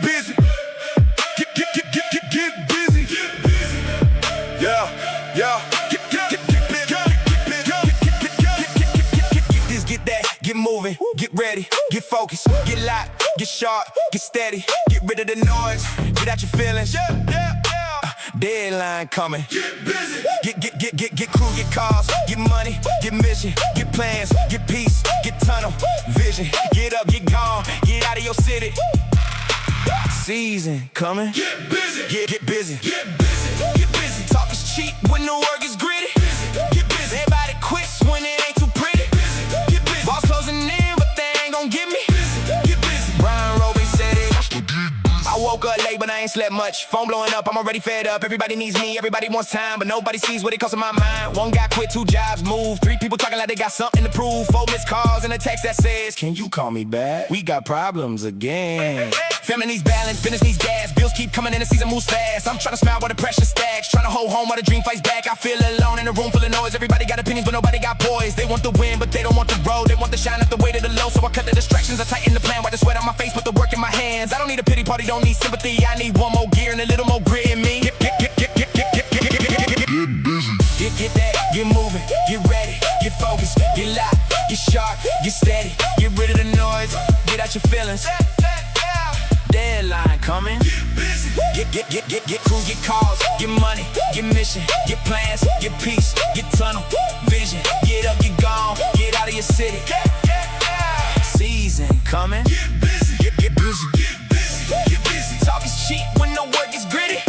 busy. Get busy. Yeah, yeah. Get this, get that, get moving, get ready, get focused, get locked, get sharp, get steady, get rid of the noise, get out your feelings. Deadline coming. Get busy. Get crew, get cars, get money, get mission, get plans, get peace, get tunnel vision. Get up, get gone, get out of your city. Season coming. Get busy. Get busy. Get busy. Get busy. Talk is cheap when the work is gritty. Get busy. Everybody quits when it ain't too pretty. Get busy. Boss closing in, but they ain't gon' get me. Get busy. Brian Roby said it. I woke up late, but I ain't slept much. Phone blowing up, I'm already fed up. Everybody needs me, everybody wants time, but nobody sees what it costs in my mind. One guy quit, 2 jobs moved, 3 people talking like they got something to prove. 4 missed calls and a text that says, can you call me back? We got problems again. Family needs balance, business needs gas. Bills keep coming in, the season moves fast. I'm trying to smile while the pressure stacks, trying to hold home while the dream fights back. I feel alone in a room full of noise. Everybody got opinions, but nobody got poise. They want the win, but they don't want the road. They want the shine at the weight of the low. So I cut the distractions, I tighten the plan. Wipe the sweat on my face, put the work in my hands. I don't need a pity party, don't need sympathy. I need one more gear and a little more grit in me. Get busy. Get that, get moving, get ready, get focused, get locked, get sharp, get steady, get rid of the noise, get out your feelings. Deadline coming. Get busy. Get crew, get calls, get money, get mission, get plans, get peace, get tunnel vision. Get up, get gone, get out of your city. Season coming. Get busy. Get busy. Get busy. Get busy. Talk is cheap when the work is gritty.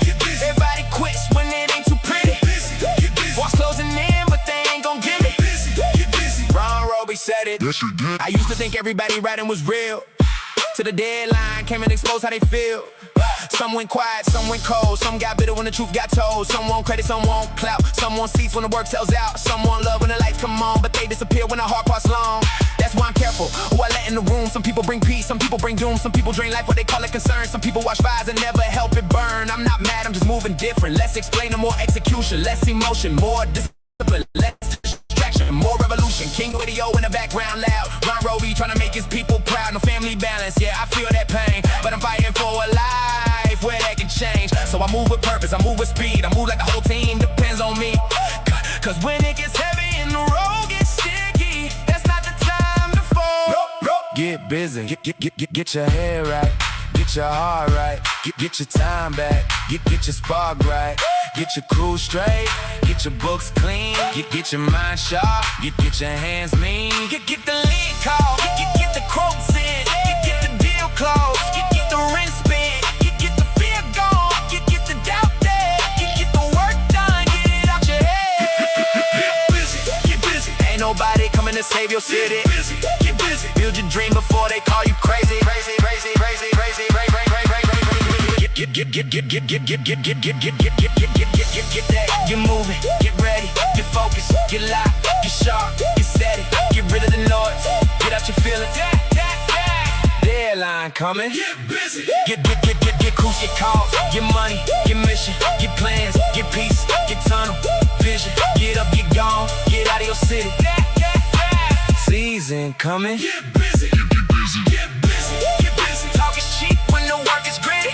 Get busy. Everybody quits when it ain't too pretty. Get busy. Boss closing in, but they ain't gon' give me. Get busy. Ron Roby said it. Yes, you did. I used to think everybody writing was real. To the deadline, came and exposed how they feel. Some went quiet, some went cold. Some got bitter when the truth got told. Some want credit, some want clout. Some want seats when the work sells out. Some want love when the lights come on, but they disappear when the heart parts long. That's why I'm careful who I let in the room. Some people bring peace, some people bring doom. Some people drain life, what they call it concern. Some people watch fires and never help it burn. I'm not mad, I'm just moving different. Less explaining, more execution. Less emotion, more discipline. Less distraction, more revolution. King Radio in the background loud. Ron Roby trying to make his people proud. No family balance, yeah, I feel that pain. But I'm fighting for a life where that can change. So I move with purpose, I move with speed. I move like the whole team depends on me. Cause when it gets heavy and the road gets sticky, that's not the time to fall. Get busy, get your head right, get your heart right, get your time back, get your spark right, get your crew straight, get your books clean, get your mind sharp, get your hands mean, get the lead call, get the quotes in, get the deal closed, get the rent spent, get the fear gone, get the doubt dead, get the work done, get it out your head. Get busy. Ain't nobody coming to save your city. Get busy. Build your dream before they call you crazy. Get that, get moving, get ready, get focused, get locked, get sharp, get steady, get rid of the noise, get out your feelings. Deadline coming. Get busy. Get cruise, get calls, get money, get mission, get plans, get peace, get tunnel vision. Get up, get gone, get out of your city. Season coming. Get busy. Get busy. Get busy. Talk is cheap when the work is gritty.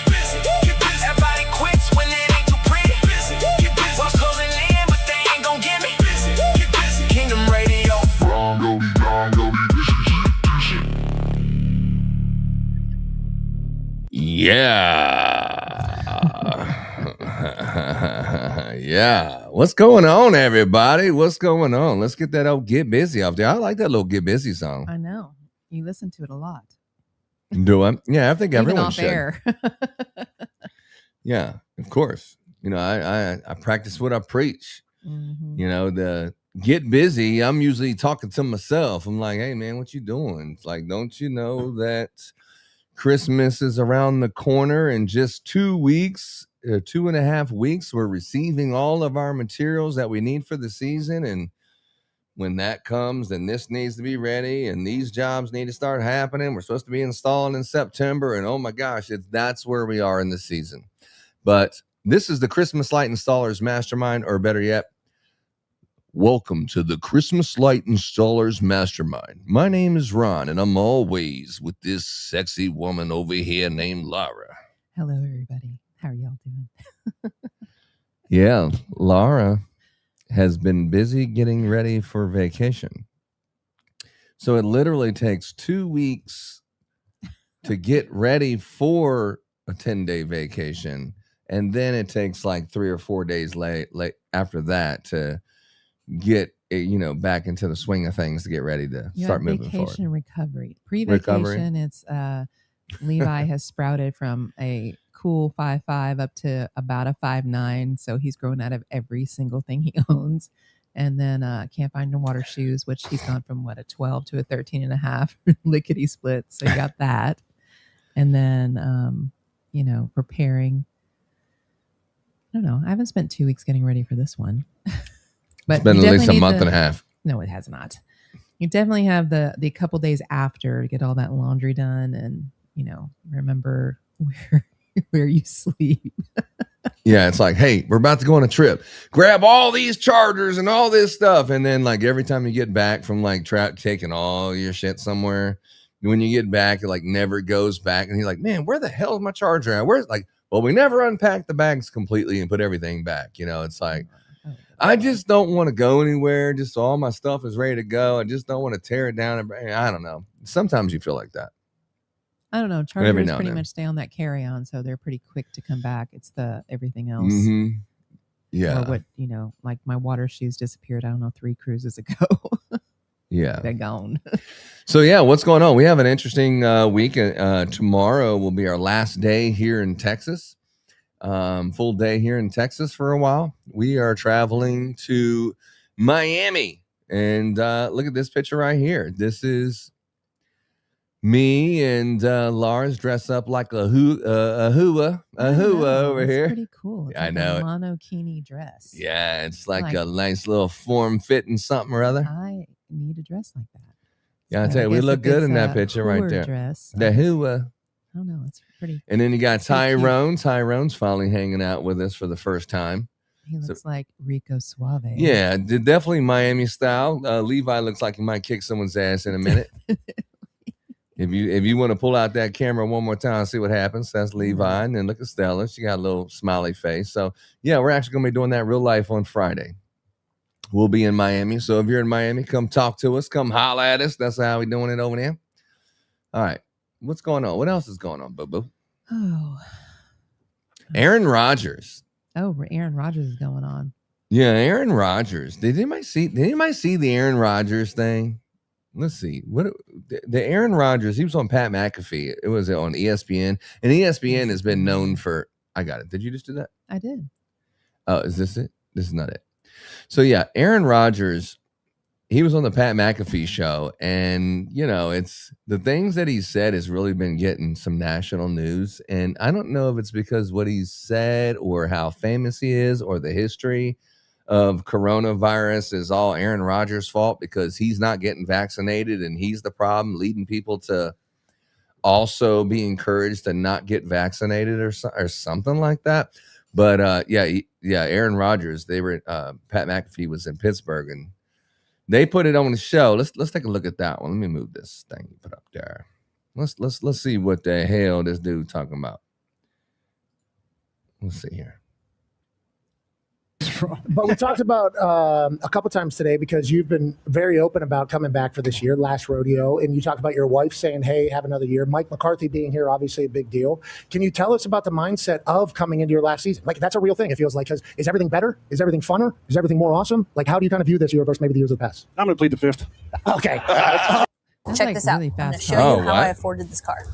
Get busy. Everybody quits when it ain't too pretty. Get busy. Boss closing in, but they ain't gon' get me. Get busy. Kingdom Radio. Yeah. What's going on, everybody? What's going on? Let's get that old Get Busy off there. I like that little Get Busy song. I know. You listen to it a lot. Do I? Yeah, I think Even everyone off should. air. Yeah, of course. You know, I practice what I preach. Mm-hmm. You know, the get busy, I'm usually talking to myself. I'm like, hey, man, what you doing? It's like, don't you know that Christmas is around the corner in just 2 weeks, 2.5 weeks, we're receiving all of our materials that we need for the season. And when that comes, then this needs to be ready and these jobs need to start happening. We're supposed to be installing in September. And oh my gosh, that's where we are in the season. But this is the Christmas Light Installers Mastermind, or better yet, Welcome to the Christmas Light Installers Mastermind. My name is Ron, and I'm always with this sexy woman over here named Laura. Hello, everybody. How are y'all doing? Yeah, Laura has been busy getting ready for vacation. So it literally takes 2 weeks to get ready for a 10-day vacation. And then it takes like 3 or 4 days late after that to get back into the swing of things to get ready to start moving forward. Vacation recovery. Pre-vacation, it's Levi has sprouted from a cool 5'5" up to about a 5'9". So he's grown out of every single thing he owns. And then can't find no water shoes, which he's gone from a 12 to a 13.5 lickety split. So you got that. And then, preparing. I don't know. I haven't spent 2 weeks getting ready for this one. But it's been at least a month and a half. No, it has not. You definitely have the couple days after to get all that laundry done and, remember where you sleep. Yeah, it's like, hey, we're about to go on a trip. Grab all these chargers and all this stuff. And then every time you get back from taking all your shit somewhere, when you get back, it never goes back. And you're like, man, where the hell is my charger at? Where's well, we never unpacked the bags completely and put everything back. It's like, I just don't want to go anywhere. Just all my stuff is ready to go. I just don't want to tear it down. I don't know. Sometimes you feel like that. I don't know. Chargers pretty much stay on that carry-on, so they're pretty quick to come back. It's the everything else. Mm-hmm. Yeah. Or what, my water shoes disappeared, I don't know, 3 cruises ago. Yeah. They're gone. So, yeah, what's going on? We have an interesting week. Tomorrow will be our last day here in Texas. Full day here in Texas for a while. We are traveling to Miami. And look at this picture right here. This is me and Lars dressed up like a hua over here. Pretty cool. It's I know a monokini dress. Yeah, it's like a nice little form-fitting something or other. I need a dress like that. Yeah, I tell you, we look good in that picture right there. Dress, the hua. I don't know. It's pretty. And then you got Tyrone. Tyrone's finally hanging out with us for the first time. He looks like Rico Suave. Yeah, definitely Miami style. Levi looks like he might kick someone's ass in a minute. If you want to pull out that camera one more time and see what happens, that's Levi. And then look at Stella. She got a little smiley face. So, yeah, we're actually going to be doing that real life on Friday. We'll be in Miami. So if you're in Miami, come talk to us. Come holla at us. That's how we're doing it over there. All right. What's going on? What else is going on, boo-boo? Oh. Aaron Rodgers. Oh, Aaron Rodgers is going on. Yeah, Aaron Rodgers. Did anybody see the Aaron Rodgers thing? Let's see. What the Aaron Rodgers, he was on Pat McAfee. It was on ESPN. And ESPN has been known for, I got it. Did you just do that? I did. Oh, is this it? This is not it. So yeah, Aaron Rodgers, he was on the Pat McAfee show. And, it's the things that he said has really been getting some national news. And I don't know if it's because what he said or how famous he is or the history of coronavirus is all Aaron Rodgers' fault because he's not getting vaccinated and he's the problem, leading people to also be encouraged to not get vaccinated or something like that. But Aaron Rodgers, they were Pat McAfee was in Pittsburgh and they put it on the show. Let's take a look at that one. Let me move this thing you put up there. Let's see what the hell this dude talking about. Let's see here. But we talked about a couple times today because you've been very open about coming back for this year, last rodeo, and you talked about your wife saying, hey, have another year. Mike McCarthy being here, obviously a big deal. Can you tell us about the mindset of coming into your last season? That's a real thing, it feels like. Is everything better? Is everything funner? Is everything more awesome? How do you kind of view this year versus maybe the years of the past? I'm going to plead the fifth. Okay. Check this out. Really I'm going to fast show car. you how I afforded this car.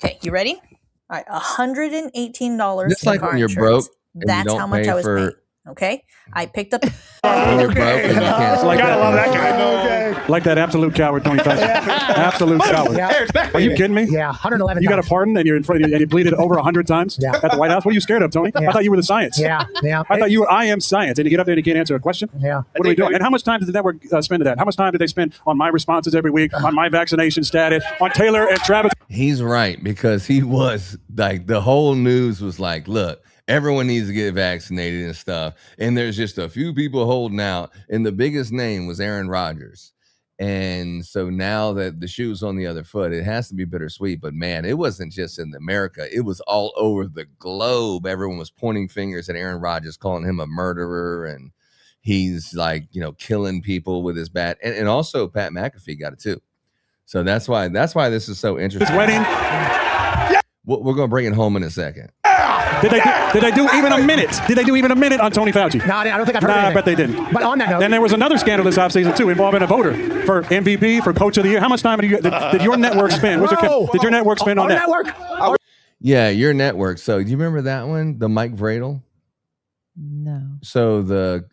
Okay, you ready? All right, $118 Just in like car when you're insurance. broke and you That's don't how much pay I was for- paying. Okay, I picked up. When you're broke and you can't Like spend I love that it. guy. Like that absolute coward, Tony Tyson. Absolute coward. Yeah. Are you kidding me? Yeah, 111 You got a times. pardon and you're in front and you pleaded over 100 times Yeah. at the White House? What are you scared of, Tony? Yeah. I thought you were the science. Yeah. I thought you were I am science, and you get up there and you can't answer a question? Yeah. What are we doing? And how much time did the network spend to that? How much time did they spend on my responses every week, on my vaccination status, on Taylor and Travis? He's right because he was the whole news was like, look, everyone needs to get vaccinated and stuff. And there's just a few people holding out. And the biggest name was Aaron Rodgers. And so now that the shoe's on the other foot, it has to be bittersweet. But man, it wasn't just in America. It was all over the globe. Everyone was pointing fingers at Aaron Rodgers, calling him a murderer. And he's like, killing people with his bat. And also Pat McAfee got it too. So that's why this is so interesting. This wedding. We're going to bring it home in a second. Did they do even a minute? Did they do even a minute on Tony Fauci? No, I don't think I've heard anything. I bet they didn't. But on that note, then there was another scandal this offseason too, involving a voter for MVP, for Coach of the Year. How much time did your network spend? Did your network spend on that? Network? Yeah, your network. So do you remember that one, the Mike Vrabel? No. So the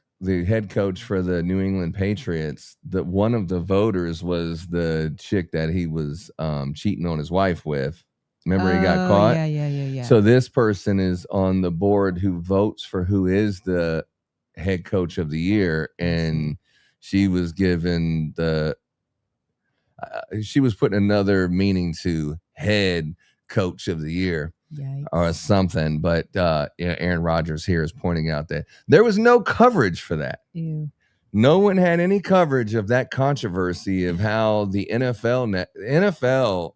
head coach for the New England Patriots, one of the voters was the chick that he was cheating on his wife with. Remember, he got caught? Yeah. So this person is on the board who votes for who is the head coach of the year. And she was given she was putting another meaning to head coach of the year. Yikes. Or something. But Aaron Rodgers here is pointing out that there was no coverage for that. Ew. No one had any coverage of that controversy of how the NFL.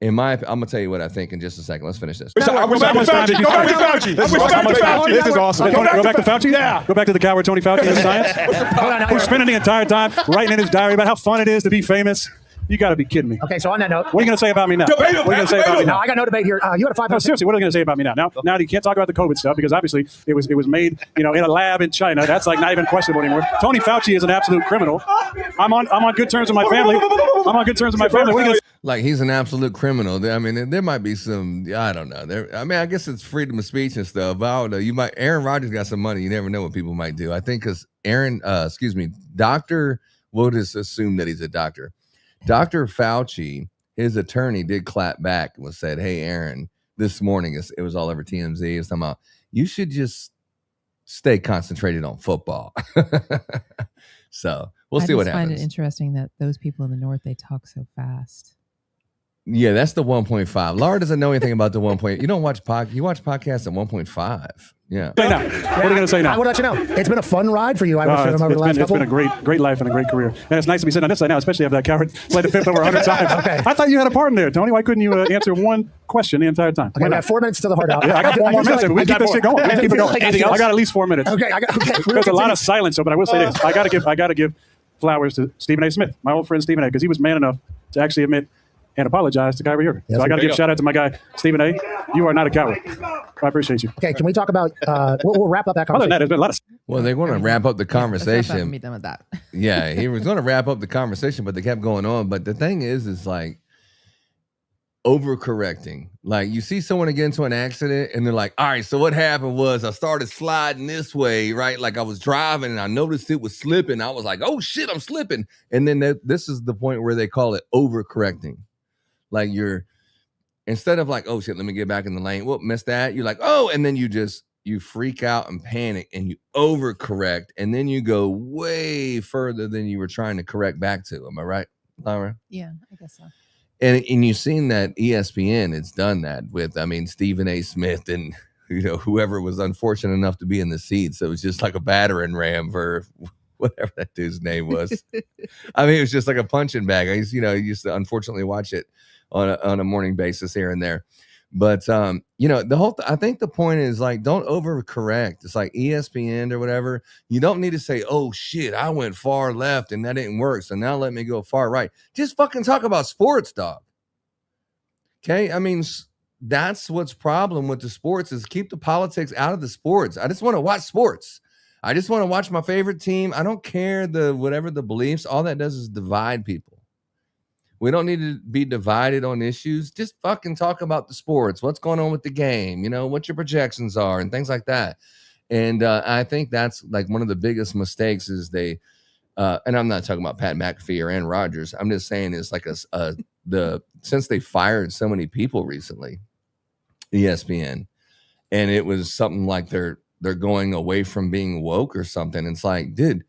I'm gonna tell you what I think in just a second. Let's finish this. How much time did you spend? This is awesome. Go back to Fauci? Yeah. Go back to the coward Tony Fauci in science. Who's spending the entire time writing in his diary about how fun it is to be famous. You got to be kidding me. Okay, so on that note, what are you going to say about me now? What are you going to say about me now? No, I got no debate here. You had a 5 No, seriously, what are you going to say about me now? Now you can't talk about the COVID stuff because obviously it was made, in a lab in China. That's like not even questionable anymore. Tony Fauci is an absolute criminal. I'm on good terms with my family. What are you going to Like he's an absolute criminal. I mean, there might be some. I don't know. I guess it's freedom of speech and stuff. But I don't know. Aaron Rodgers got some money. You never know what people might do. I think because Doctor. We'll just assume that he's a doctor. Dr. Fauci, his attorney, did clap back and said, "Hey, Aaron, this morning it was all over TMZ. It's talking about you should just stay concentrated on football." So we'll see what happens. I find it interesting that those people in the north, they talk so fast. Yeah, that's the 1.5. Laura doesn't know anything about the 1. You don't watch you watch podcasts at 1.5. Yeah. say now? What are you going to say now? I will let you know. It's been a fun ride for you. It's been a great life and a great career. And it's nice to be sitting on this side now, especially after that coward played the fifth over 100 times. Okay. I thought you had a part in there, Tony. Why couldn't you answer one question the entire time? Okay, we have 4 minutes to the hard out. Yeah, I got 4 more minutes. We keep this shit going. Keep it going. I got at least 4 minutes. Okay. There's a lot of silence, but I will say this. I got to give flowers to Stephen A. Smith, my old friend Stephen A., because he was man enough to actually admit and apologize to Kyrie Irving. So I got to give a shout out to my guy, Stephen A. You are not a coward. I appreciate you. Okay, can we talk about, we'll wrap up that conversation. Other than that, there's been a lot of... Well, they want to wrap up the conversation. Let's be done with that. Yeah, he was going to wrap up the conversation, but they kept going on. But the thing is like overcorrecting. Like you see someone get into an accident and they're like, all right, so what happened was I started sliding this way, right? Like I was driving and I noticed it was slipping. I was like, oh shit, I'm slipping. And then this is the point where they call it overcorrecting. Like instead of like, oh shit, let me get back in the lane. Whoop, missed that. You're like, oh, and then you freak out and panic and you overcorrect. And then you go way further than you were trying to correct back to. Am I right, Laura? Yeah, I guess so. And you've seen that ESPN, it's done that with, Stephen A. Smith and, whoever was unfortunate enough to be in the seat. So it was just like a battering ram for whatever that dude's name was. It was just like a punching bag. I used to unfortunately watch it on a morning basis here and there. But, I think the point is like, don't overcorrect. It's like ESPN or whatever. You don't need to say, oh shit, I went far left and that didn't work. So now let me go far right. Just fucking talk about sports, dog. Okay. That's what's problem with the sports is keep the politics out of the sports. I just want to watch sports. I just want to watch my favorite team. I don't care whatever the beliefs. All that does is divide people. We don't need to be divided on issues. Just fucking talk about the sports. What's going on with the game? What your projections are and things like that. And I think that's like one of the biggest mistakes is they, and I'm not talking about Pat McAfee or Aaron Rodgers. I'm just saying it's like since they fired so many people recently, ESPN, and it was something like they're going away from being woke or something. It's like, dude,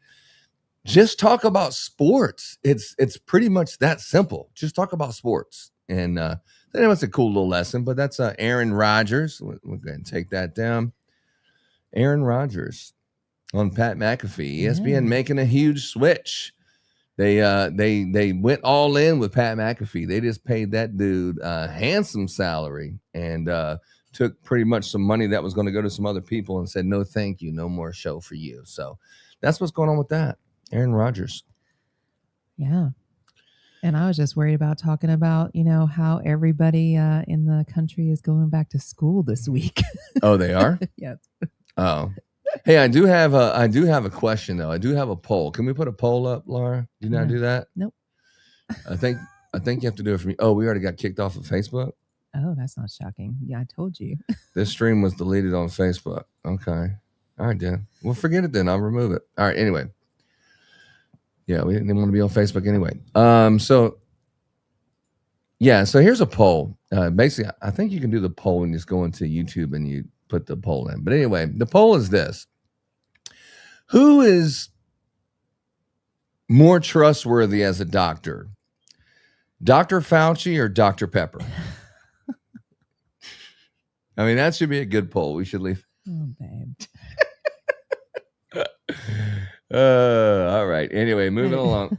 just talk about sports. It's pretty much that simple. Just talk about sports. And then it was a cool little lesson, but that's Aaron Rodgers. We're going to take that down. Aaron Rodgers on Pat McAfee. ESPN making a huge switch. They went all in with Pat McAfee. They just paid that dude a handsome salary and took pretty much some money that was going to go to some other people and said, no, thank you. No more show for you. So that's what's going on with that. Aaron Rodgers. Yeah. And I was just worried about talking about, how everybody in the country is going back to school this week. Oh, they are? Yes. Oh. Hey, I do have a question though. I do have a poll. Can we put a poll up, Laura? Do you not do that? Nope. I think you have to do it for me. Oh, we already got kicked off of Facebook. Oh, that's not shocking. Yeah, I told you. This stream was deleted on Facebook. Okay. All right, Dan. Well, forget it then. I'll remove it. All right. Anyway. Yeah, we didn't want to be on Facebook anyway. So here's a poll. Basically, I think you can do the poll and just go into YouTube and you put the poll in. But anyway, the poll is this. Who is more trustworthy as a doctor? Dr. Fauci or Dr. Pepper? I mean, that should be a good poll. We should leave. Oh, babe. All right. Anyway, moving along.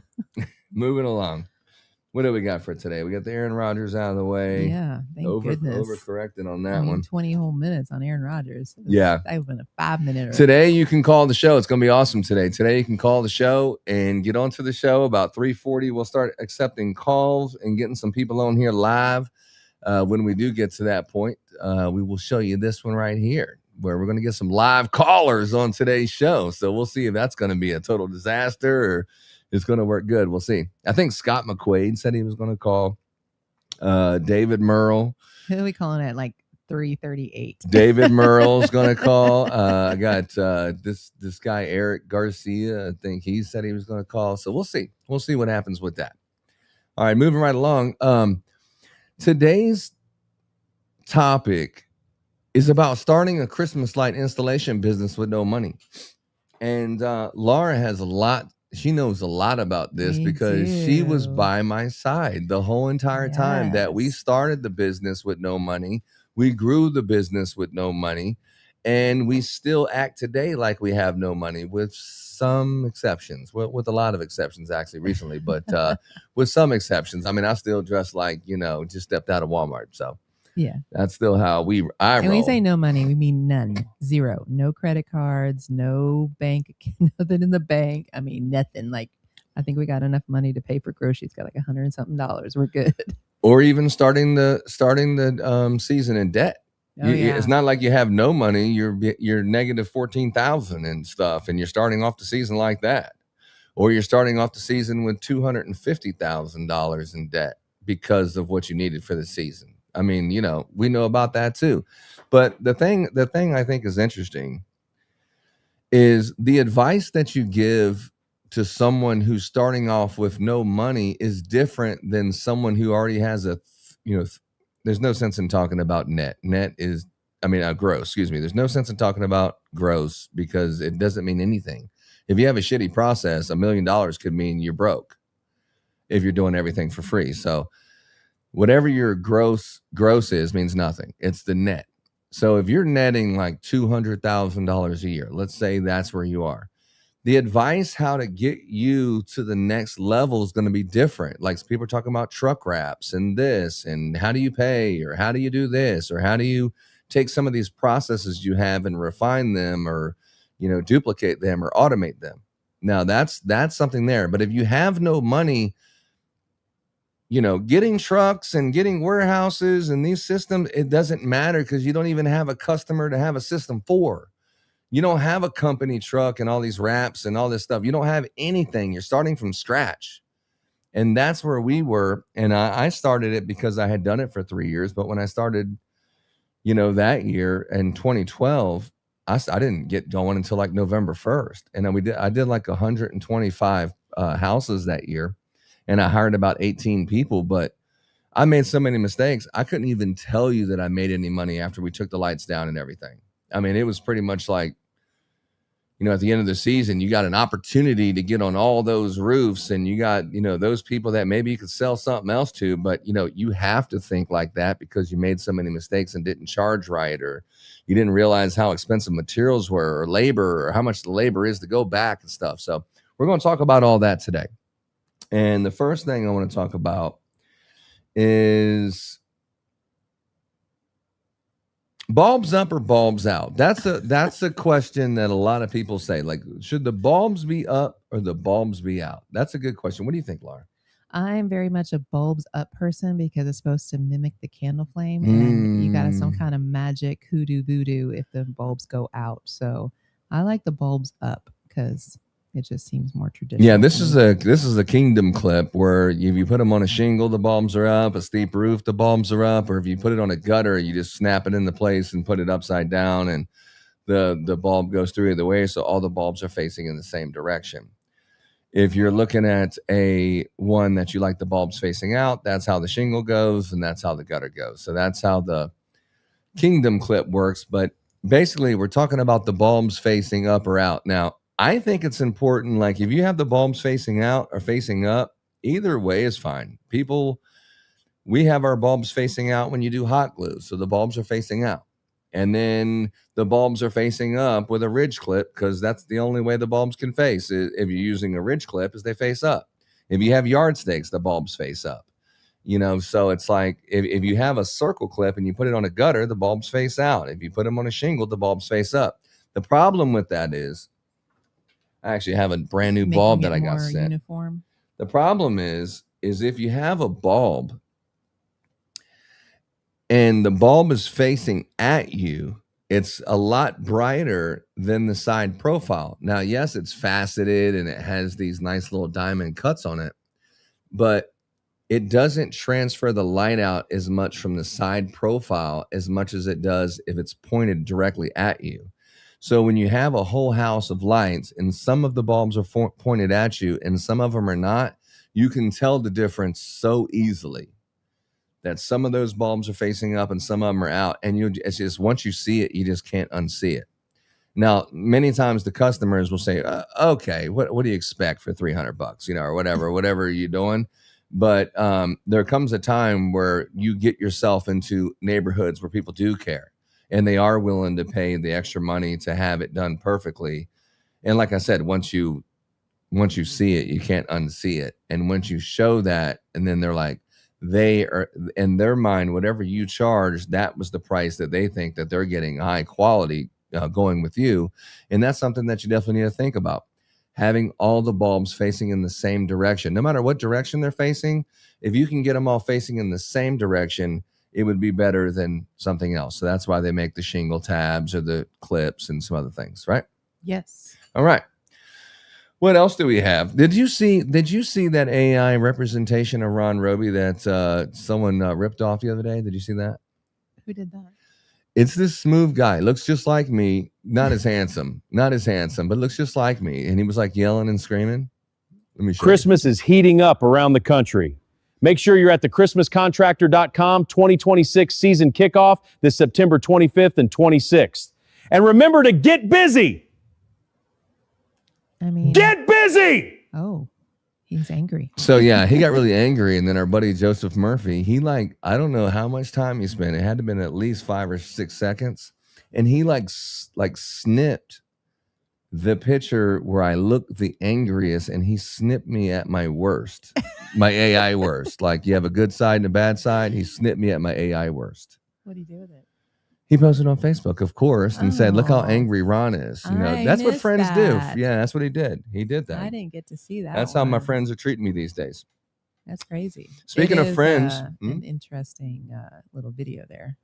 What do we got for today? We got the Aaron Rodgers out of the way. Yeah, thank goodness. Overcorrected on that one. 20 whole minutes on Aaron Rodgers. Yeah. That would have been a 5-minute. Today you can call the show. It's going to be awesome today. Today you can call the show and get onto the show. About 3:40, we'll start accepting calls and getting some people on here live. When we do get to that point, we will show you this one right here, where we're going to get some live callers on today's show. So we'll see if that's going to be a total disaster or it's going to work good. We'll see. I think Scott McQuaid said he was going to call. David Merle. Who are we calling it? Like 3:38. David Merle's going to call. I got this guy, Eric Garcia. I think he said he was going to call. So we'll see. We'll see what happens with that. All right, moving right along. Today's topic is about starting a Christmas light installation business with no money. And Laura has a lot. She knows a lot about this because she was by my side the whole entire time that we started the business with no money. We grew the business with no money. And we still act today like we have no money, with some exceptions, with a lot of exceptions actually recently, but with some exceptions. I mean, I still dress like, just stepped out of Walmart. So yeah, that's still how I roll. And when we say no money, we mean none, zero, no credit cards, no bank, nothing in the bank. I mean, nothing. Like, I think we got enough money to pay for groceries. Got like $100 and something. We're good. Or even starting the season in debt. It's not like you have no money. You're negative 14,000 and stuff, and you're starting off the season like that, or you're starting off the season with $250,000 in debt because of what you needed for the season. I mean, we know about that too. But the thing I think is interesting is the advice that you give to someone who's starting off with no money is different than someone who already has there's no sense in talking about gross, excuse me. There's no sense in talking about gross because it doesn't mean anything. If you have a shitty process, $1 million could mean you're broke if you're doing everything for free. So whatever your gross is means nothing. It's the net. So if you're netting like $200,000 a year, let's say that's where you are. The advice how to get you to the next level is going to be different. Like people are talking about truck wraps and this, and how do you pay, or how do you do this, or how do you take some of these processes you have and refine them, or duplicate them or automate them. Now that's something there. But if you have no money, getting trucks and getting warehouses and these systems, it doesn't matter because you don't even have a customer to have a system for. You don't have a company truck and all these wraps and all this stuff. You don't have anything. You're starting from scratch. And that's where we were. And I started it because I had done it for 3 years. But when I started, that year in 2012, I didn't get going until like November 1st. And I did like 125 houses that year. And I hired about 18 people. But I made so many mistakes. I couldn't even tell you that I made any money after we took the lights down and everything. I mean, it was pretty much like, at the end of the season, you got an opportunity to get on all those roofs, and you got, those people that maybe you could sell something else to, but, you have to think like that because you made so many mistakes and didn't charge right, or you didn't realize how expensive materials were, or labor, or how much the labor is to go back and stuff. So we're going to talk about all that today. And the first thing I want to talk about is bulbs up or bulbs out. That's a question that a lot of people say. Like, should the bulbs be up or the bulbs be out? That's a good question. What do you think, Laura? I'm very much a bulbs up person because it's supposed to mimic the candle flame, and you got some kind of magic hoodoo voodoo if the bulbs go out. So I like the bulbs up because it just seems more traditional. Yeah, this is a kingdom clip where if you put them on a shingle, the bulbs are up. A steep roof, the bulbs are up. Or if you put it on a gutter, you just snap it into place and put it upside down, and the bulb goes through either way. So all the bulbs are facing in the same direction. If you're looking at a one that you like the bulbs facing out, that's how the shingle goes, and that's how the gutter goes. So that's how the kingdom clip works. But basically, we're talking about the bulbs facing up or out. Now, I think it's important, like if you have the bulbs facing out or facing up, either way is fine. We have our bulbs facing out when you do hot glue. So the bulbs are facing out. And then the bulbs are facing up with a ridge clip because that's the only way the bulbs can face. If you're using a ridge clip, is they face up. If you have yardsticks, the bulbs face up. So it's like if you have a circle clip and you put it on a gutter, the bulbs face out. If you put them on a shingle, the bulbs face up. The problem with that is, I actually have a brand new bulb that I got sent. Uniform. The problem is if you have a bulb and the bulb is facing at you, it's a lot brighter than the side profile. Now, yes, it's faceted and it has these nice little diamond cuts on it, but it doesn't transfer the light out as much from the side profile as much as it does if it's pointed directly at you. So when you have a whole house of lights and some of the bulbs are pointed at you and some of them are not, you can tell the difference so easily. That some of those bulbs are facing up and some of them are out. And it's just, once you see it, you just can't unsee it. Now, many times the customers will say, okay, what do you expect for $300, or whatever you're doing. But there comes a time where you get yourself into neighborhoods where people do care and they are willing to pay the extra money to have it done perfectly. And like I said, once you see it, you can't unsee it. And once you show that, and then they're like, they are in their mind, whatever you charge, that was the price that they think that they're getting high quality going with you. And that's something that you definitely need to think about. Having all the bulbs facing in the same direction, no matter what direction they're facing, if you can get them all facing in the same direction, it would be better than something else. So that's why they make the shingle tabs or the clips and some other things, right? Yes. All right. What else do we have? Did you see that AI representation of Ron Roby that someone ripped off the other day? Did you see that? Who did that? It's this smooth guy. Looks just like me. Not as handsome, but looks just like me. And he was like yelling and screaming. Let me show Christmas is heating up around the country. Make sure you're at the ChristmasContractor.com 2026 season kickoff this September 25th and 26th. And remember to get busy. Get busy! Oh, he's angry. So yeah, he got really angry, and then our buddy Joseph Murphy, I don't know how much time he spent. It had to have been at least 5 or 6 seconds, and he like snipped the picture where I look the angriest, and he snipped me at my worst, my AI worst. Like you have a good side and a bad side. He snipped me at my AI worst. What do you do with it? He posted on Facebook, of course, and said, "Look how angry Ron is." That's what friends do. Yeah, that's what he did. He did that. I didn't get to see that. That's how my friends are treating me these days. That's crazy. Speaking of friends, an interesting little video there.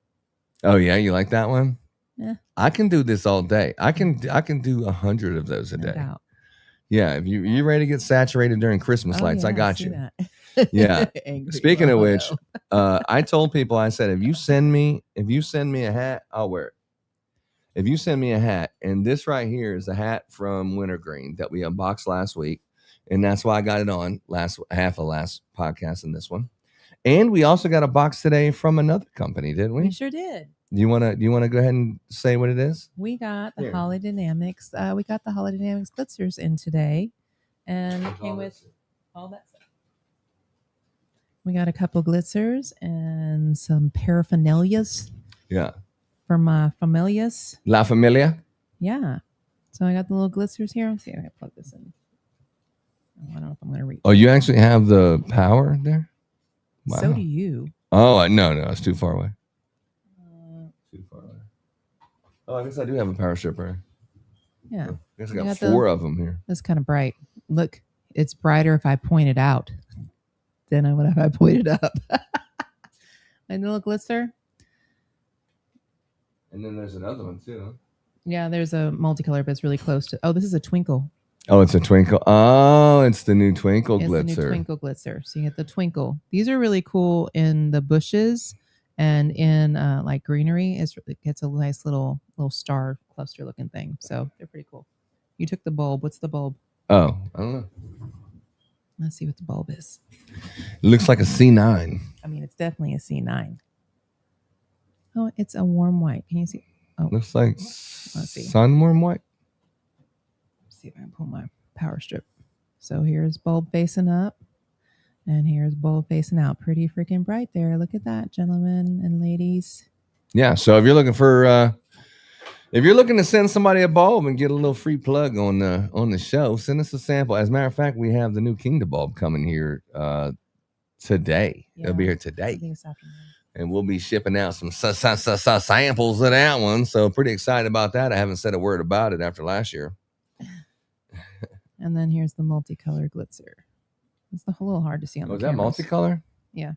Oh yeah, you like that one? Yeah. I can do this all day. I can do 100 of those a day. Doubt. Yeah, if you ready to get saturated during Christmas lights, I got you. Yeah. Angry Speaking of which, I told people, I said, if you send me a hat, I'll wear it. If you send me a hat, and this right here is a hat from Wintergreen that we unboxed last week, and that's why I got it on half of last podcast in this one. And we also got a box today from another company, didn't we? We sure did. Do you want to go ahead and say what it is? We got the Here. Holidynamics. We got the Holidynamics glitzers in today, and it came with all that stuff. We got a couple glitzers and some paraphernalias. Yeah. From Familias. La Familia. Yeah. So I got the little glitzers here. Let's see if I can plug this in. I don't know if I'm going to reach. Oh, you actually have the power there? Wow. So do you. Oh, no, it's too far away. Too far away. Oh, I guess I do have a power stripper. Yeah. I guess I got 4 of them here. It's kind of bright. Look, it's brighter if I point it out than I would if I pointed up. And the little glitzer. And then there's another one too. Huh? Yeah, there's a multicolor, but it's really close to. Oh, this is a twinkle. Oh, it's a twinkle. Oh, it's the new twinkle it's glitzer. It's the new twinkle glitzer. So you get the twinkle. These are really cool in the bushes and in like greenery. It gets a nice little star cluster looking thing. So they're pretty cool. You took the bulb. What's the bulb? Oh, I don't know. Let's see what the bulb is. It looks like a C9. I mean, it's definitely a C9. Oh, it's a warm white. Can you see? Oh, looks like let's see. Sun warm white. Let's see if I can pull my power strip. So here's bulb facing up, and here's bulb facing out. Pretty freaking bright there. Look at that, gentlemen and ladies. Yeah. So if you're looking for, if you're looking to send somebody a bulb and get a little free plug on the show, send us a sample. As a matter of fact, we have the new Kingdom bulb coming here today. Yeah, it'll be here today. This afternoon. And we'll be shipping out some samples of that one. So pretty excited about that. I haven't said a word about it after last year. And then here's the multicolor glitzer. It's a little hard to see on the cameras. Is that multicolor? Yeah.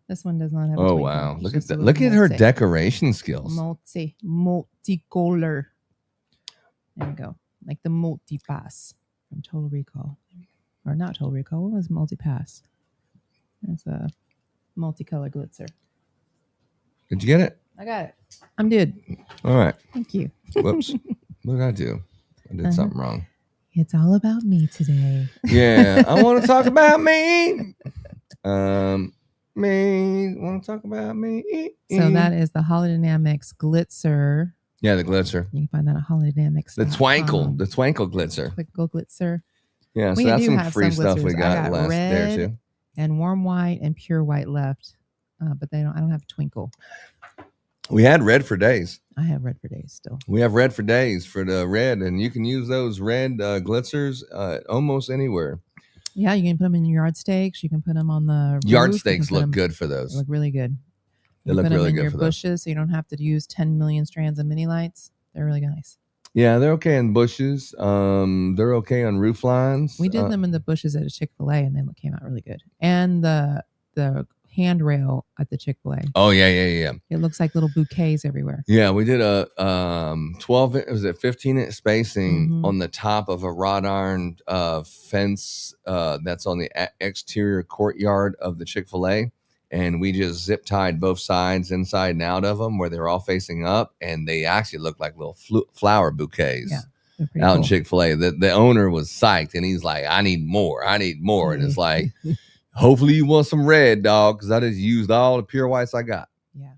This one does not have. Oh wow! Look at that! Look at her decoration skills. Multicolor. There we go. Like the multi-pass from Total Recall, or not Total Recall. What was multi-pass? It's a multicolor glitzer. Did you get it? I got it. I'm good. All right. Thank you. Whoops. What did I do? I did something wrong. It's all about me today. Yeah, I want to talk about me. Me want to talk about me. So that is the Holidynamics glitzer. Yeah, the glitzer. You can find that at Holidynamics. The twinkle glitzer. Twinkle glitzer. Yeah, so that's some free stuff we got last there too. And warm white and pure white left, but I don't have twinkle. We had red for days. I have red for days still. We have red for days for the red, and you can use those red glitzers almost anywhere. Yeah, you can put them in your yard stakes. You can put them on the roof. Yard stakes look good for those. They look really good. They look really good for those. Bushes, so you don't have to use 10 million strands of mini lights. They're really nice. Yeah, they're okay in bushes. They're okay on roof lines. We did them in the bushes at a Chick-fil-A, and they came out really good. And the handrail at the Chick-fil-A. Oh yeah. It looks like little bouquets everywhere. Yeah, we did a 15-inch spacing on the top of a wrought iron fence that's on the exterior courtyard of the Chick-fil-A. And we just zip tied both sides inside and out of them where they're all facing up, and they actually look like little flower bouquets out in Chick-fil-A. The owner was psyched, and he's like, I need more. And it's like, hopefully you want some red, dog, because I just used all the pure whites I got. Yeah.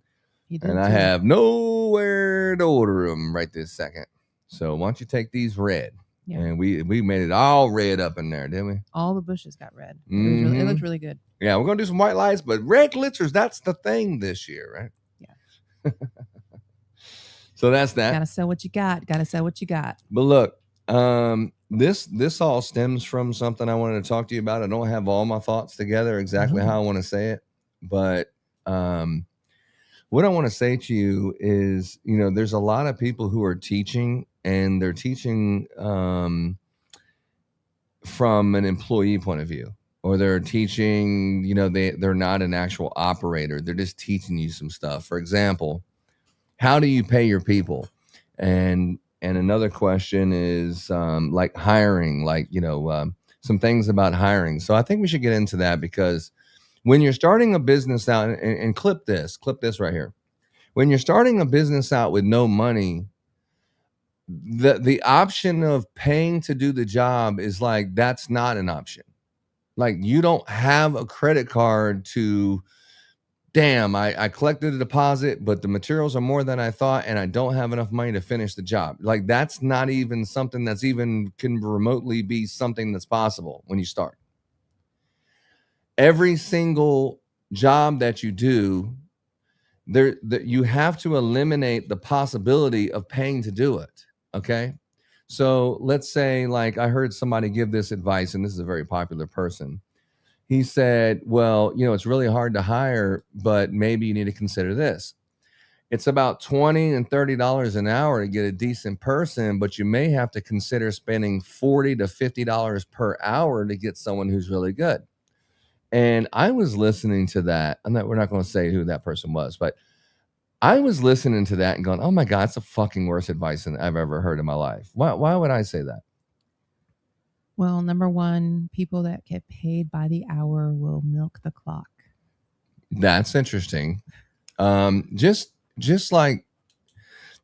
And I have nowhere to order them right this second. So why don't you take these red? Yeah. And we made it all red up in there, didn't we? All the bushes got red. It looked really good. Yeah, we're going to do some white lights, but red glitzers, that's the thing this year, right? Yeah. So that's that. Gotta sell what you got. But look, this all stems from something I wanted to talk to you about. I don't have all my thoughts together exactly how I want to say it, but what I want to say to you is, there's a lot of people who are teaching, and they're teaching from an employee point of view, or they're teaching, they're not an actual operator. They're just teaching you some stuff. For example, how do you pay your people? And another question is like hiring, some things about hiring. So I think we should get into that, because when you're starting a business out, and clip this right here. When you're starting a business out with no money, the option of paying to do the job is like, that's not an option. Like, you don't have a credit card to, damn, I collected a deposit, but the materials are more than I thought, and I don't have enough money to finish the job. Like, that's not even something that's even can remotely be something that's possible when you start. Every single job that you do, you have to eliminate the possibility of paying to do it. Okay. So let's say, like, I heard somebody give this advice, and this is a very popular person. He said, well, it's really hard to hire, but maybe you need to consider this. It's about $20 and $30 an hour to get a decent person, but you may have to consider spending $40 to $50 per hour to get someone who's really good. And I was listening to that. We're not going to say who that person was, but I was listening to that and going, oh my God, it's the fucking worst advice I've ever heard in my life. Why would I say that? Well, number one, people that get paid by the hour will milk the clock. That's interesting. Just like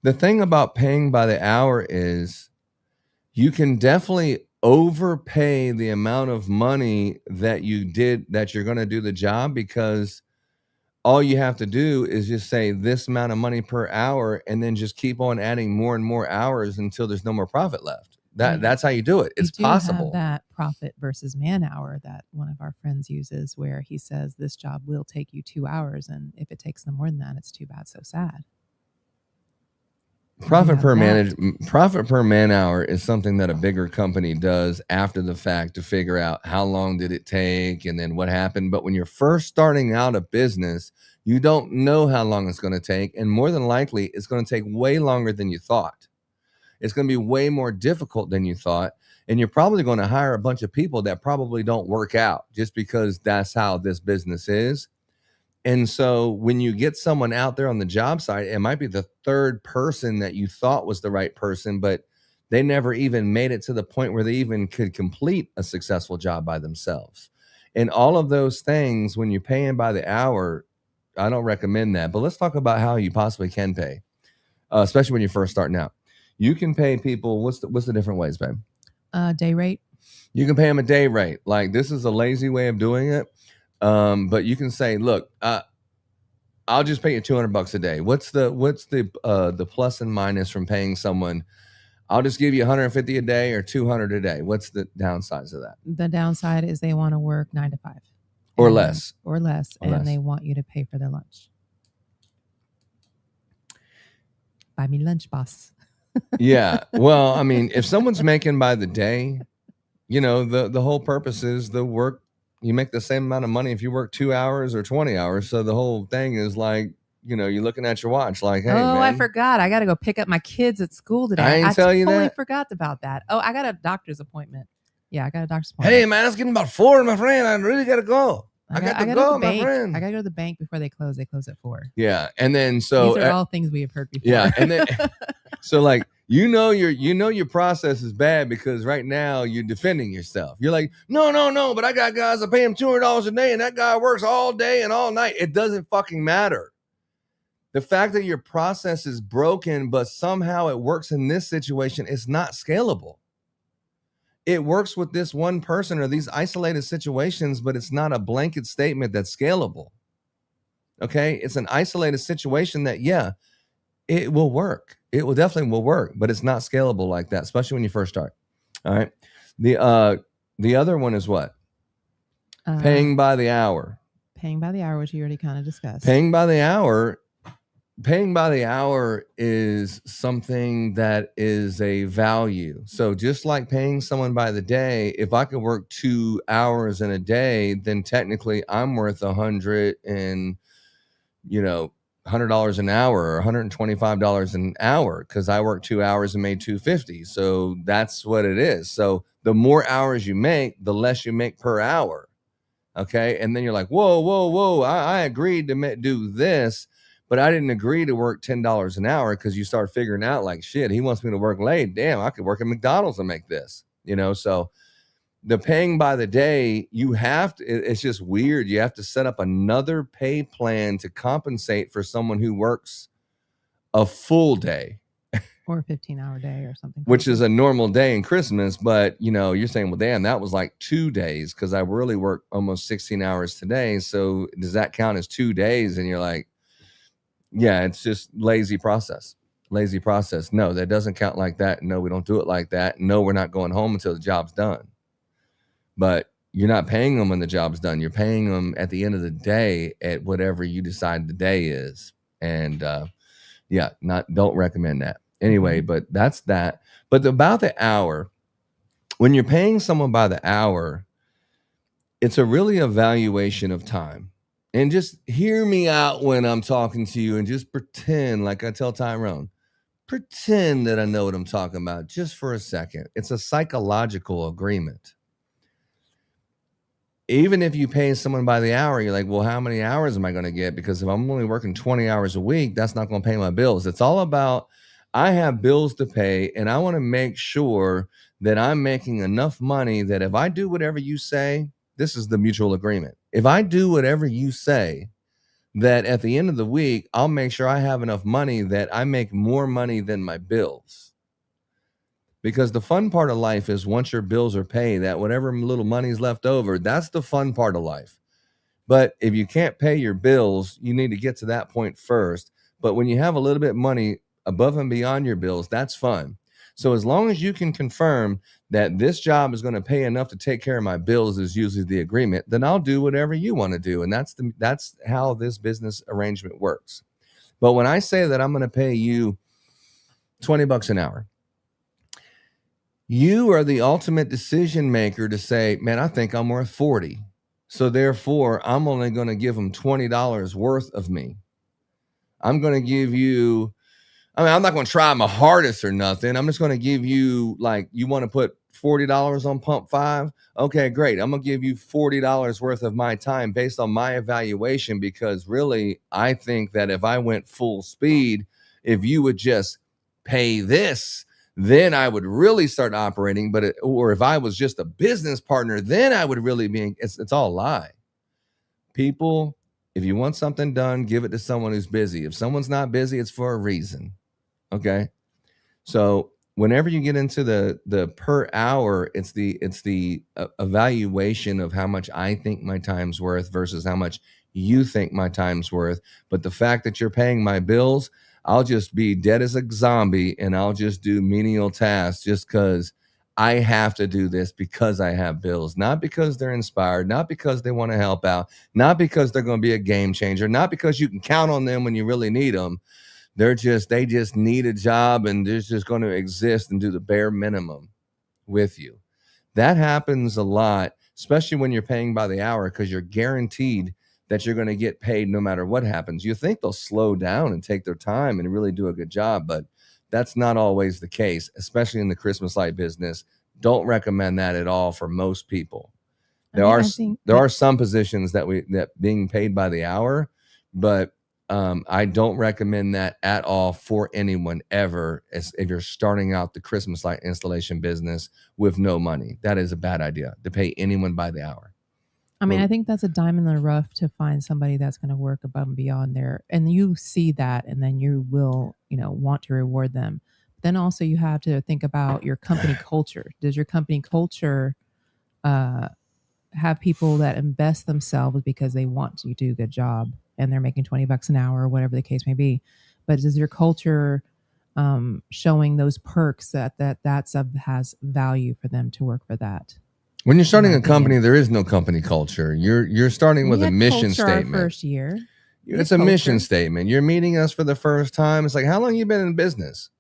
the thing about paying by the hour is you can definitely overpay the amount of money that you're going to do the job, because all you have to do is just say this amount of money per hour, and then just keep on adding more and more hours until there's no more profit left. That's how you do it. It's possible. Have that profit versus man hour that one of our friends uses, where he says this job will take you 2 hours, and if it takes them more than that, it's too bad, so sad. Profit per man hour is something that a bigger company does after the fact to figure out how long did it take and then what happened. But when you're first starting out a business, you don't know how long it's going to take. And more than likely, it's going to take way longer than you thought. It's going to be way more difficult than you thought. And you're probably going to hire a bunch of people that probably don't work out, just because that's how this business is. And so when you get someone out there on the job site, it might be the third person that you thought was the right person, but they never even made it to the point where they even could complete a successful job by themselves. And all of those things, when you're paying by the hour, I don't recommend that. But let's talk about how you possibly can pay, especially when you're first starting out. You can pay people. What's the different ways, babe? Day rate. You can pay them a day rate. Like, this is a lazy way of doing it. But you can say, look, I'll just pay you $200 a day. What's the plus and minus from paying someone? I'll just give you $150 a day or $200 a day. What's the downsides of that? The downside is they want to work 9 to 5 or less, and they want you to pay for their lunch. Buy me lunch, boss. Yeah. Well, I mean, if someone's making by the day, the whole purpose is the work. You make the same amount of money if you work 2 hours or 20 hours. So the whole thing is like, you're looking at your watch like, hey, man. I forgot. I got to go pick up my kids at school today. I totally forgot about that. Oh, I got a doctor's appointment. Yeah, I got a doctor's appointment. Hey, man, it's getting about 4, my friend. I really got to go. I got to go, my friend. I got to go to the bank before they close. They close at 4. Yeah. And then so these are all things we have heard before. Yeah. And then so like, your process is bad because right now you're defending yourself. You're like, no, but I got guys that pay him $200 a day and that guy works all day and all night. It doesn't fucking matter. The fact that your process is broken, but somehow it works in this situation is not scalable. It works with this one person or these isolated situations, but it's not a blanket statement that's scalable. Okay. It's an isolated situation that, yeah, it will work. It will definitely work, but it's not scalable like that, especially when you first start. All right. The other one is what? Paying by the hour. Paying by the hour, which you already kind of discussed. Paying by the hour is something that is a value. So just like paying someone by the day, if I could work 2 hours in a day, then technically I'm worth $100 an hour or $125 an hour because I worked 2 hours and made $250. So that's what it is. So the more hours you make, the less you make per hour. Okay. And then you're like, whoa. I agreed to do this, but I didn't agree to work $10 an hour, because you start figuring out like, shit, he wants me to work late. Damn, I could work at McDonald's and make this, so the paying by the day, it's just weird. You have to set up another pay plan to compensate for someone who works a full day. Or a 15-hour day or something. Which is a normal day in Christmas. But, you're saying, well, damn, that was like 2 days because I really worked almost 16 hours today. So does that count as 2 days? And you're like, yeah, it's just lazy process. No, that doesn't count like that. No, we don't do it like that. No, we're not going home until the job's done. But you're not paying them when the job's done. You're paying them at the end of the day at whatever you decide the day is. And don't recommend that. Anyway, but that's that. But about the hour, when you're paying someone by the hour, it's a really evaluation of time. And just hear me out when I'm talking to you and just pretend, like I tell Tyrone, pretend that I know what I'm talking about just for a second. It's a psychological agreement. Even if you pay someone by the hour, you're like, well, how many hours am I going to get? Because if I'm only working 20 hours a week, that's not going to pay my bills. It's all about, I have bills to pay, and I want to make sure that I'm making enough money that if I do whatever you say, this is the mutual agreement. If I do whatever you say, that at the end of the week, I'll make sure I have enough money that I make more money than my bills. Because the fun part of life is once your bills are paid, that whatever little money is left over, that's the fun part of life. But if you can't pay your bills, you need to get to that point first. But when you have a little bit of money above and beyond your bills, that's fun. So as long as you can confirm that this job is going to pay enough to take care of my bills is usually the agreement, then I'll do whatever you want to do. And that's how this business arrangement works. But when I say that I'm going to pay you $20 an hour, you are the ultimate decision maker to say, man, I think I'm worth 40. So therefore, I'm only going to give them $20 worth of me. I'm going to give you, I'm not going to try my hardest or nothing. I'm just going to give you, like, you want to put $40 on pump 5? Okay, great. I'm going to give you $40 worth of my time based on my evaluation, because really, I think that if I went full speed, if you would just pay this, then I would really start operating. Or if I was just a business partner, then I would really be, it's all a lie. People, if you want something done, give it to someone who's busy. If someone's not busy, it's for a reason. Okay. So whenever you get into the per hour, it's the evaluation of how much I think my time's worth versus how much you think my time's worth. But the fact that you're paying my bills, I'll just be dead as a zombie and I'll just do menial tasks just because I have to do this because I have bills, not because they're inspired, not because they want to help out, not because they're going to be a game changer, not because you can count on them when you really need them. They just need a job and they're just going to exist and do the bare minimum with you. That happens a lot, especially when you're paying by the hour, because you're guaranteed that you're going to get paid no matter what happens. You think they'll slow down and take their time and really do a good job, but that's not always the case, especially in the Christmas light business. Don't recommend that at all for most people. There are some positions that being paid by the hour, but I don't recommend that at all for anyone ever. If you're starting out the Christmas light installation business with no money, that is a bad idea to pay anyone by the hour. I mean, I think that's a diamond in the rough to find somebody that's going to work above and beyond there. And you see that, and then you will, want to reward them. Then also you have to think about your company culture. Does your company culture have people that invest themselves because they want to do a good job and they're making $20 an hour or whatever the case may be? But is your culture showing those perks that has value for them to work for that? When you're starting a company, there is no company culture. You're starting with a mission statement. Our first year. It's a mission statement. You're meeting us for the first time. It's like, how long have you been in business?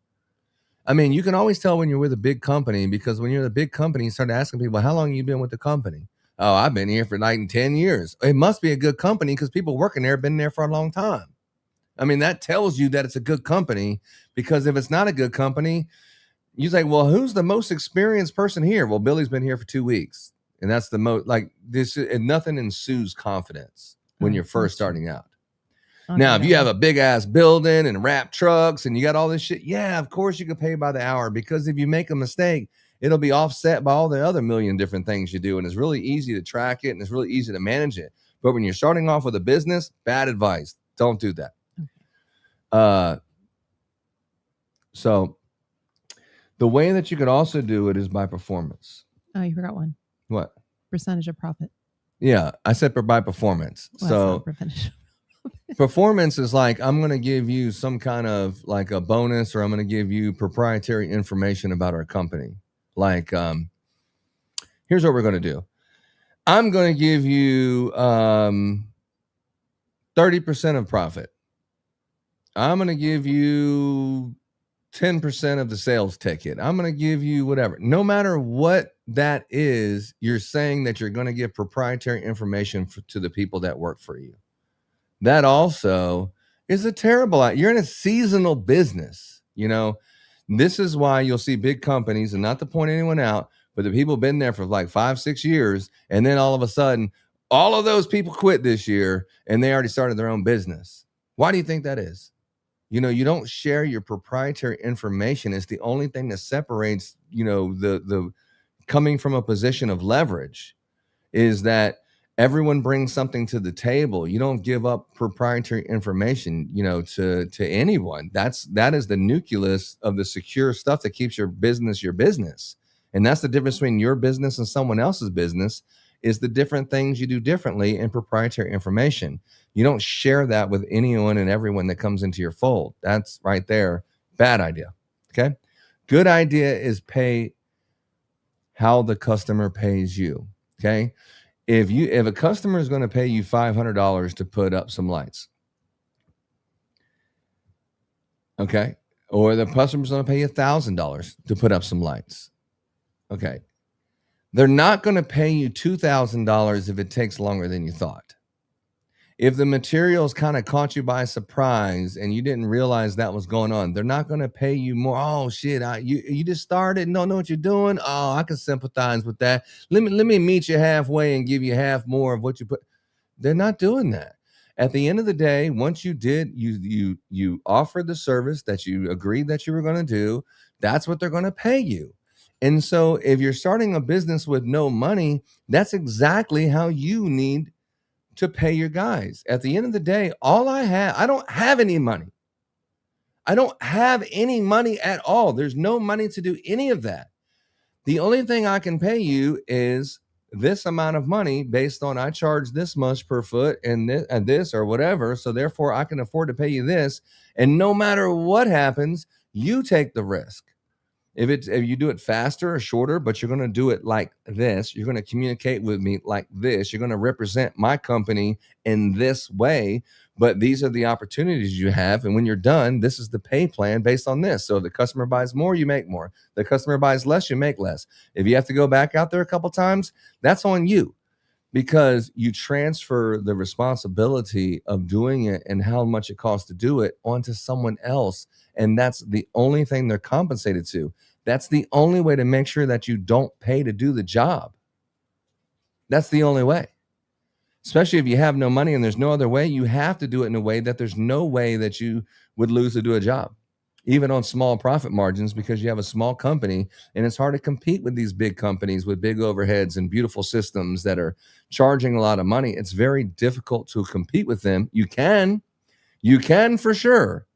I mean, you can always tell when you're with a big company, because when you're with a big company, you start asking people, how long have you been with the company? Oh, I've been here for like 10 years. It must be a good company because people working there have been there for a long time. I mean, that tells you that it's a good company, because if it's not a good company, you say, well, who's the most experienced person here? Well, Billy's been here for 2 weeks. And that's the most, like, this, and nothing ensues confidence when you're first starting out. Okay, now, if you have a big ass building and wrap trucks and you got all this shit, yeah, of course you can pay by the hour, because if you make a mistake, it'll be offset by all the other million different things you do. And it's really easy to track it and it's really easy to manage it. But when you're starting off with a business, bad advice. Don't do that. So The way that you could also do it is by performance. Oh, you forgot one. What? Percentage of profit. Yeah, I said by performance. Well, so that's not percentage. performance is like, I'm going to give you some kind of like a bonus, or I'm going to give you proprietary information about our company. Like, here's what we're going to do. I'm going to give you 30% of profit. I'm going to give you 10% of the sales ticket. I'm going to give you whatever. No matter what that is, you're saying that you're going to give proprietary information to the people that work for you. That also is a terrible, you're in a seasonal business. You know, this is why you'll see big companies, and not to point anyone out, but the people have been there for like 5-6 years. And then all of a sudden, all of those people quit this year and they already started their own business. Why do you think that is? You know, you don't share your proprietary information. It's the only thing that separates, you know, the coming from a position of leverage is that everyone brings something to the table. You don't give up proprietary information, you know, to anyone. That is the nucleus of the secure stuff that keeps your business. And that's the difference between your business and someone else's business, is the different things you do differently in proprietary information. You don't share that with anyone and everyone that comes into your fold. That's right there. Bad idea. Okay. Good idea is pay how the customer pays you. Okay. If a customer is going to pay you $500 to put up some lights, okay, or the customer's going to pay you $1,000 to put up some lights, okay, they're not going to pay you $2,000 if it takes longer than you thought. If the materials kind of caught you by surprise and you didn't realize that was going on, they're not going to pay you more. Oh shit, you just started and don't know what you're doing. Oh, I can sympathize with that. Let me meet you halfway and give you half more of what you put. They're not doing that. At the end of the day, once you did, you offered the service that you agreed that you were going to do. That's what they're going to pay you. And so if you're starting a business with no money, that's exactly how you need to pay your guys. At the end of the day, I don't have any money. I don't have any money at all. There's no money to do any of that. The only thing I can pay you is this amount of money based on I charge this much per foot and this or whatever. So therefore I can afford to pay you this. And no matter what happens, you take the risk. If you do it faster or shorter, but you're going to do it like this, you're going to communicate with me like this, you're going to represent my company in this way, but these are the opportunities you have. And when you're done, this is the pay plan based on this. So if the customer buys more, you make more. The customer buys less, you make less. If you have to go back out there a couple times, that's on you, because you transfer the responsibility of doing it and how much it costs to do it onto someone else. And that's the only thing they're compensated to. That's the only way to make sure that you don't pay to do the job. That's the only way. Especially if you have no money and there's no other way, you have to do it in a way that there's no way that you would lose to do a job, even on small profit margins, because you have a small company and it's hard to compete with these big companies with big overheads and beautiful systems that are charging a lot of money. It's very difficult to compete with them. You can for sure.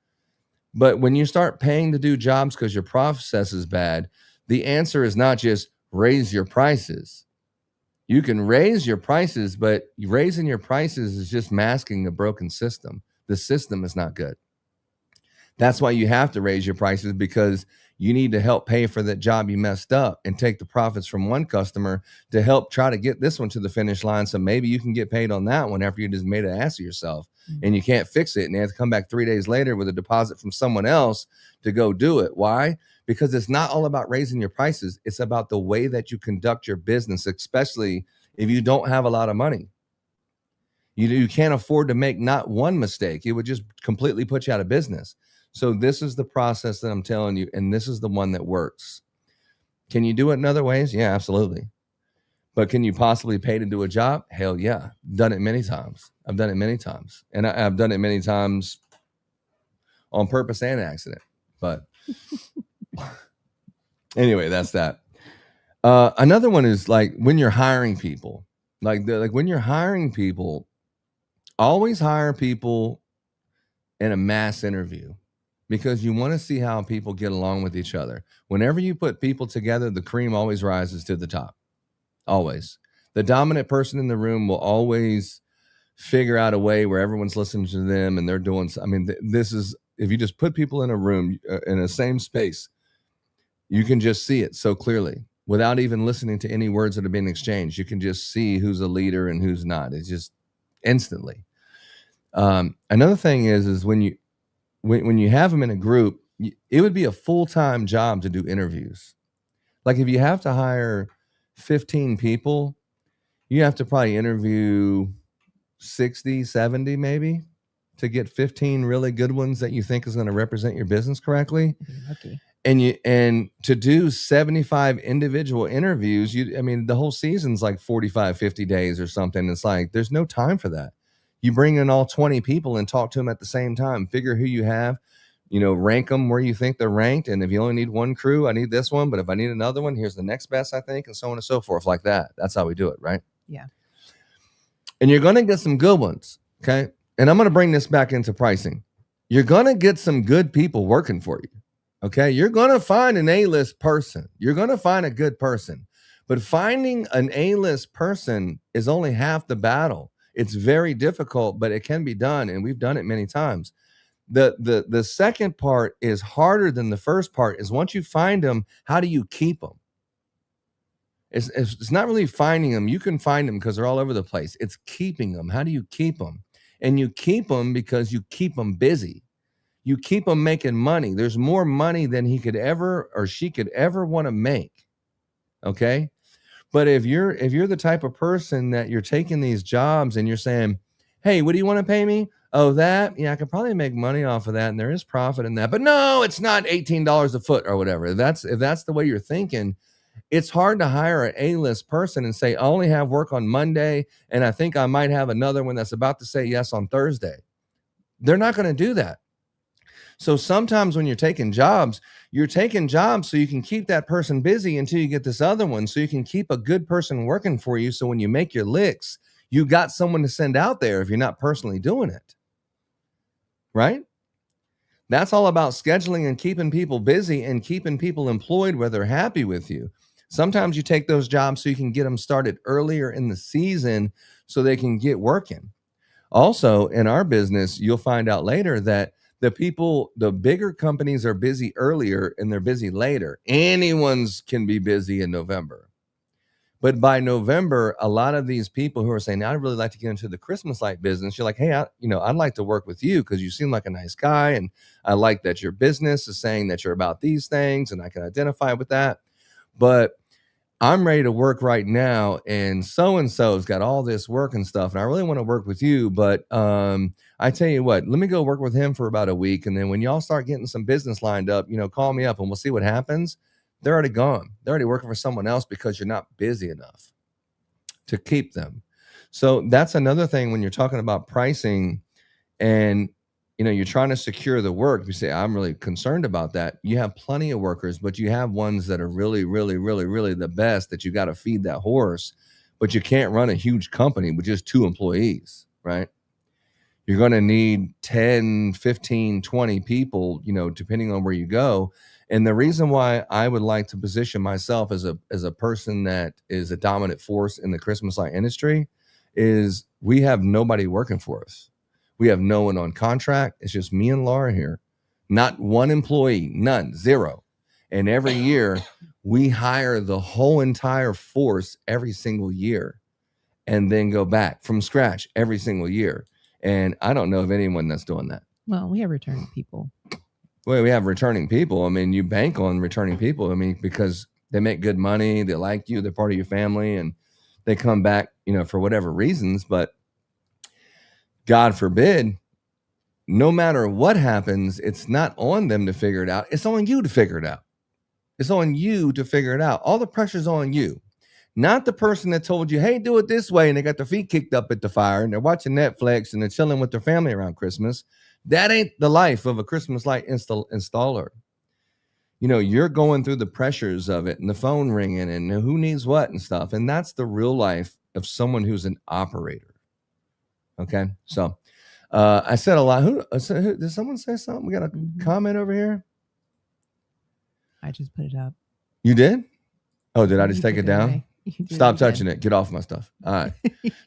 But when you start paying to do jobs because your process is bad, the answer is not just raise your prices. You can raise your prices, but raising your prices is just masking a broken system. The system is not good. That's why you have to raise your prices, because you need to help pay for that job you messed up and take the profits from one customer to help try to get this one to the finish line. So maybe you can get paid on that one after you just made an ass of yourself and you can't fix it. And you have to come back 3 days later with a deposit from someone else to go do it. Why? Because it's not all about raising your prices. It's about the way that you conduct your business, especially if you don't have a lot of money. You can't afford to make not one mistake. It would just completely put you out of business. So this is the process that I'm telling you, and this is the one that works. Can you do it in other ways? Yeah, absolutely. But can you possibly pay to do a job? Hell yeah. Done it many times. I've done it many times. And I've done it many times on purpose and accident. But anyway, that's that. Another one is like when you're hiring people. Like when you're hiring people, always hire people in a mass interview. because you want to see how people get along with each other. Whenever you put people together, the cream always rises to the top. Always. The dominant person in the room will always figure out a way where everyone's listening to them and they're doing. I mean, this is, if you just put people in a room in the same space, you can just see it so clearly without even listening to any words that have been exchanged. You can just see who's a leader and who's not. It's just instantly. Another thing is when you have them in a group, it would be a full-time job to do interviews. Like if you have to hire 15 people, you have to probably interview 60, 70 maybe to get 15 really good ones that you think is going to represent your business correctly. Okay. And to do 75 individual interviews, the whole season's like 45, 50 days or something. It's like, there's no time for that. You bring in all 20 people and talk to them at the same time, figure who you have, rank them where you think they're ranked. And if you only need one crew, I need this one. But if I need another one, here's the next best, I think, and so on and so forth, like that. That's how we do it, right? Yeah. And you're going to get some good ones, okay? And I'm going to bring this back into pricing. You're going to get some good people working for you, okay? You're going to find an A-list person. You're going to find a good person. But finding an A-list person is only half the battle. It's very difficult, but it can be done, and we've done it many times. The second part is harder than the first part. Is once you find them, how do you keep them? It's not really finding them. You can find them because they're all over the place. It's keeping them. How do you keep them? And you keep them because you keep them busy. You keep them making money. There's more money than he could ever or she could ever want to make. Okay. But if you're the type of person that you're taking these jobs and you're saying, hey, what do you want to pay me? Oh, that? Yeah, I could probably make money off of that. And there is profit in that. But no, it's not $18 a foot or whatever. If that's the way you're thinking, it's hard to hire an A-list person and say, I only have work on Monday, and I think I might have another one that's about to say yes on Thursday. They're not going to do that. So sometimes when you're taking jobs so you can keep that person busy until you get this other one, so you can keep a good person working for you. So when you make your licks, you got someone to send out there if you're not personally doing it. Right? That's all about scheduling and keeping people busy and keeping people employed where they're happy with you. Sometimes you take those jobs so you can get them started earlier in the season so they can get working. Also, in our business, you'll find out later that the bigger companies are busy earlier and they're busy later. Anyone's can be busy in November. But by November, a lot of these people who are saying, I'd really like to get into the Christmas light business. You're like, hey, I'd like to work with you because you seem like a nice guy. And I like that your business is saying that you're about these things and I can identify with that. But I'm ready to work right now. And so-and-so's got all this work and stuff. And I really want to work with you. But I tell you what, let me go work with him for about a week. And then when y'all start getting some business lined up, call me up and we'll see what happens. They're already gone. They're already working for someone else because you're not busy enough to keep them. So that's another thing when you're talking about pricing and, you're trying to secure the work. You say, I'm really concerned about that. You have plenty of workers, but you have ones that are really, really, really, really the best that you got to feed that horse, but you can't run a huge company with just 2 employees, right? You're going to need 10, 15, 20 people, depending on where you go. And the reason why I would like to position myself as a person that is a dominant force in the Christmas light industry is we have nobody working for us. We have no one on contract. It's just me and Laura here. Not one employee, none, 0. And every year we hire the whole entire force every single year and then go back from scratch every single year. And I don't know of anyone that's doing that. Well, we have returning people. Well, we have returning people. I mean, you bank on returning people. I mean, because they make good money, they like you, they're part of your family, and they come back, for whatever reasons. But God forbid, no matter what happens, it's not on them to figure it out. It's on you to figure it out. It's on you to figure it out. All the pressure's on you. Not the person that told you, hey, do it this way, and they got their feet kicked up at the fire, and they're watching Netflix, and they're chilling with their family around Christmas. That ain't the life of a Christmas light installer. You're going through the pressures of it and the phone ringing and who needs what and stuff. And that's the real life of someone who's an operator. Okay. So I said a lot. Did someone say something? We got a comment over here. I just put it up. You did? Oh, did I just You take took it down? Stop touching it. Get off my stuff. All right.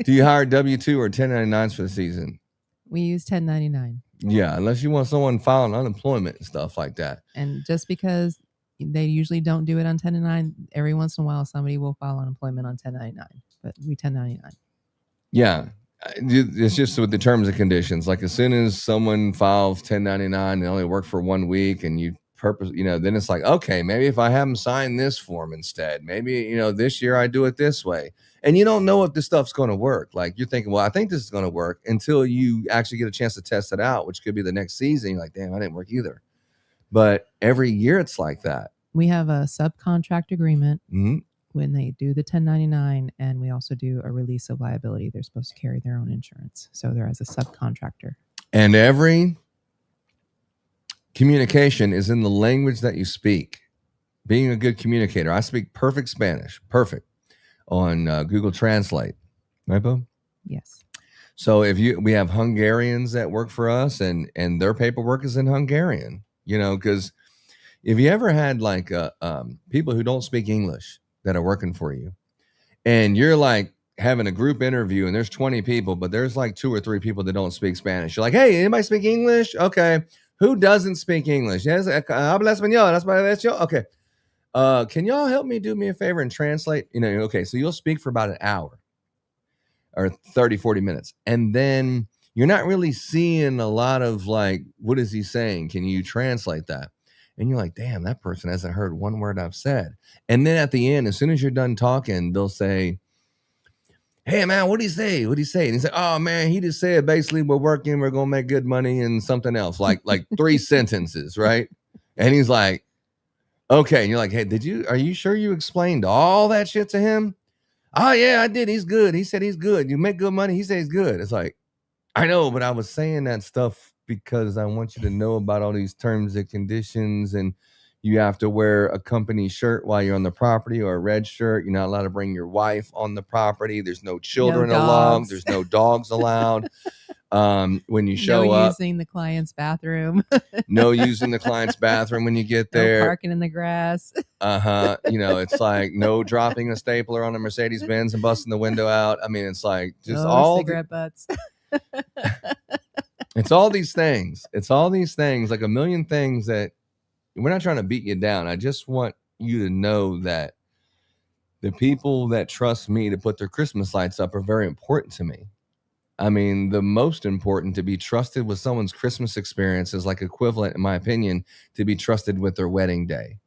Do you hire W-2 or 1099s for the season? We use 1099. Yeah, unless you want someone filing unemployment and stuff like that. And just because they usually don't do it on 1099, every once in a while somebody will file unemployment on 1099, but we 1099. Yeah. It's just with the terms and conditions. Like as soon as someone files 1099, they only work for 1 week, and you then it's like, okay, maybe if I have them sign this form instead, maybe, this year I do it this way. And you don't know if this stuff's going to work. Like you're thinking, well, I think this is going to work until you actually get a chance to test it out, which could be the next season. You're like, damn, I didn't work either. But every year it's like that. We have a subcontract agreement Mm-hmm. when they do the 1099, and we also do a release of liability. They're supposed to carry their own insurance. So they're as a subcontractor. And every communication is in the language that you speak. Being a good communicator. I speak perfect Spanish. Perfect. On Google Translate. Right, Bo? Yes. So we have Hungarians that work for us, and their paperwork is in Hungarian, because if you ever had like people who don't speak English that are working for you, and you're like having a group interview and there's 20 people, but there's like 2 or 3 people that don't speak Spanish. You're like, hey, anybody speak English? Okay. Who doesn't speak English? Yes, habla español. That's my español. Okay. Can y'all help me do me a favor and translate? Okay. So you'll speak for about an hour or 30, 40 minutes. And then you're not really seeing a lot of like, what is he saying? Can you translate that? And you're like, damn, that person hasn't heard one word I've said. And then at the end, as soon as you're done talking, they'll say, hey, man, what'd he say? What'd he say? And he's like, oh, man, he just said basically we're working, we're going to make good money and something else, like 3 sentences, right? And he's like, okay. And you're like, hey, are you sure you explained all that shit to him? Oh, yeah, I did. He's good. He said he's good. You make good money. He said he's good. It's like, I know, but I was saying that stuff because I want you to know about all these terms and conditions, and you have to wear a company shirt while you're on the property, or a red shirt. You're not allowed to bring your wife on the property. There's no children allowed. There's no dogs allowed. When you show up, using the client's bathroom. No using the client's bathroom when you get there. No parking in the grass. It's like no dropping a stapler on a Mercedes Benz and busting the window out. I mean, it's like just no all cigarette butts. It's all these things. It's all these things, like a million things that we're not trying to beat you down. I just want you to know that the people that trust me to put their Christmas lights up are very important to me. I mean, the most important, to be trusted with someone's Christmas experience is like equivalent, in my opinion, to be trusted with their wedding day,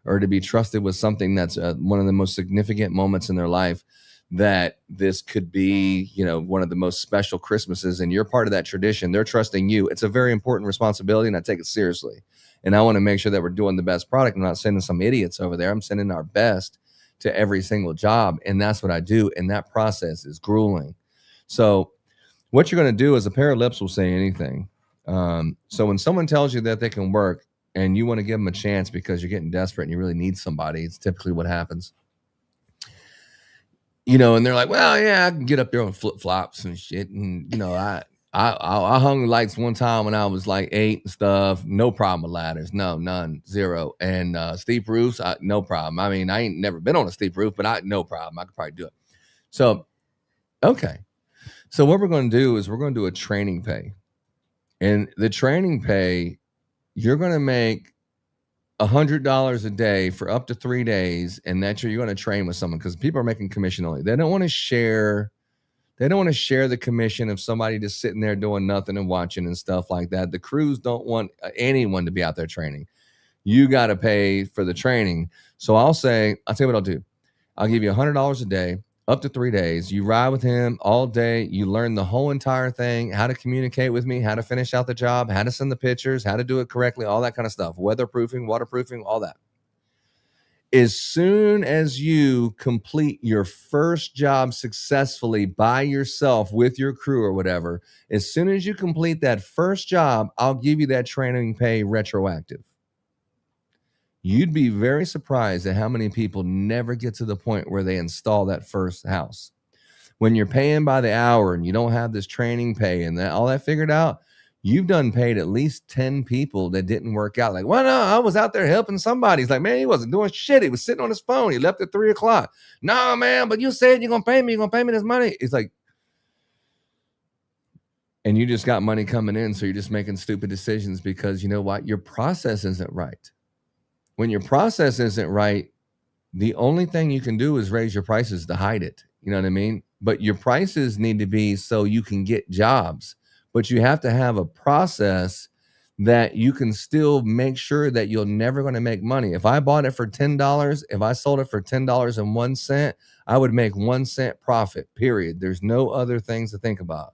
or to be trusted with something that's one of the most significant moments in their life, that this could be, one of the most special Christmases, and you're part of that tradition. They're trusting you. It's a very important responsibility, and I take it seriously. And I want to make sure that we're doing the best product. I'm not sending some idiots over there. I'm sending our best to every single job. And that's what I do. And that process is grueling. So what you're going to do is a pair of lips will say anything. So when someone tells you that they can work and you want to give them a chance because you're getting desperate and you really need somebody, it's typically what happens. And they're like, well, yeah, I can get up there on flip-flops and shit. And, I hung lights one time when I was like 8 and stuff. No problem with ladders. No, none, zero. And steep roofs, no problem. I mean, I ain't never been on a steep roof, but no problem. I could probably do it. So, okay. So what we're going to do is we're going to do a training pay. And the training pay, you're going to make $100 a day for up to 3 days. And that's you're going to train with someone, because people are making commission only. They don't want to share. They don't want to share the commission of somebody just sitting there doing nothing and watching and stuff like that. The crews don't want anyone to be out there training. You got to pay for the training. So I'll tell you what I'll do. I'll give you $100 a day, up to 3 days. You ride with him all day. You learn the whole entire thing, how to communicate with me, how to finish out the job, how to send the pictures, how to do it correctly, all that kind of stuff. Weatherproofing, waterproofing, all that. As soon as you complete your first job successfully by yourself with your crew or whatever, as soon as you complete that first job, I'll give you that training pay retroactive. You'd be very surprised at how many people never get to the point where they install that first house. When you're paying by the hour and you don't have this training pay and that all that figured out, you've done paid at least 10 people that didn't work out. Like, well, no, I was out there helping somebody. He's like, man, he wasn't doing shit. He was sitting on his phone. He left at 3 o'clock. No, man, but you said you're going to pay me. You're going to pay me this money. It's like, and you just got money coming in. So you're just making stupid decisions because you know what? Your process isn't right. When your process isn't right, the only thing you can do is raise your prices to hide it. You know what I mean? But your prices need to be so you can get jobs. But you have to have a process that you can still make sure that you're never going to make money. If I bought it for $10, if I sold it for $10.01, I would make 1 cent profit, period. There's no other things to think about.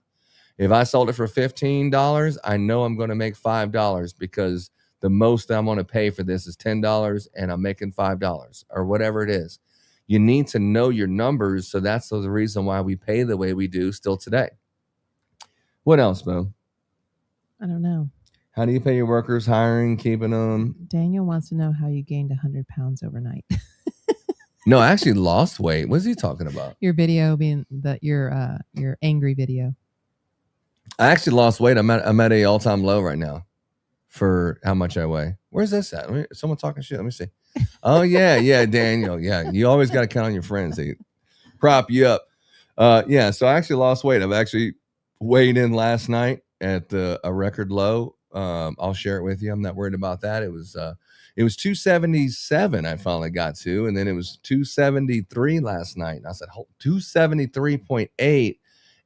If I sold it for $15, I know I'm going to make $5 because the most I'm going to pay for this is $10 and I'm making $5 or whatever it is. You need to know your numbers. So that's the reason why we pay the way we do still today. What else, Bo? I don't know. How do you pay your workers? Hiring, keeping them? Daniel wants to know how you gained 100 pounds overnight. No, I actually lost weight. What is he talking about? Your video being your angry video. I actually lost weight. I'm at a all-time low right now for how much I weigh. Where's this at? Someone talking shit. Let me see. Oh, yeah, Daniel. Yeah, you always got to count on your friends. They prop you up. Yeah, so I actually lost weight. I've actually weighed in last night at a record low. I'll share it with you. I'm not worried about that. It was 277 I finally got to, and then it was 273 last night. And I said 273.8.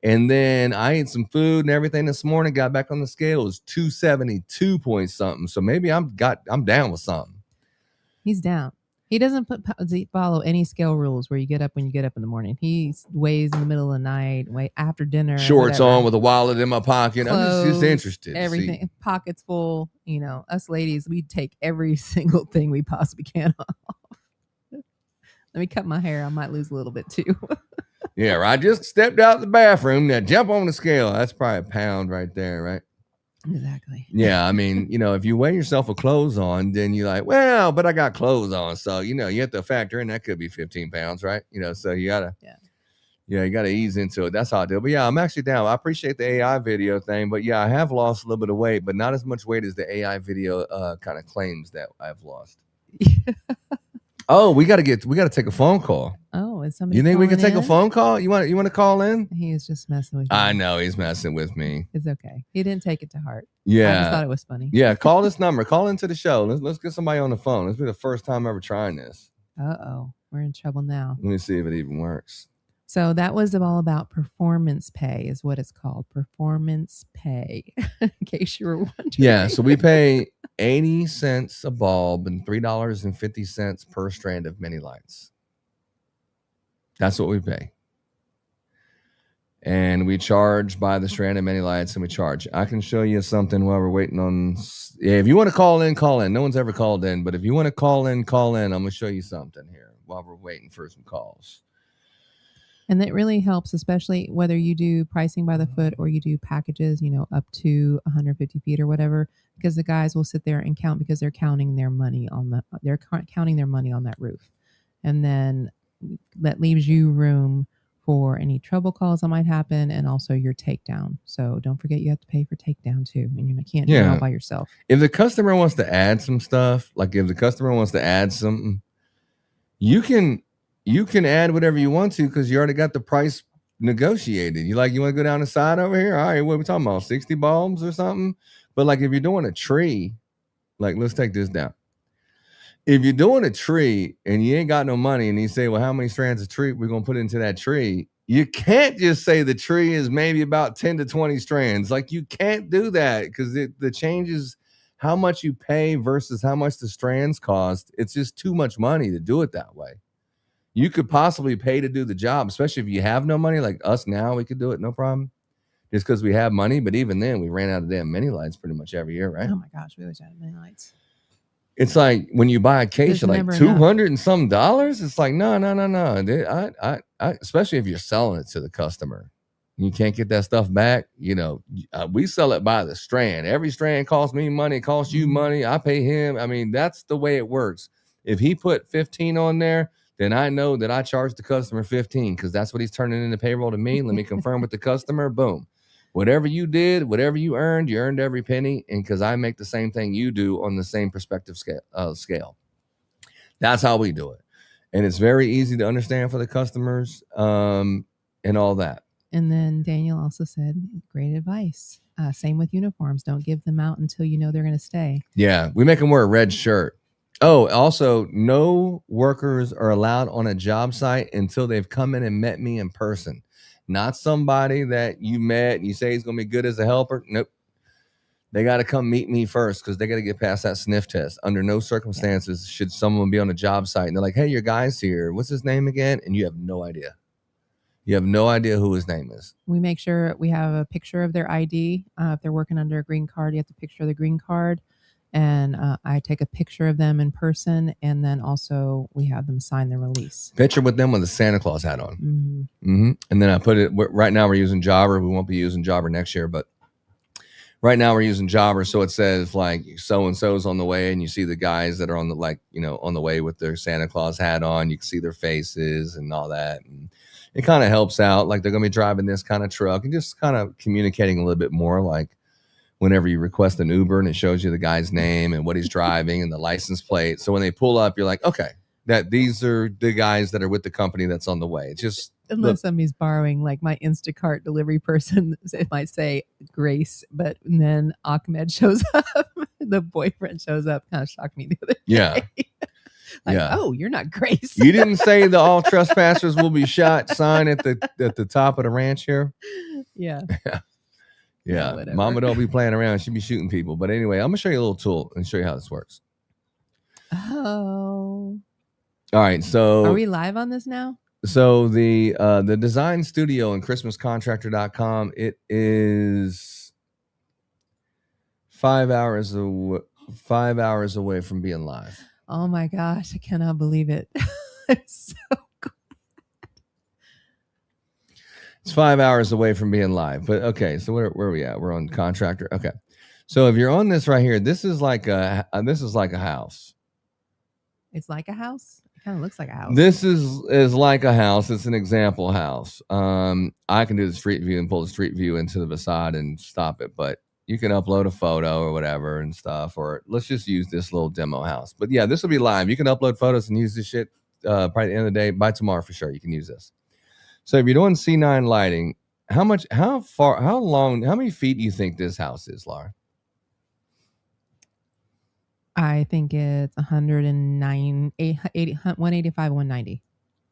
And then I ate some food and everything this morning, got back on the scale. It was 272 point something. So maybe I'm down with something. He's down. He doesn't follow any scale rules where you get up when you get up in the morning. He weighs in the middle of the night, way after dinner. Shorts on with a wallet in my pocket. Clothes, I'm just interested. Everything, pockets full. You know, us ladies, we take every single thing we possibly can off. Let me cut my hair. I might lose a little bit too. Yeah, I just stepped out the bathroom. Now jump on the scale. That's probably a pound right there, right? Exactly. Yeah, I mean, if you weigh yourself with clothes on, then you're like, well, but I got clothes on. So, you have to factor in that could be 15 pounds, right? So you got to, you got to ease into it. That's how I do it. But yeah, I'm actually down. I appreciate the AI video thing. But yeah, I have lost a little bit of weight, but not as much weight as the AI video kind of claims that I've lost. Oh, we got to take a phone call. Oh, is somebody? You think we can take a phone call? You want to call in? He is just messing with you. I know he's messing with me. It's okay. He didn't take it to heart. Yeah, I just thought it was funny. Yeah, call this number. Call into the show. Let's get somebody on the phone. This will be the first time ever trying this. We're in trouble now. Let me see if it even works. So that was all about performance pay, is what it's called. Performance pay, in case you were wondering. Yeah, so we pay 80 cents a bulb and $3.50 per strand of mini lights. That's what we pay. And we charge by the strand of mini lights, and we charge. I can show you something while we're waiting on. Yeah, if you want to call in, call in. No one's ever called in, but if you want to call in, call in. I'm going to show you something here while we're waiting for some calls. And that really helps, especially whether you do pricing by the foot or you do packages, up to 150 feet or whatever, because the guys will sit there and count because they're counting their money on that roof. And then that leaves you room for any trouble calls that might happen and also your takedown. So don't forget you have to pay for takedown too. And you can't do it all by yourself. If the customer wants to add some stuff, like if the customer wants to add something, you can add whatever you want to because you already got the price negotiated. You want to go down the side over here? All right, what are we talking about? 60 bulbs or something? But like if you're doing a tree, like let's take this down. If you're doing a tree and you ain't got no money and you say, well, how many strands of tree we're going to put into that tree? You can't just say the tree is maybe about 10 to 20 strands. Like you can't do that because the changes how much you pay versus how much the strands cost. It's just too much money to do it that way. You could possibly pay to do the job, especially if you have no money. Like us now, we could do it, no problem. Just because we have money. But even then, we ran out of damn mini lights pretty much every year, right? Oh, my gosh. We always had mini lights. It's like when you buy a case of like $200 and some dollars. It's like, no. I especially if you're selling it to the customer. You can't get that stuff back. We sell it by the strand. Every strand costs me money, costs you money. I pay him. I mean, that's the way it works. If he put 15 on there, then I know that I charged the customer 15 because that's what he's turning in the payroll to me. Let me confirm with the customer. Boom. Whatever you did, whatever you earned every penny. And because I make the same thing you do on the same perspective scale. That's how we do it. And it's very easy to understand for the customers and all that. And then Daniel also said, great advice. Same with uniforms. Don't give them out until you know they're going to stay. Yeah, we make them wear a red shirt. Oh, also, no workers are allowed on a job site until they've come in and met me in person. Not somebody that you met and you say he's going to be good as a helper. Nope. They got to come meet me first because they got to get past that sniff test. Under no circumstances should someone be on a job site and they're like, hey, your guy's here. What's his name again? And you have no idea. You have no idea who his name is. We make sure we have a picture of their ID. If they're working under a green card, you have to picture the green card. And I take a picture of them in person. And then also we have them sign the release. Picture with them with a Santa Claus hat on. And then I put it, right now we're using Jobber. We won't be using Jobber next year, but right now we're using Jobber. So it says like so-and-so's on the way. And you see the guys that are on the, like, you know, on the way with their Santa Claus hat on. You can see their faces and all that. And it kind of helps out. Like they're going to be driving this kind of truck and just kind of communicating a little bit more. Like whenever you request an Uber and it shows you the guy's name and what he's driving and the license plate. So when they pull up, you're like, okay, that these are the guys that are with the company that's on the way. It's just unless somebody's borrowing, like my Instacart delivery person, it might say Grace, but then Ahmed shows up. The boyfriend shows up. Kind of shocked me the other day. Yeah. Like, oh, you're not Grace. You didn't say the all trespassers will be shot sign at the top of the ranch here. Yeah. Yeah. Mama don't be playing around. She be shooting people. But anyway, I'm gonna show you a little tool and show you how this works. Oh. All right. So are we live on this now? So the design studio in ChristmasContractor.com, it is 5 hours away from being live. Oh my gosh, I cannot believe it. It's so good. It's 5 hours away from being live. But okay, so where are we at? We're on Contractor. Okay. So if you're on this right here, this is like a house. It's like a house? It kind of looks like a house. This is like a house. It's an example house. I can do the street view and pull the street view into the facade and stop it, but you can upload a photo or whatever and stuff, or let's just use this little demo house. But yeah, this will be live. You can upload photos and use this shit probably at the end of the day. By tomorrow for sure, you can use this. So if you're doing C9 lighting, how many feet do you think this house is, Laura? I think it's 185, 190.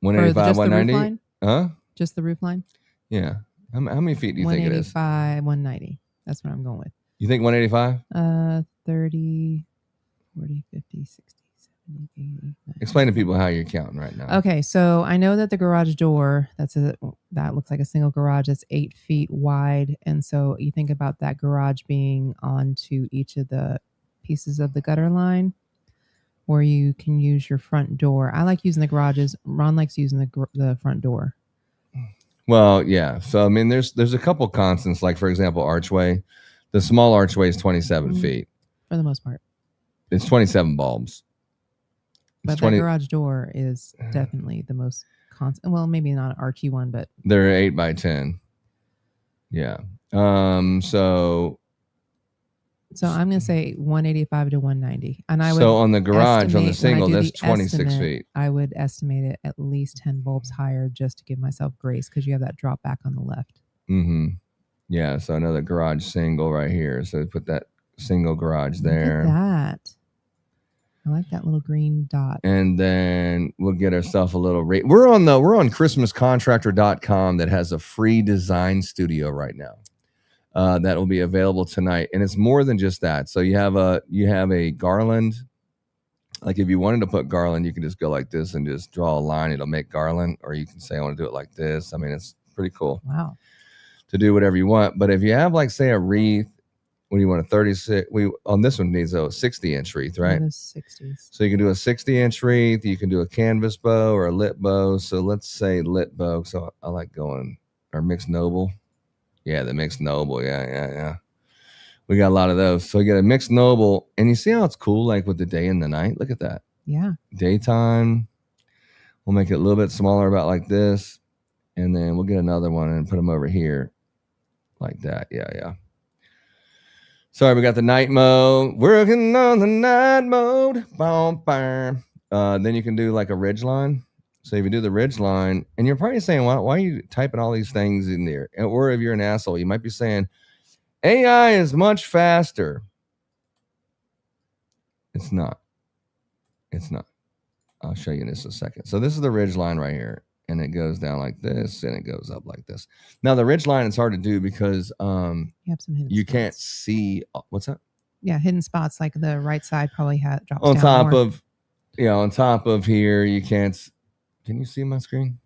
185, 190? Huh? Just the roof line? Yeah. How many feet do you think it is? 185, 190. That's what I'm going with. You think 185? 30, 40, 50, 60, 70, 80. 90. Explain to people how you're counting right now. Okay, so I know that the garage door, that looks like a single garage that's 8 feet wide. And so you think about that garage being onto each of the pieces of the gutter line, or you can use your front door. I like using the garages. Ron likes using the front door. Well, yeah. So I mean, there's a couple constants. Like for example, archway. The small archway is 27 feet for the most part. It's 27 bulbs. But that garage door is definitely the most constant. Well, maybe not an archy one, but they're 8 by 10. Yeah. So I'm going to say 185 to 190. And I would on the garage, on the single, that's 26 feet. I would estimate it at least 10 bulbs higher just to give myself grace because you have that drop back on the left. Mm-hmm. Yeah. So another garage single right here. So put that single garage there. Look at that. I like that little green dot. And then we'll get ourselves a little rate. We're on ChristmasContractor.com that has a free design studio right now. That will be available tonight, and it's more than just that. So you have a garland. Like if you wanted to put garland, you can just go like this and just draw a line. It'll make garland, or you can say I want to do it like this. I mean, it's pretty cool. Wow. To do whatever you want. But if you have like say a wreath, what do you want? A 36? On this one needs a 60-inch wreath, right? 60s. So you can do a 60-inch wreath. You can do a canvas bow or a lit bow. So let's say lit bow. So I like going or mixed noble. Yeah, the mixed noble. Yeah. We got a lot of those. So you get a mixed noble, and you see how it's cool, like with the day and the night. Look at that. Yeah. Daytime. We'll make it a little bit smaller, about like this. And then we'll get another one and put them over here like that. Yeah. Sorry, we got the night mode. Working on the night mode. Then you can do like a ridge line. So if you do the ridge line, and you're probably saying, why are you typing all these things in there? Or if you're an asshole, you might be saying, AI is much faster. It's not. I'll show you in just a second. So this is the ridge line right here. And it goes down like this, and it goes up like this. Now, the ridge line is hard to do because you have some hidden spots. Can't see. What's that? Yeah, hidden spots, like the right side probably drops on down top more. of, on top of here, you can't. Can you see my screen?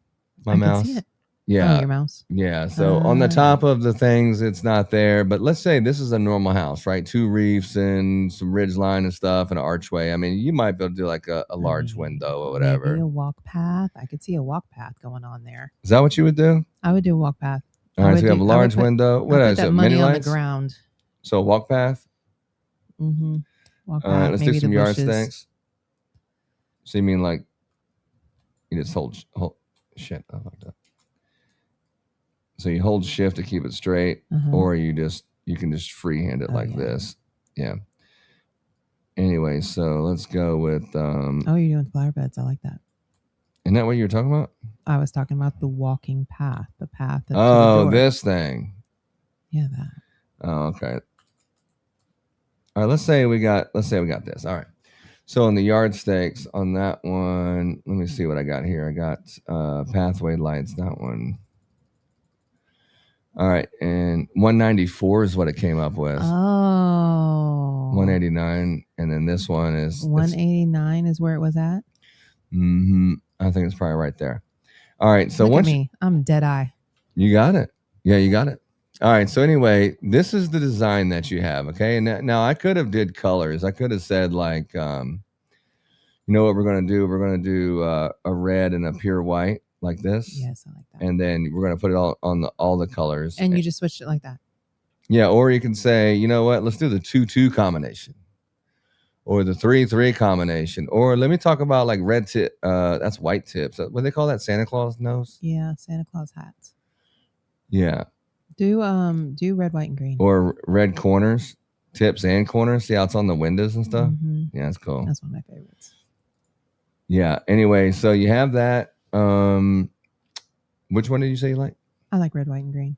My mouse? Can see it. Yeah. Oh, your mouse. Yeah. So on the top of the things, it's not there. But let's say this is a normal house, right? 2 reefs and some ridge line and stuff and an archway. I mean, you might be able to do like a large window or whatever. Maybe a walk path. I could see a walk path going on there. Is that what you would do? I would do a walk path. All right. So you have a large window. What is it? Money Mini on lights? the ground. So a walk path? Mm-hmm. Walk path. All right. Let's do maybe some the bushes. yardsticks. So you mean like you just hold shit. I fucked up. So you hold shift to keep it straight, or you can just freehand it like this. Yeah. Anyway, so let's go with oh, you're doing flower beds. I like that. Isn't that what you were talking about? I was talking about the walking path, the path. To the door. This thing. Yeah, that. Oh, okay. All right, let's say we got this. All right. So on the yardsticks on that one, let me see what I got here. I got pathway lights, that one. All right, and 194 is what it came up with. Oh. 189, and then this one is 189 is where it was at. I think it's probably right there. All right, so Look at me, I'm dead eye. You got it. Yeah, you got it. All right, so anyway, this is the design that you have. Okay, and now I could have did colors. I could have said like, you know what we're gonna do? We're gonna do a red and a pure white. Like this. Yes, I like that. And then we're going to put it all the colors. And you just switched it like that. Yeah, or you can say, you know what, let's do the 2-2 combination. Or the 3-3 combination. Or let me talk about like red tip, that's white tips. What do they call that? Santa Claus nose? Yeah, Santa Claus hats. Yeah. Do red, white, and green. Or red corners, tips and corners. See how it's on the windows and stuff? Yeah, that's cool. That's one of my favorites. Yeah. Anyway, so you have that. Which one did you say you like? I like red, white, and green.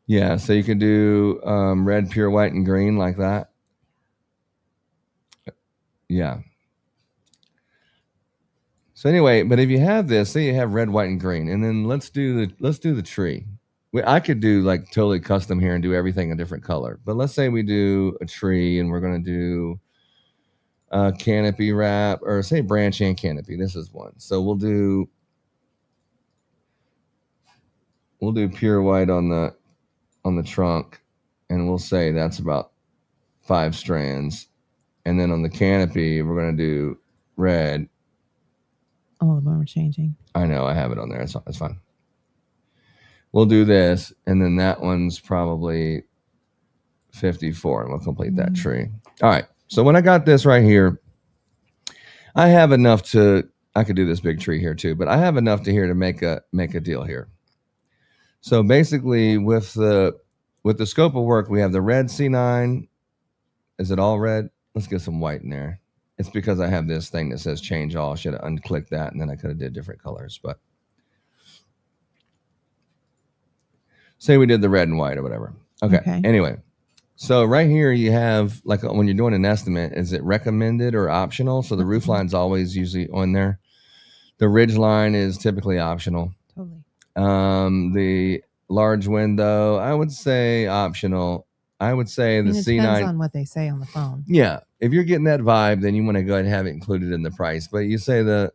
Yeah, so you can do red, pure white, and green like that. Yeah. So anyway, but if you have this, say you have red, white, and green, and then let's do the tree. I could do like totally custom here and do everything a different color. But let's say we do a tree and we're gonna do canopy wrap, or say branch and canopy. This is one. So we'll do pure white on the trunk, and we'll say that's about 5 strands. And then on the canopy, we're gonna do red. Oh, the one we're changing. I know, I have it on there. It's fine. We'll do this, and then that one's probably 54, and we'll complete that tree. All right. So when I got this right here, I have enough I could do this big tree here too, but I have enough to make a deal here. So basically with the scope of work, we have the red C9. Is it all red? Let's get some white in there. It's because I have this thing that says change all. I should have unclicked that, and then I could have did different colors. But say we did the red and white or whatever. Okay. Anyway. So right here you have, like when you're doing an estimate, is it recommended or optional? So the roof line's always usually on there. The ridge line is typically optional. Totally. The large window, I would say optional. I would say the C9. Depends on what they say on the phone. Yeah. If you're getting that vibe, then you want to go ahead and have it included in the price. But you say the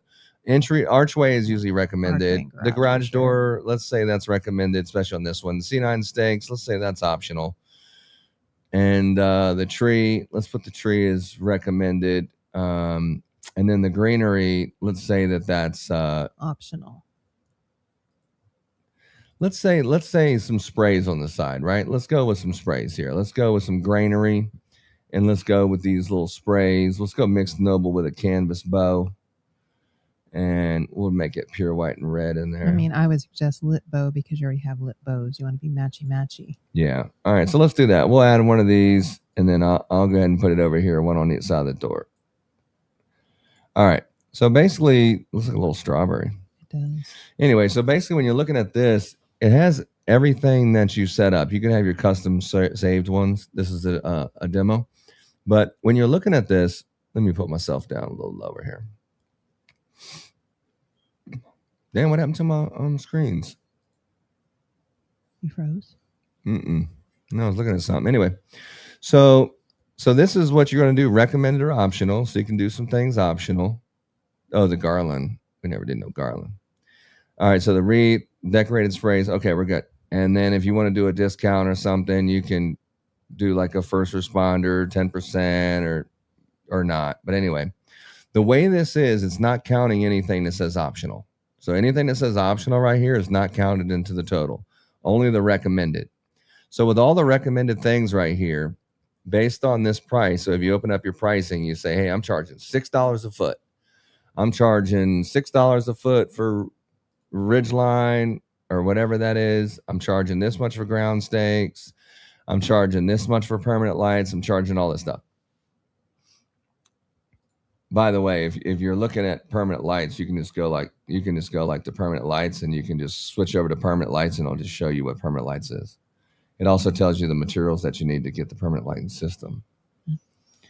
archway is usually recommended. The garage door, let's say that's recommended, especially on this one. The C9 stakes, let's say that's optional. And the tree, let's put the tree as recommended. And then the greenery, let's say that's optional. Let's say some sprays on the side, right? Let's go with some sprays here. Let's go with some greenery. And let's go with these little sprays. Let's go mixed noble with a canvas bow. And we'll make it pure white and red in there. I mean, I would suggest lit bow because you already have lit bows. You want to be matchy. Yeah. All right. So let's do that. We'll add one of these, and then I'll go ahead and put it over here, one on each side of the door. All right. So basically, it looks like a little strawberry. It does. Anyway, so basically, when you're looking at this, it has everything that you set up. You can have your custom saved ones. This is a demo. But when you're looking at this, let me put myself down a little lower here. Damn, what happened to my screens? You froze? No, I was looking at something. Anyway, so this is what you're going to do, recommended or optional. So you can do some things optional. Oh, the garland. We never did no garland. All right, so the wreath, decorated sprays. Okay, we're good. And then if you want to do a discount or something, you can do like a first responder, 10% or not. But anyway, the way this is, it's not counting anything that says optional. So anything that says optional right here is not counted into the total, only the recommended. So with all the recommended things right here, based on this price, so if you open up your pricing, you say, hey, I'm charging $6 a foot. I'm charging $6 a foot for ridgeline or whatever that is. I'm charging this much for ground stakes. I'm charging this much for permanent lights. I'm charging all this stuff. By the way, if you're looking at permanent lights, you can just go like the permanent lights, and you can just switch over to permanent lights, and it'll just show you what permanent lights is. It also tells you the materials that you need to get the permanent lighting system.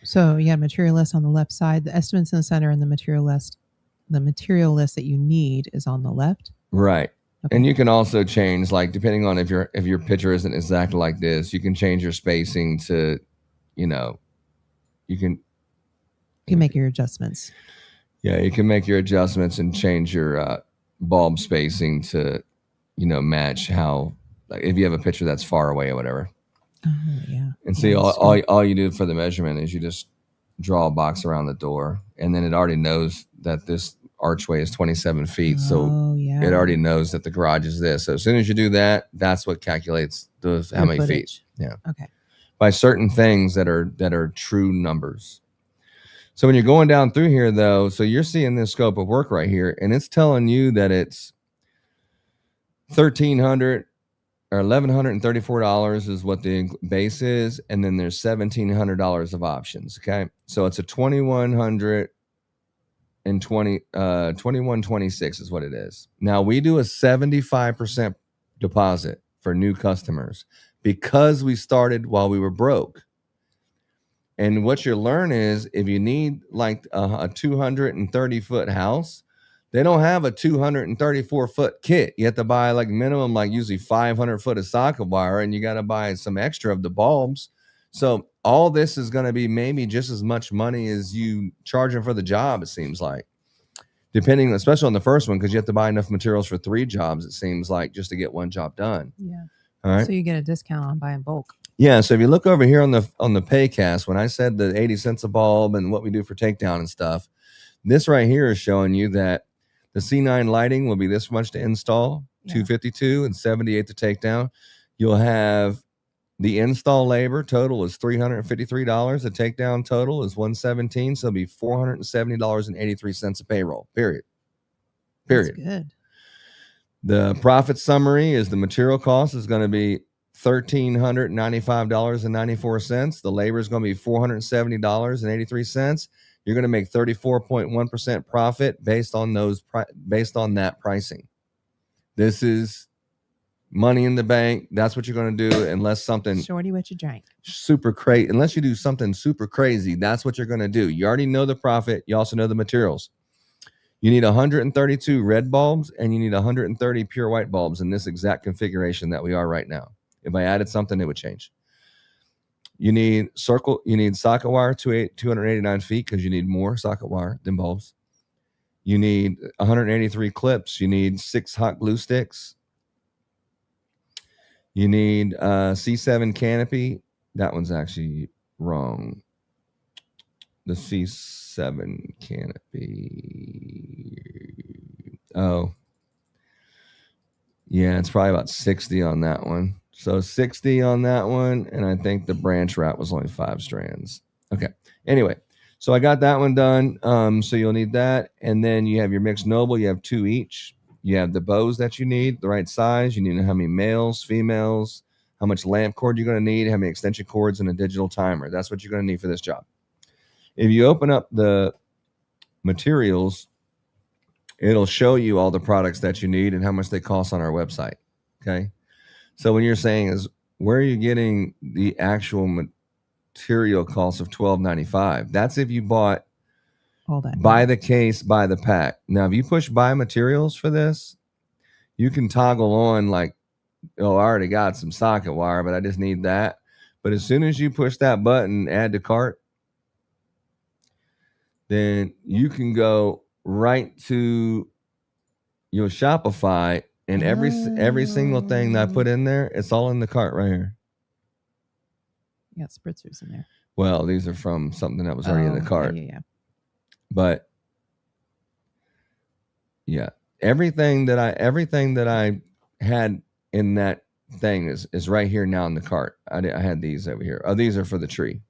So you have material list on the left side, the estimates in the center, and the material list that you need is on the left. Right. Okay. And you can also change, like, depending on if your picture isn't exactly like this, you can change your spacing to, you can make your adjustments. Yeah, you can make your adjustments and change your bulb spacing to, match how, like, if you have a picture that's far away or whatever. Oh, yeah. And see, all you do for the measurement is you just draw a box around the door, and then it already knows that this archway is 27 feet. So it already knows that the garage is this. So as soon as you do that, that's what calculates how many feet. Yeah. Okay. By certain things that are true numbers. So when you're going down through here, though, so you're seeing this scope of work right here, and it's telling you that it's $1,300 or $1,134 is what the base is, and then there's $1,700 of options. Okay, so it's a $2,126 is what it is. Now we do a 75% deposit for new customers because we started while we were broke. And what you learn is if you need like a 230-foot house, they don't have a 234-foot kit. You have to buy like minimum, like usually 500 foot of socket wire, and you got to buy some extra of the bulbs. So all this is going to be maybe just as much money as you charging for the job, it seems like. Depending, especially on the first one, because you have to buy enough materials for 3 jobs, it seems like, just to get one job done. Yeah. All right. So you get a discount on buying bulk. Yeah, so if you look over here on the paycast, when I said the 80 cents a bulb and what we do for takedown and stuff, this right here is showing you that the C9 lighting will be this much to install, $252 and $78 to take down. You'll have the install labor total is $353. The takedown total is $117, so it'll be $470.83 a payroll. Period. That's good. The profit summary is the material cost is going to be $1,395.94. The labor is going to be $470.83. You're going to make 34.1% profit based on that pricing. This is money in the bank. That's what you're going to do, unless something shorty what you drank. Super crazy. Unless you do something super crazy, that's what you're going to do. You already know the profit. You also know the materials. You need 132 red bulbs and you need 130 pure white bulbs in this exact configuration that we are right now. If I added something, it would change. You need socket wire 289 feet because you need more socket wire than bulbs. You need 183 clips. You need 6 hot glue sticks. You need C7 canopy. That one's actually wrong. The C7 canopy. Oh. Yeah, it's probably about 60 on that one. So 60 on that one, and I think the branch route was only 5 strands. Okay. Anyway, so I got that one done. So you'll need that. And then you have your mixed noble. You have 2 each. You have the bows that you need, the right size. You need to know how many males, females, how much lamp cord you're going to need, how many extension cords, and a digital timer. That's what you're going to need for this job. If you open up the materials, it'll show you all the products that you need and how much they cost on our website. Okay. So when you're saying is, where are you getting the actual material cost of $12.95? That's if you bought All that. buy the case, buy the pack. Now, if you push buy materials for this, you can toggle on like, oh, I already got some socket wire, but I just need that. But as soon as you push that button, add to cart, then you can go right to your Shopify, and every single thing that I put in there, it's all in the cart right here. You got spritzers in there. Well, these are from something that was already in the cart. Yeah. But yeah, everything that I had in that thing is right here now in the cart. I had these over here. Oh, these are for the tree.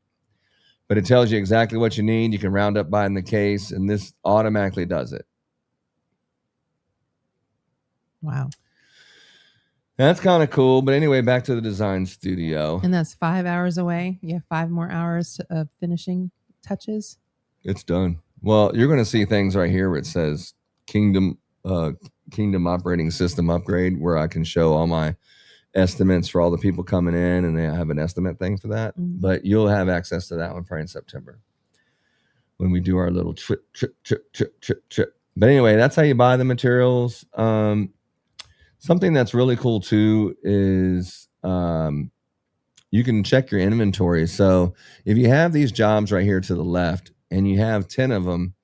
But it tells you exactly what you need. You can round up by in the case, and this automatically does it. Wow. That's kind of cool. But anyway, back to the design studio. And that's 5 hours away. You have 5 more hours of finishing touches. It's done. Well, you're going to see things right here where it says Kingdom operating system upgrade, where I can show all my estimates for all the people coming in, and they have an estimate thing for that. Mm-hmm. But you'll have access to that one probably in September when we do our little trip. But anyway, that's how you buy the materials. Something that's really cool too is you can check your inventory. So if you have these jobs right here to the left and you have 10 of them,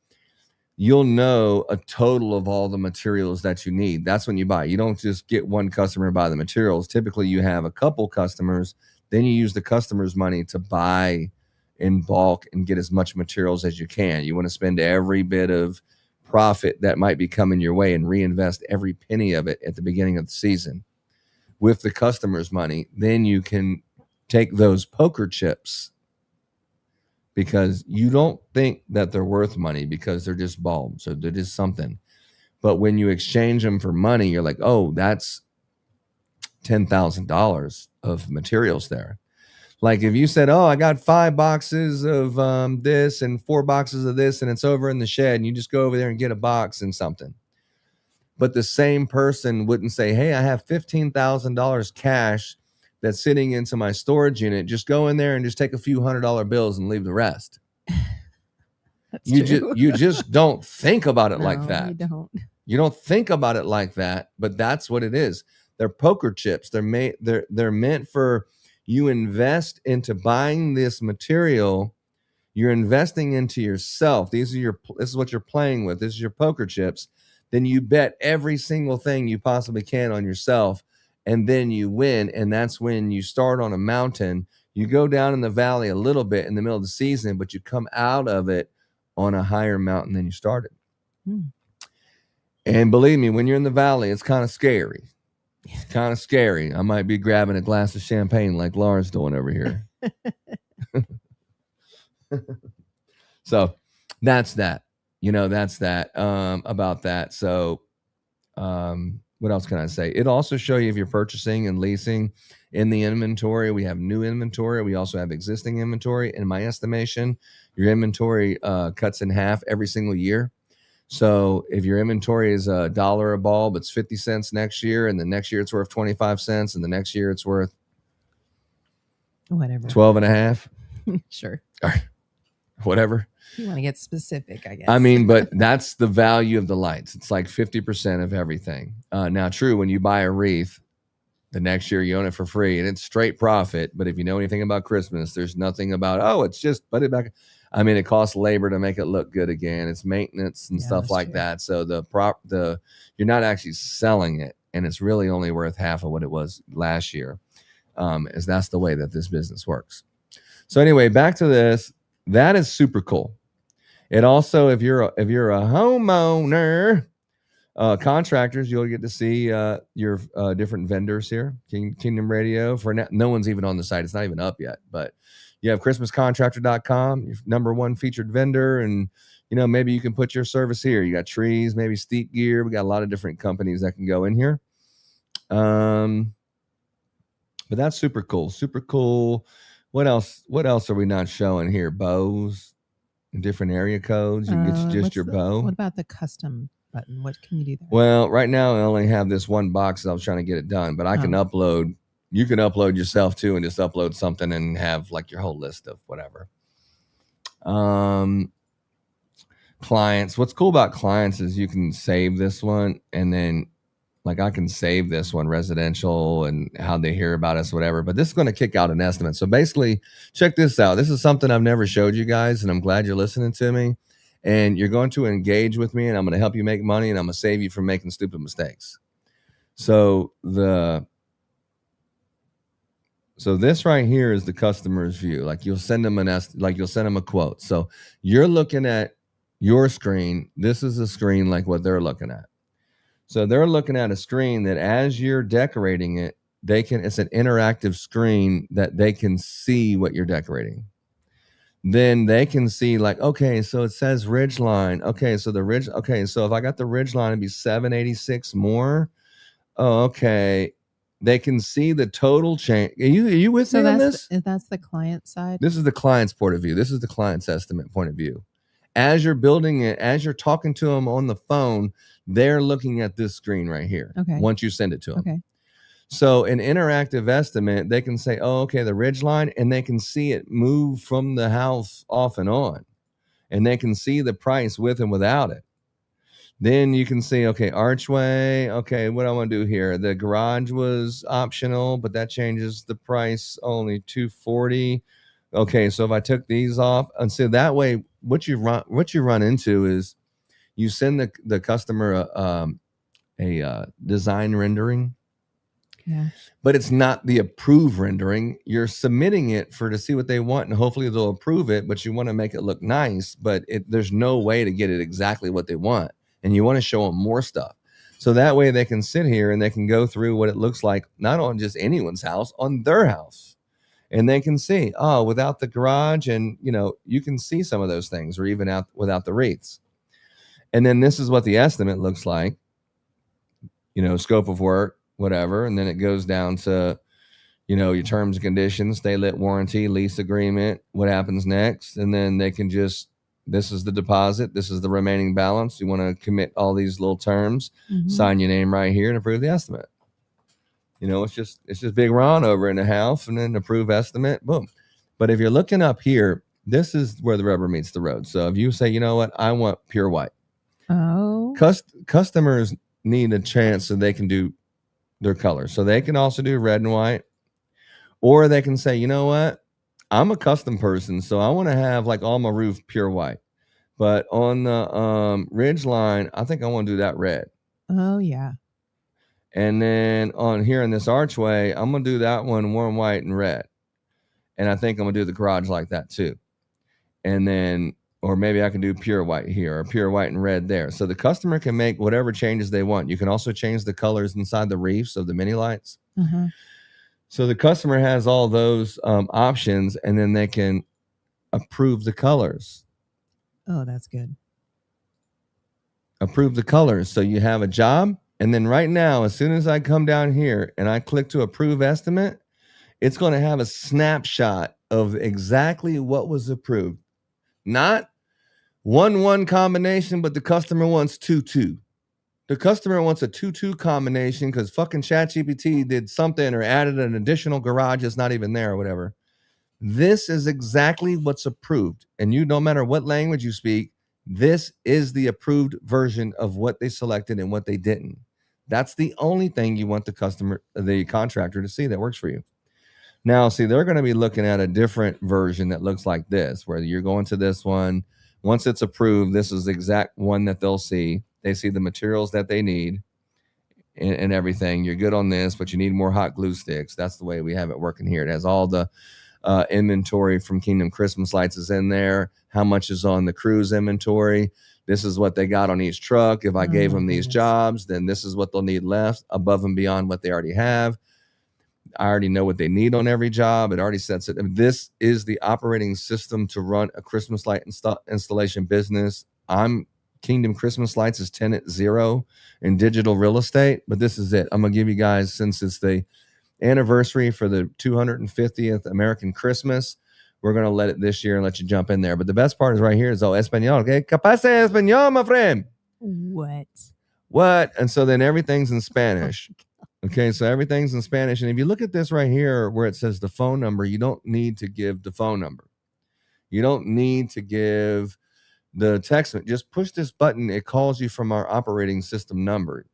you'll know a total of all the materials that you need. That's when you buy. You don't just get one customer to buy the materials. Typically you have a couple customers, then you use the customer's money to buy in bulk and get as much materials as you can. You want to spend every bit of profit that might be coming your way and reinvest every penny of it at the beginning of the season with the customer's money. Then you can take those poker chips, because you don't think that they're worth money because they're just bulbs or they're just something. But when you exchange them for money, you're like, oh, that's $10,000 of materials there. Like if you said, oh, I got 5 boxes of this and 4 boxes of this, and it's over in the shed, and you just go over there and get a box and something. But the same person wouldn't say, hey, I have $15,000 cash that's sitting into my storage unit. Just go in there and just take a few $100 bills and leave the rest. You just don't think about it like that. You don't think about it like that, but that's what it is. They're poker chips. They're meant for you invest into buying this material. You're investing into yourself. This is what you're playing with. This is your poker chips. Then you bet every single thing you possibly can on yourself, and then you win. And that's when you start on a mountain. You go down in the valley a little bit in the middle of the season, but you come out of it on a higher mountain than you started. And believe me, when you're in the valley, it's kind of scary. It's kind of scary. I might be grabbing a glass of champagne like Laura's doing over here. So that's that. That's that about that. So what else can I say? It'll also show you if you're purchasing and leasing in the inventory. We have new inventory. We also have existing inventory. In my estimation, your inventory cuts in half every single year. So if your inventory is $1 a bulb, it's 50 cents next year, and the next year it's worth 25 cents, and the next year it's worth whatever, 12 and a half. Sure. Or whatever. You want to get specific, I guess. I mean, but that's the value of the lights. It's like 50% of everything. Now, true, when you buy a wreath, the next year you own it for free, and it's straight profit. But if you know anything about Christmas, there's nothing about, oh, it's just put it back. I mean, it costs labor to make it look good again. It's maintenance and stuff like that. So you're not actually selling it, and it's really only worth half of what it was last year. As that's the way that this business works. So anyway, back to this. That is super cool. It also, if you're a homeowner, Contractors, you'll get to see your different vendors here. Kingdom Radio. For now, no one's even on the site. It's not even up yet. But you have ChristmasContractor.com, your number one featured vendor. And, maybe you can put your service here. You got trees, maybe steep gear. We got a lot of different companies that can go in here. But that's super cool. Super cool. What else are we not showing here? Bows, different area codes. You can get just your bow. What about the custom button? What can you do there? Well, right now I only have this one box. I was trying to get it done, but I can upload. You can upload yourself too, and just upload something and have like your whole list of whatever. Clients. What's cool about clients is you can save this one, and then like I can save this one, residential, and how they hear about us, whatever. But this is going to kick out an estimate. So basically, check this out. This is something I've never showed you guys, and I'm glad you're listening to me. And you're going to engage with me, and I'm going to help you make money, and I'm going to save you from making stupid mistakes. So this right here is the customer's view. Like you'll send them you'll send them a quote. So you're looking at your screen. This is a screen like what they're looking at. So they're looking at a screen that as you're decorating it, it's an interactive screen that they can see what you're decorating. Then they can see like, okay, so it says ridge line. Okay, so so if I got the ridge line, it'd be 786 more. Oh, okay. They can see the total change. Are you with me on this? That's the client side. This is the client's point of view. This is the client's estimate point of view. As you're building it, as you're talking to them on the phone, they're looking at this screen right here. Okay. Once you send it to them. Okay. So an interactive estimate, they can say, oh, okay, the ridge line, and they can see it move from the house off and on. And they can see the price with and without it. Then you can see, okay, archway. Okay, what I want to do here. The garage was optional, but that changes the price only $240. Okay, so if I took these off, and so that way, what you run into is you send the customer a design rendering. Yeah. But it's not the approved rendering. You're submitting it to see what they want, and hopefully they'll approve it, but you want to make it look nice, but there's no way to get it exactly what they want. And you want to show them more stuff. So that way they can sit here and they can go through what it looks like, not on just anyone's house, on their house. And they can see, without the garage, and you can see some of those things, or even without the wreaths. And then this is what the estimate looks like, scope of work, whatever. And then it goes down to, your terms and conditions, stay lit warranty, lease agreement, what happens next. And then they can this is the deposit. This is the remaining balance. You want to commit all these little terms, sign your name right here and approve the estimate. It's just Big Ron over in the house, and then approve estimate, boom. But if you're looking up here, this is where the rubber meets the road. So if you say, you know what, I want pure white. Oh. Customers need a chance so they can do their colors. So they can also do red and white, or they can say, you know what, I'm a custom person, so I want to have like all my roof pure white, but on the ridge line, I think I want to do that red. Oh yeah. And then on here in this archway, I'm gonna do that one warm white and red, and I think I'm gonna do the garage like that too. And then, or maybe I can do pure white here, or pure white and red there. So the customer can make whatever changes they want. You can also change the colors inside the reefs of the mini lights. Uh-huh. So the customer has all those options, and then they can approve the colors. Oh, that's good. Approve the colors. So you have a job, and then right now, as soon as I come down here and I click to approve estimate, it's going to have a snapshot of exactly what was approved. Not 1-1 combination, but the customer wants 2-2. The customer wants a 2-2 combination because fucking ChatGPT did something or added an additional garage that's not even there or whatever. This is exactly what's approved. And no matter what language you speak, this is the approved version of what they selected and what they didn't. That's the only thing you want the contractor to see that works for you. Now, see, they're going to be looking at a different version that looks like this, where you're going to this one. Once it's approved, this is the exact one that they'll see. They see the materials that they need and everything. You're good on this, but you need more hot glue sticks. That's the way we have it working here. It has all the inventory from Kingdom Christmas lights is in there. How much is on the cruise inventory? This is what they got on each truck. If I gave them these jobs, then this is what they'll need left above and beyond what they already have. I already know what they need on every job. It already sets it. And this is the operating system to run a Christmas light installation business. Kingdom Christmas Lights is tenant zero in digital real estate, but this is it. I'm going to give you guys, since it's the anniversary for the 250th American Christmas, we're going to let it this year and let you jump in there. But the best part is right here is Espanol. Okay, capaz Espanol, my friend. What? And so then everything's in Spanish. Okay, so everything's in Spanish. And if you look at this right here where it says the phone number, you don't need to give the phone number. You don't need to give the text. Just push this button. It calls you from our operating system number.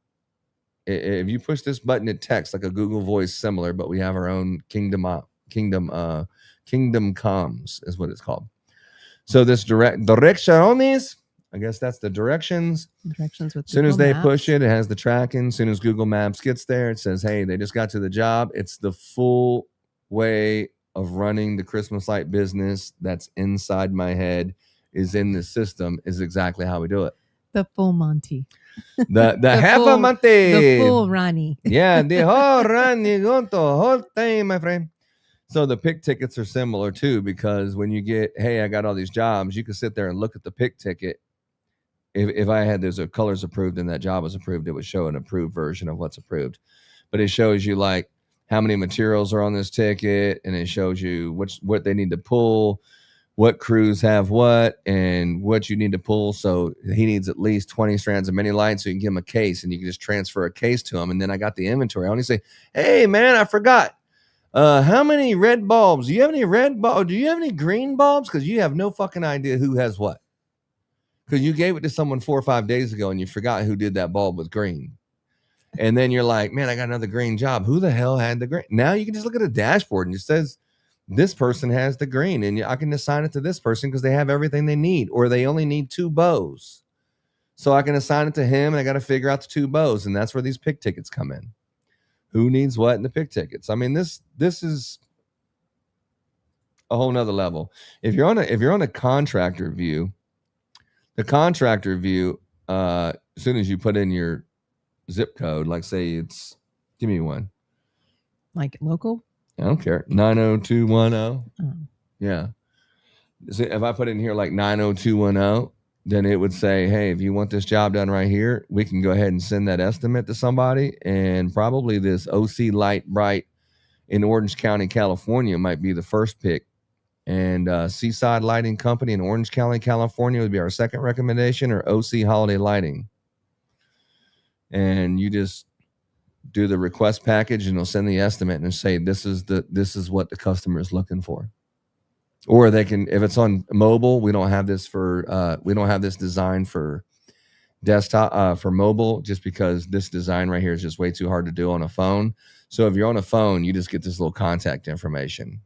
If you push this button, it texts like a Google Voice similar, but we have our own Kingdom Comms is what it's called. So this direcciones, I guess that's the directions. Directions with as soon as Google they Maps. push it, it has the tracking. As soon as Google Maps gets there, it says, hey, they just got to the job. It's the full way of running the Christmas light business that's inside my head, is in the system, is exactly how we do it. The full Monty. The half a Monty. The full Ronnie. Yeah, the whole run, you go the whole thing, my friend. So the pick tickets are similar too, because when you get, hey, I got all these jobs, you can sit there and look at the pick ticket. If I had those colors approved and that job was approved, it would show an approved version of what's approved. But it shows you like how many materials are on this ticket, and it shows you what they need to pull, what crews have what, and what you need to pull. So he needs at least 20 strands of mini lights, so you can give him a case, and you can just transfer a case to him. And then I got the inventory. I only say, hey, man, I forgot. How many red bulbs? Do you have any red bulbs? Do you have any green bulbs? Because you have no fucking idea who has what. Because you gave it to someone 4 or 5 days ago and you forgot who did that bulb with green. And then you're like, man, I got another green job. Who the hell had the green? Now you can just look at a dashboard and it says this person has the green, and I can assign it to this person because they have everything they need, or they only need 2 bows. So I can assign it to him, and I got to figure out the 2 bows. And that's where these pick tickets come in. Who needs what in the pick tickets? I mean, this is a whole nother level. If you're on a contractor view, the contractor view, as soon as you put in your zip code, like say it's, give me one. Like local? I don't care. 90210. Oh. Yeah. So if I put in here like 90210, then it would say, hey, if you want this job done right here, we can go ahead and send that estimate to somebody. And probably this OC Light Bright in Orange County, California might be the first pick. And Seaside Lighting Company in Orange County, California would be our second recommendation, or OC Holiday Lighting. And you just do the request package and they'll send the estimate and say, this is what the customer is looking for. Or they can, if it's on mobile, we don't have this design for desktop, for mobile, just because this design right here is just way too hard to do on a phone. So if you're on a phone, you just get this little contact information,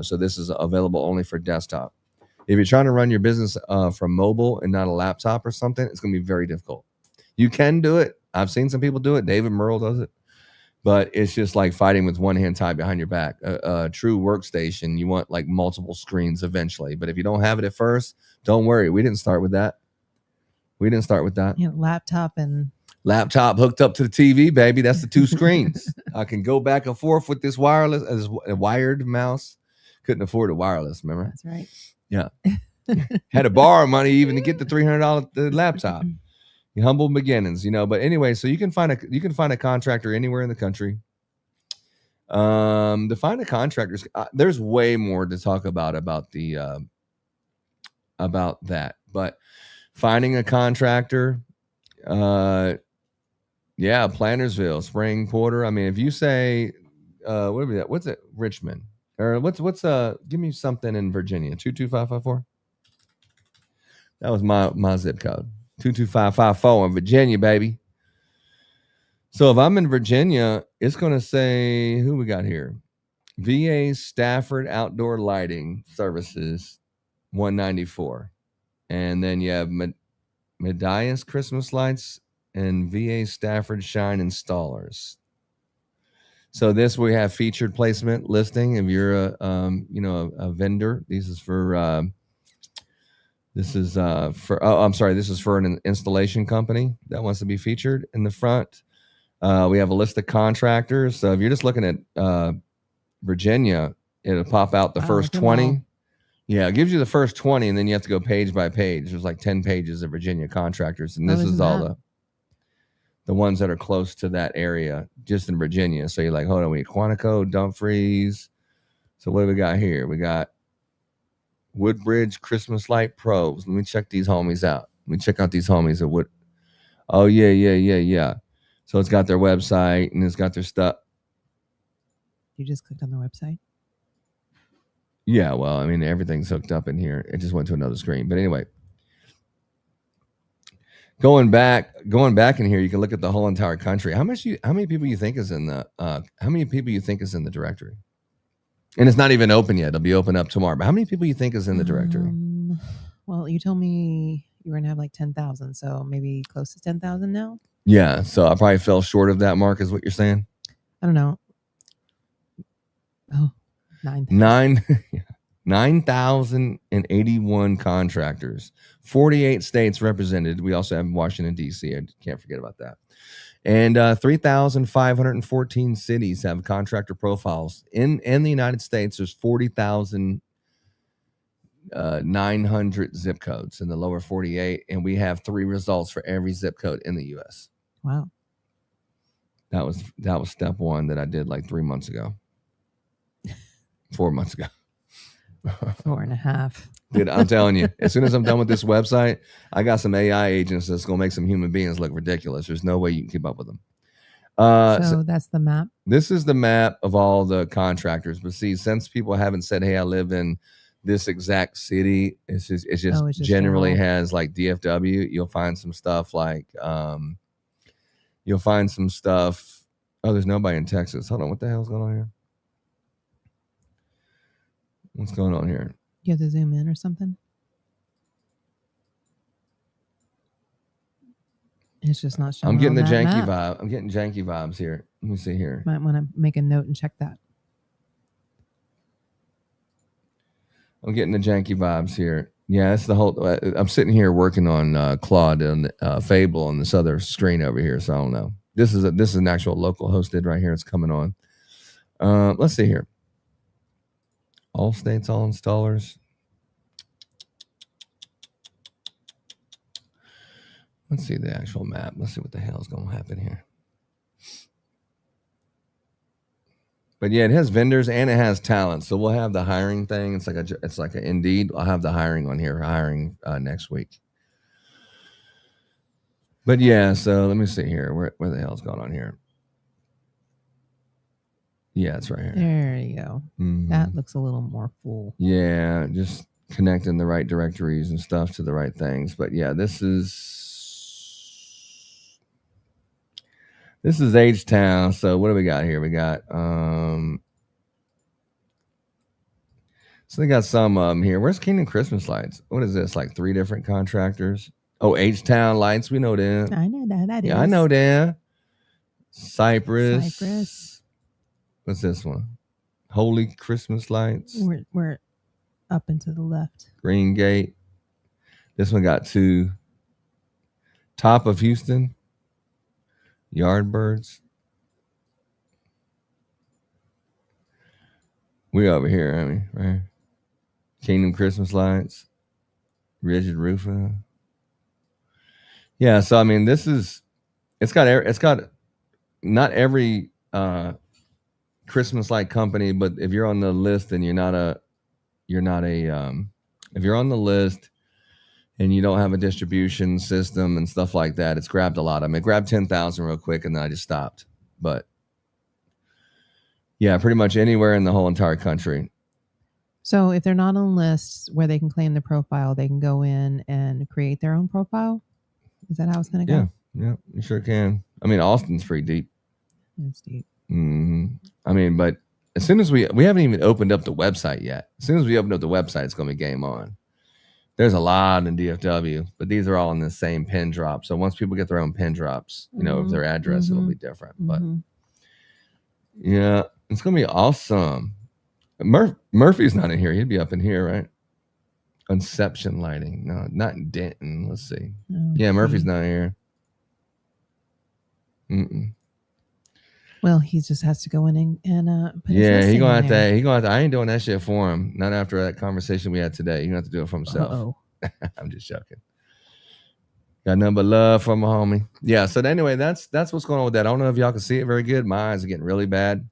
so this is available only for desktop. If you're trying to run your business from mobile and not a laptop or something, it's going to be very difficult. You can do it. I've seen some people do it. David Merle does it. But it's just like fighting with one hand tied behind your back. A true workstation, you want like multiple screens eventually. But if you don't have it at first, don't worry. We didn't start with that. Yeah, Laptop hooked up to the TV, baby. That's the 2 screens. I can go back and forth with this wired mouse. Couldn't afford a wireless, remember? That's right. Yeah. Had to borrow money even to get the $300 laptop. Humble beginnings, but anyway, so you can find a contractor anywhere in the country. To find a contractor, there's way more to talk about that, but finding a contractor, Plantersville, Spring, Porter. I mean, if you say, what's it, Richmond, or what's give me something in Virginia, 22554. That was my zip code. 22554 in Virginia, baby. So if I'm in Virginia, it's going to say, who we got here? VA Stafford Outdoor Lighting Services, 194. And then you have Medias Christmas Lights and VA Stafford Shine Installers. So this, we have featured placement listing. If you're a vendor, this is for This is this is for an installation company that wants to be featured in the front. We have a list of contractors. So if you're just looking at Virginia, it'll pop out the first 20. Yeah, it gives you the first 20, and then you have to go page by page. There's like 10 pages of Virginia contractors, and this is all the ones that are close to that area, just in Virginia. So you're like, hold on, we Quantico, Dumfries. So what do we got here? We got Woodbridge Christmas Light Pros. Let me check these homies out. Let me check out these homies at Wood. Oh, yeah. So it's got their website, and it's got their stuff. You just clicked on the website? Yeah, well, I mean, everything's hooked up in here. It just went to another screen. But anyway, going back in here, you can look at the whole entire country. How many people you think is in the directory? And it's not even open yet. It'll be open up tomorrow. But how many people you think is in the directory? Well, you told me you were gonna have like 10,000, so maybe close to 10,000 now. Yeah, so I probably fell short of that mark, is what you're saying. I don't know. Oh, 9,081 contractors, 48 states represented. We also have Washington, D.C. I can't forget about that. And 3,514 cities have contractor profiles. In the United States, there's 40,900 zip codes in the lower 48, and we have 3 results for every zip code in the U.S. Wow. That was step 1 that I did like 3 months ago. 4 months ago. 4.5. Dude, I'm telling you, as soon as I'm done with this website, I got some AI agents that's going to make some human beings look ridiculous. There's no way you can keep up with them. So that's the map. This is the map of all the contractors. But see, since people haven't said, hey, I live in this exact city, it's just generally general. Has like DFW. You'll find some stuff like, oh, there's nobody in Texas. Hold on. What the hell's going on here? What's going on here? You have to zoom in or something? It's just not showing. I'm getting the janky map. vibe. I'm getting janky vibes here. Let me see here. Might want to make a note and check that. I'm getting the janky vibes here. Yeah, that's the whole. I'm sitting here working on Claude and Fable on this other screen over here. So I don't know. This is an actual local hosted right here. It's coming on. Let's see here. All states, all installers. Let's see the actual map. Let's see what the hell is going to happen here. But yeah, it has vendors and it has talent. So we'll have the hiring thing. It's like a Indeed. I'll have the hiring on here. Hiring next week. But yeah, so let me see here. Where the hell's going on here? Yeah, it's right here. There you go. Mm-hmm. That looks a little more full. Yeah, just connecting the right directories and stuff to the right things. But yeah, this is H-Town. So what do we got here? We got so they got some of them here. Where's Kingdom Christmas Lights? What is this? Like 3 different contractors? Oh, H-Town Lights. We know them. I know that is. Yeah, I know them. Cypress. What's this one? Holy Christmas Lights. We're up and to the left. Green Gate. This one got 2. Top of Houston. Yardbirds. We over here, I mean, right? Kingdom Christmas Lights. Rigid Roofing. Yeah, so I mean, it's got not every Christmas light company, but if you're on the list and if you're on the list and you don't have a distribution system and stuff like that, it's grabbed a lot of them. It grabbed 10,000 real quick and then I just stopped. But yeah, pretty much anywhere in the whole entire country. So if they're not on lists where they can claim the profile, they can go in and create their own profile. Is that how it's going to go? Yeah, you sure can. I mean, Austin's pretty deep. It's deep. Mm-hmm. I mean, but as soon as we haven't even opened up the website yet. As soon as we open up the website, it's going to be game on. There's a lot in DFW, but these are all in the same pin drop. So once people get their own pin drops, of their address, it'll be different. But yeah, it's going to be awesome. Murphy's not in here. He'd be up in here, right? Inception Lighting. No, not in Denton. Let's see. Oh, Yeah, Murphy's gee. not here. Mm-mm. Well, he just has to go in and put his Yeah, listing he gonna in have there. to. He gonna have to. I ain't doing that shit for him. Not after that conversation we had today. He gonna have to do it for himself. Uh-oh. I'm just joking. Got nothing but love from my homie. Yeah. So anyway, that's what's going on with that. I don't know if y'all can see it very good. My eyes are getting really bad.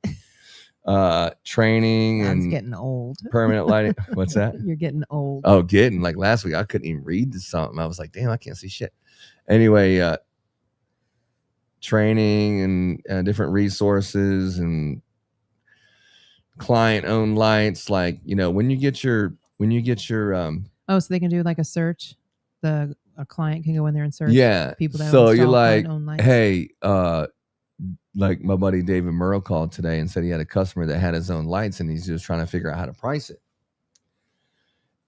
Training That's and getting old. permanent lighting. What's that? You're getting old. Oh, getting like last week I couldn't even read something. I was like, damn, I can't see shit. Anyway, training and different resources and client owned lights. Like, you know, when you get your Oh, so they can do like a search. A client can go in there and search. yeah. People that So you're install like, client-owned lights. hey, like my buddy David Merle called today and said he had a customer that had his own lights and he's just trying to figure out how to price it.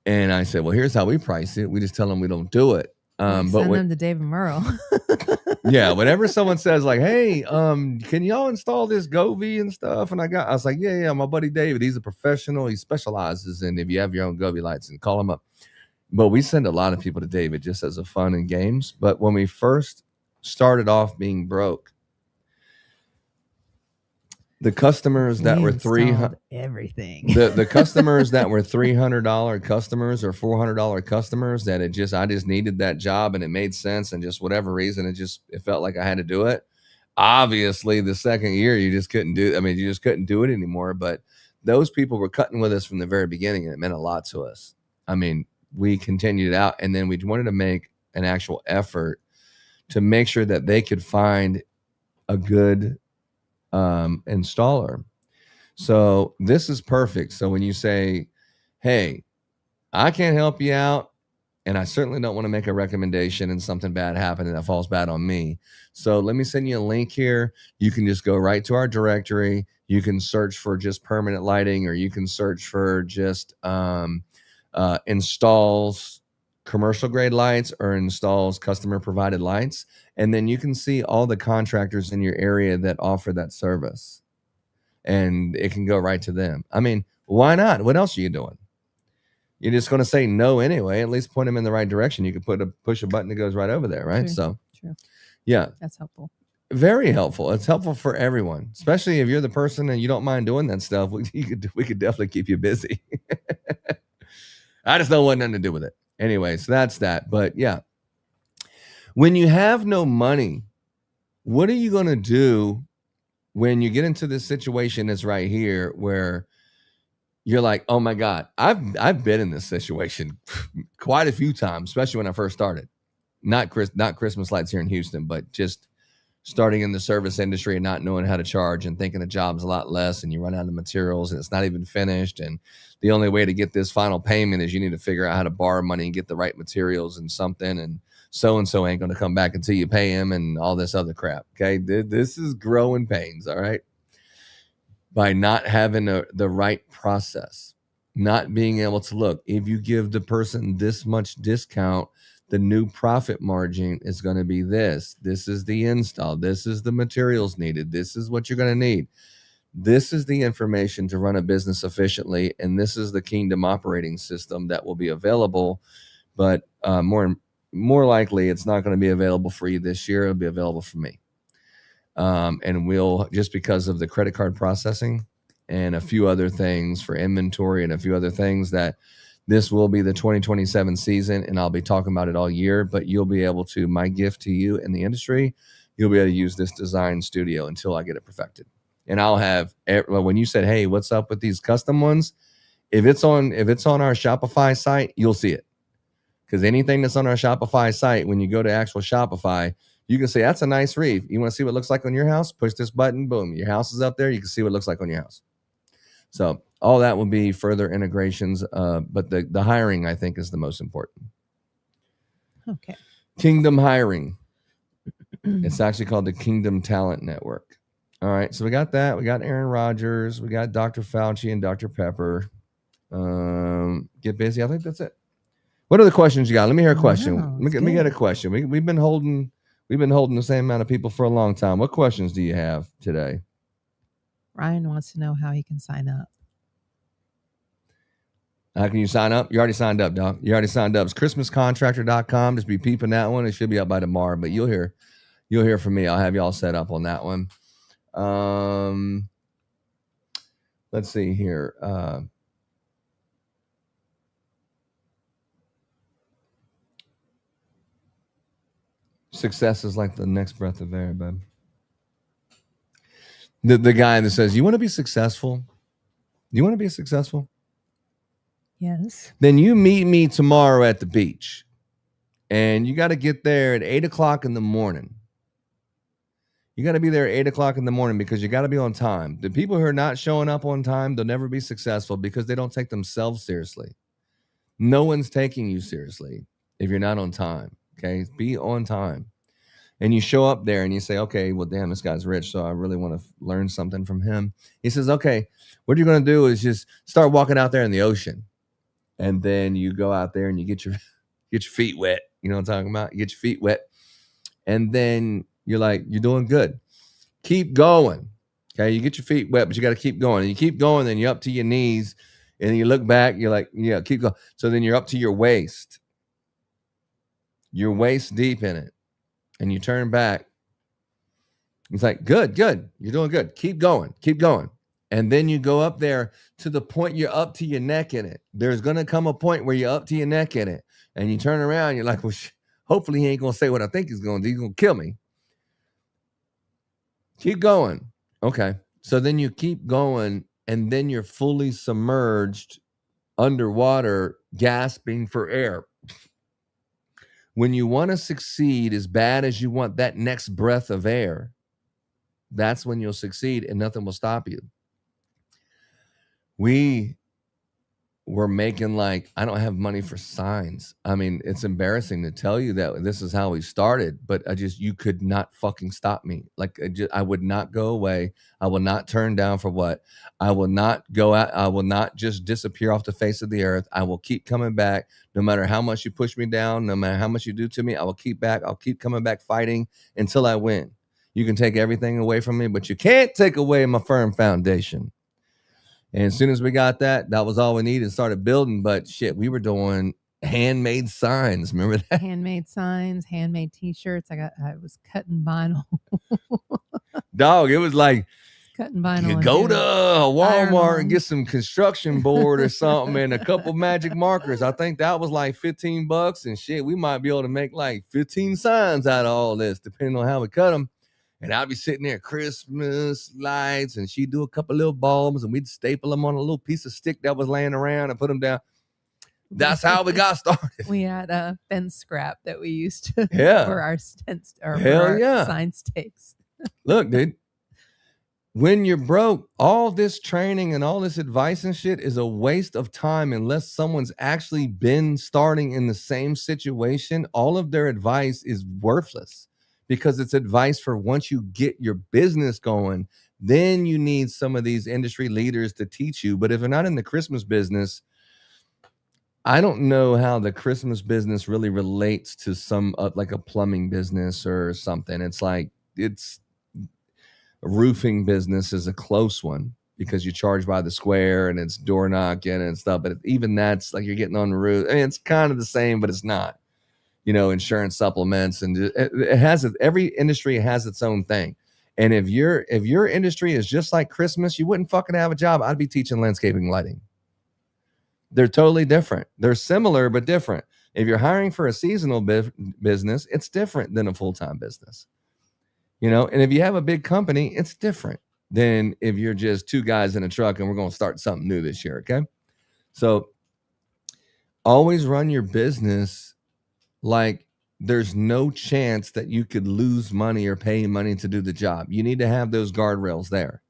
And I said, well, here's how we price it. We just tell them we don't do it. Send them to David Merle. Yeah, whenever someone says like, hey, can y'all install this Govee and stuff? And I was like, yeah, my buddy David, he's a professional. He specializes in if you have your own Govee lights, and call him up. But we send a lot of people to David just as a fun and games. But when we first started off being broke, the customers that were everything. the customers that were $300 customers or $400 customers that I just needed that job and it made sense, and just whatever reason it felt like I had to do it. Obviously, the second year you just couldn't do. I mean, you just couldn't do it anymore. But those people were cutting with us from the very beginning, and it meant a lot to us. I mean, we continued it out, and then we wanted to make an actual effort to make sure that they could find a good installer. So this is perfect. So when you say, hey, I can't help you out, and I certainly don't want to make a recommendation and something bad happen and that falls bad on me. So let me send you a link here. You can just go right to our directory. You can search for just permanent lighting, or you can search for just installs commercial grade lights or installs customer provided lights. And then you can see all the contractors in your area that offer that service, and it can go right to them. I mean, why not? What else are you doing? You're just going to say no anyway. At least point them in the right direction. You can push a button that goes right over there, right? True. Yeah, That's helpful. very helpful. It's helpful for everyone, especially if you're the person and you don't mind doing that stuff. We could definitely keep you busy. I just don't want nothing to do with it. Anyway, so that's that. But yeah, when you have no money, what are you going to do when you get into this situation that's right here where you're like, oh my God, I've been in this situation quite a few times, especially when I first started. Not Christmas lights here in Houston, but just starting in the service industry and not knowing how to charge and thinking the job's a lot less, and you run out of materials and it's not even finished. And the only way to get this final payment is you need to figure out how to borrow money and get the right materials and something. And so ain't going to come back until you pay him and all this other crap. Okay. This is growing pains. All right. By not having the right process, not being able to look, if you give the person this much discount, the new profit margin is going to be this. This is the install. This is the materials needed. This is what you're going to need. This is the information to run a business efficiently. And this is the Kingdom operating system that will be available. But more likely, it's not going to be available for you this year. It'll be available for me. And we'll, just because of the credit card processing and a few other things for inventory and a few other things, that this will be the 2027 season, and I'll be talking about it all year. But you'll be able to, my gift to you in the industry, you'll be able to use this design studio until I get it perfected. And I'll have, when you said, hey, what's up with these custom ones? If it's on our Shopify site, you'll see it. Because anything that's on our Shopify site, when you go to actual Shopify, you can say, that's a nice reef. You want to see what it looks like on your house? Push this button, boom, your house is up there. You can see what it looks like on your house. So all that will be further integrations. But the hiring, I think, is the most important. Okay. Kingdom hiring. It's actually called the Kingdom Talent Network. All right. So we got that. We got Aaron Rodgers. We got Dr. Fauci and Dr. Pepper. Get busy. I think that's it. What other questions you got? Let me hear a question. Wow, Let me get a question. We've been holding the same amount of people for a long time. What questions do you have today? Ryan wants to know how he can sign up. How can you sign up? You already signed up, dog. You already signed up. It's ChristmasContractor.com. Just be peeping that one. It should be up by tomorrow, but you'll hear from me. I'll have y'all set up on that one. Let's see here. Success is like the next breath of air, bud. The guy that says, you want to be successful? You want to be successful? Yes. Then you meet me tomorrow at the beach. And you got to get there at 8 o'clock in the morning. You got to be there at 8 o'clock in the morning because you got to be on time. The people who are not showing up on time, they'll never be successful because they don't take themselves seriously. No one's taking you seriously if you're not on time. Okay, be on time. And you show up there and you say, okay, well, damn, this guy's rich, so I really want to learn something from him. He says, okay, what you're going to do is just start walking out there in the ocean. And then you go out there and you get your feet wet. You know what I'm talking about? You get your feet wet. And then you're like, you're doing good. Keep going. Okay, you get your feet wet, but you got to keep going. And you keep going, then you're up to your knees. And then you look back, you're like, yeah, keep going. So then you're up to your waist. You're waist deep in it. And you turn back. It's like, good. You're doing good. Keep going. And then you go up there to the point you're up to your neck in it. There's going to come a point where you're up to your neck in it. And you turn around, you're like, well, hopefully he ain't going to say what I think he's going to do. He's going to kill me. Keep going. Okay. So then you keep going, and then you're fully submerged underwater, gasping for air. When you want to succeed as bad as you want that next breath of air, that's when you'll succeed and nothing will stop you. We were making like, I don't have money for signs. I mean, it's embarrassing to tell you that this is how we started, but you could not fucking stop me. Like I would not go away. I will not turn down for what. I will not go out. I will not just disappear off the face of the earth. I will keep coming back. No matter how much you push me down, no matter how much you do to me, I will keep back. I'll keep coming back fighting until I win. You can take everything away from me, but you can't take away my firm foundation. And as soon as we got that was all we needed and started building. But shit, we were doing handmade signs. Remember that? Handmade signs, handmade T-shirts. I was cutting vinyl. Dog, it was like cutting vinyl. You go to Walmart and get some construction board or something and a couple magic markers. I think that was like $15. And shit, we might be able to make like 15 signs out of all this, depending on how we cut them. And I'd be sitting there, Christmas lights, and she'd do a couple little bulbs, and we'd staple them on a little piece of stick that was laying around and put them down. That's how we got started. We had a fence scrap that we used to for our sign stakes. Look, dude, when you're broke, all this training and all this advice and shit is a waste of time unless someone's actually been starting in the same situation. All of their advice is worthless. Because it's advice for once you get your business going, then you need some of these industry leaders to teach you. But if they're not in the Christmas business, I don't know how the Christmas business really relates to some like a plumbing business or something. It's like a roofing business is a close one because you charge by the square and it's door knocking and stuff. But even that's like you're getting on the roof. I mean, it's kind of the same, but it's not. You know, insurance supplements, and it has every industry has its own thing. And if your industry is just like Christmas, you wouldn't fucking have a job. I'd be teaching landscaping lighting. They're totally different. They're similar but different. If you're hiring for a seasonal business, it's different than a full-time business. You know, and if you have a big company, it's different than if you're just two guys in a truck and we're going to start something new this year. Okay, so always run your business like there's no chance that you could lose money or pay money to do the job. You need to have those guardrails there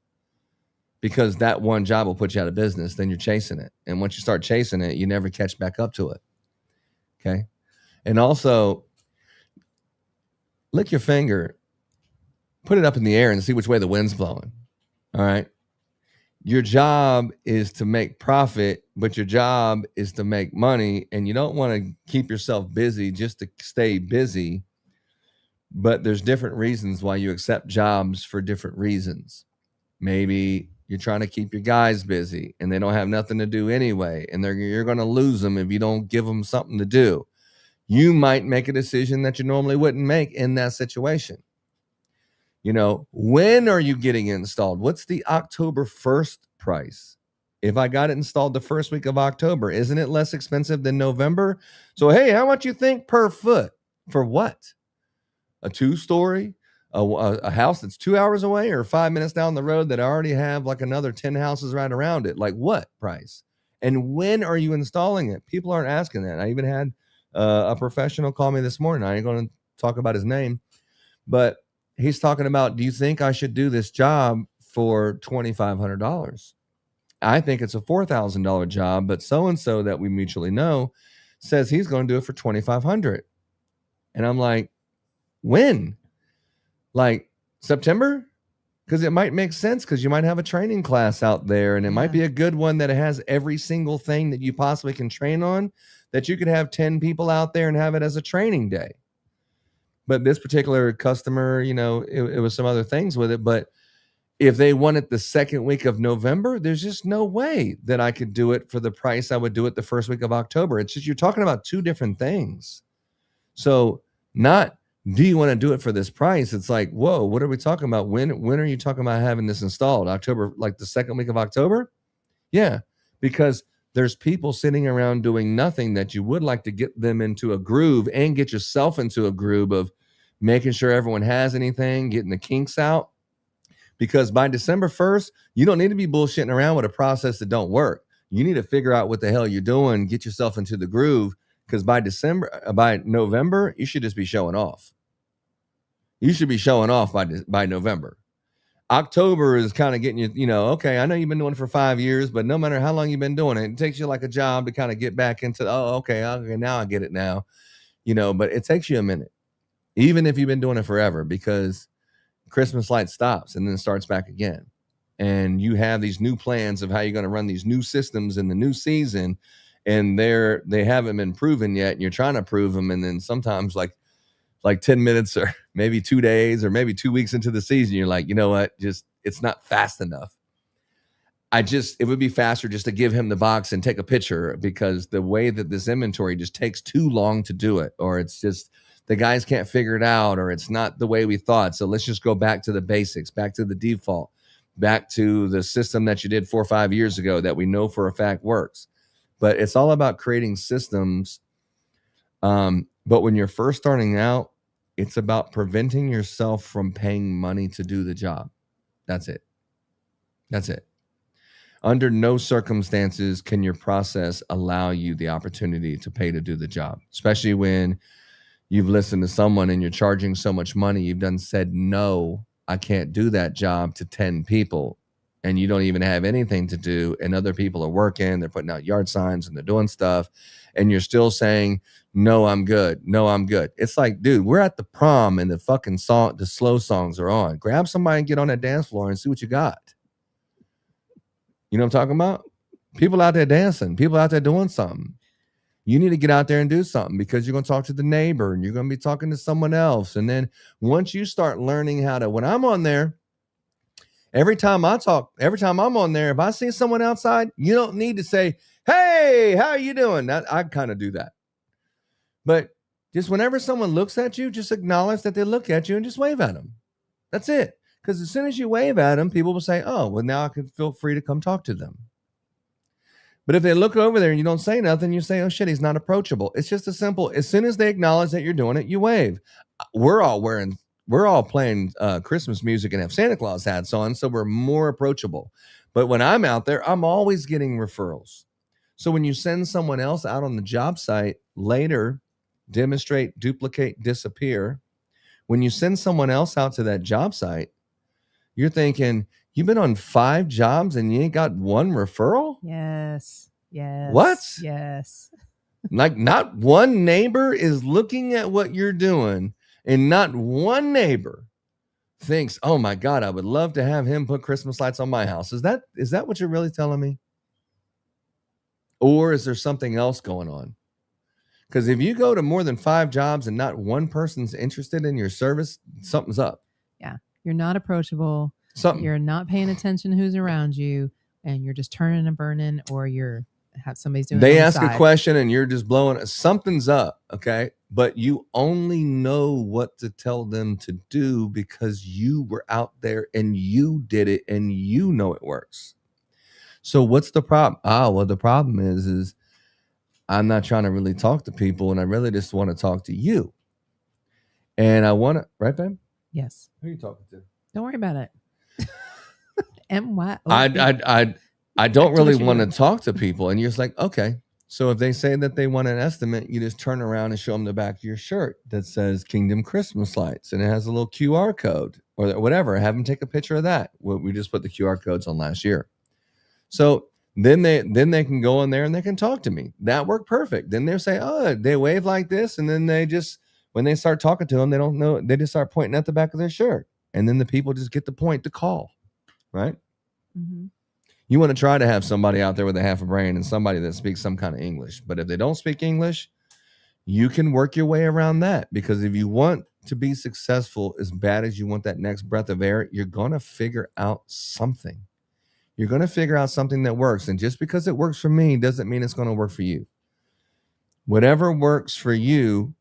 because that one job will put you out of business. Then you're chasing it. And once you start chasing it, you never catch back up to it. Okay. And also lick your finger, put it up in the air and see which way the wind's blowing. All right. Your job is to make profit, but your job is to make money. And you don't want to keep yourself busy just to stay busy. But there's different reasons why you accept jobs for different reasons. Maybe You're trying to keep your guys busy, and they don't have nothing to do anyway, and you're going to lose them if you don't give them something to do. You might make a decision that you normally wouldn't make in that situation. You know, when are you getting it installed? What's the October 1st price? If I got it installed the first week of October, isn't it less expensive than November? So, hey, how much you think per foot? For what? A 2-story? A house that's 2 hours away, or 5 minutes down the road that I already have like another 10 houses right around it? Like what price? And when are you installing it? People aren't asking that. I even had a professional call me this morning. I ain't going to talk about his name, but he's talking about, do you think I should do this job for $2,500? I think it's a $4,000 job, but so-and-so that we mutually know says he's going to do it for $2,500. And I'm like, when? Like September? Because it might make sense, because you might have a training class out there, and it might be a good one that has every single thing that you possibly can train on, that you could have 10 people out there and have it as a training day. But this particular customer, you know, it was some other things with it. But if they want it the second week of November, there's just no way that I could do it for the price I would do it the first week of October. It's just, you're talking about two different things. So not, do you want to do it for this price? It's like, whoa, what are we talking about? When are you talking about having this installed? October, like the second week of October? Yeah, because there's people sitting around doing nothing that you would like to get them into a groove and get yourself into a groove of making sure everyone has anything, getting the kinks out. Because by December 1st, you don't need to be bullshitting around with a process that don't work. You need to figure out what the hell you're doing, get yourself into the groove, because by November, you should just be showing off. You should be showing off by November. October is kind of getting you, you know, okay, I know you've been doing it for 5 years, but no matter how long you've been doing it, it takes you like a job to kind of get back into, okay, now I get it now, you know, but it takes you a minute, even if you've been doing it forever, because Christmas light stops and then starts back again. And you have these new plans of how you're going to run these new systems in the new season, and they haven't been proven yet, and you're trying to prove them. And then sometimes like 10 minutes or maybe 2 days or maybe 2 weeks into the season, you're like, you know what, it's not fast enough. It would be faster just to give him the box and take a picture, because the way that this inventory just takes too long to do it, or it's just, the guys can't figure it out, or it's not the way we thought. So let's just go back to the basics, back to the default, back to the system that you did 4 or 5 years ago that we know for a fact works. But it's all about creating systems. But when you're first starting out, it's about preventing yourself from paying money to do the job. That's it. That's it. Under no circumstances can your process allow you the opportunity to pay to do the job, especially when you've listened to someone and you're charging so much money. You've done said, no, I can't do that job to 10 people, and you don't even have anything to do. And other people are working, they're putting out yard signs and they're doing stuff. And you're still saying, no, I'm good. No, I'm good. It's like, dude, we're at the prom and the fucking the slow songs are on. Grab somebody and get on that dance floor and see what you got. You know what I'm talking about? People out there dancing, people out there doing something. You need to get out there and do something, because you're going to talk to the neighbor and you're going to be talking to someone else. And then once you start learning how to, when I'm on there, every time I'm on there, if I see someone outside, you don't need to say, hey, how are you doing? I kind of do that. But just whenever someone looks at you, just acknowledge that they look at you and just wave at them. That's it. Because as soon as you wave at them, people will say, oh, well, now I can feel free to come talk to them. But if they look over there and you don't say nothing, you say, oh, shit, he's not approachable. It's just as simple. As soon as they acknowledge that you're doing it, you wave. We're all playing Christmas music and have Santa Claus hats on, so we're more approachable. But when I'm out there, I'm always getting referrals. So when you send someone else out on the job site later, demonstrate, duplicate, disappear. When you send someone else out to that job site, you're thinking, you've been on 5 jobs and you ain't got one referral? Yes. What? Yes. Like, not one neighbor is looking at what you're doing, and not one neighbor thinks, oh my God, I would love to have him put Christmas lights on my house. Is that what you're really telling me? Or is there something else going on? Because if you go to more than 5 jobs and not one person's interested in your service, something's up. Yeah. You're not approachable. Something. You're not paying attention to who's around you, and you're just turning and burning, or have somebody's doing. They it on ask the a side. question and you're just blowing. Something's up, okay? But you only know what to tell them to do because you were out there and you did it and you know it works. So what's the problem? Well, the problem is I'm not trying to really talk to people, and I really just want to talk to you. And I want to, right, babe? Yes. Who are you talking to? Don't worry about it. M-Y-O. I don't really want to talk to people. And you're just like, okay. So if they say that they want an estimate, you just turn around and show them the back of your shirt that says Kingdom Christmas Lights, and it has a little QR code or whatever. Have them take a picture of that. We just put the QR codes on last year. So then they can go in there and they can talk to me. That worked perfect. Then they'll say, oh, they wave like this. And then when they start talking to them, they don't know. They just start pointing at the back of their shirt. And then the people just get the point to call, right? Mm-hmm. You want to try to have somebody out there with a half a brain and somebody that speaks some kind of English. But if they don't speak English, you can work your way around that. Because if you want to be successful as bad as you want that next breath of air, you're going to figure out something. You're going to figure out something that works. And just because it works for me doesn't mean it's going to work for you. Whatever works for you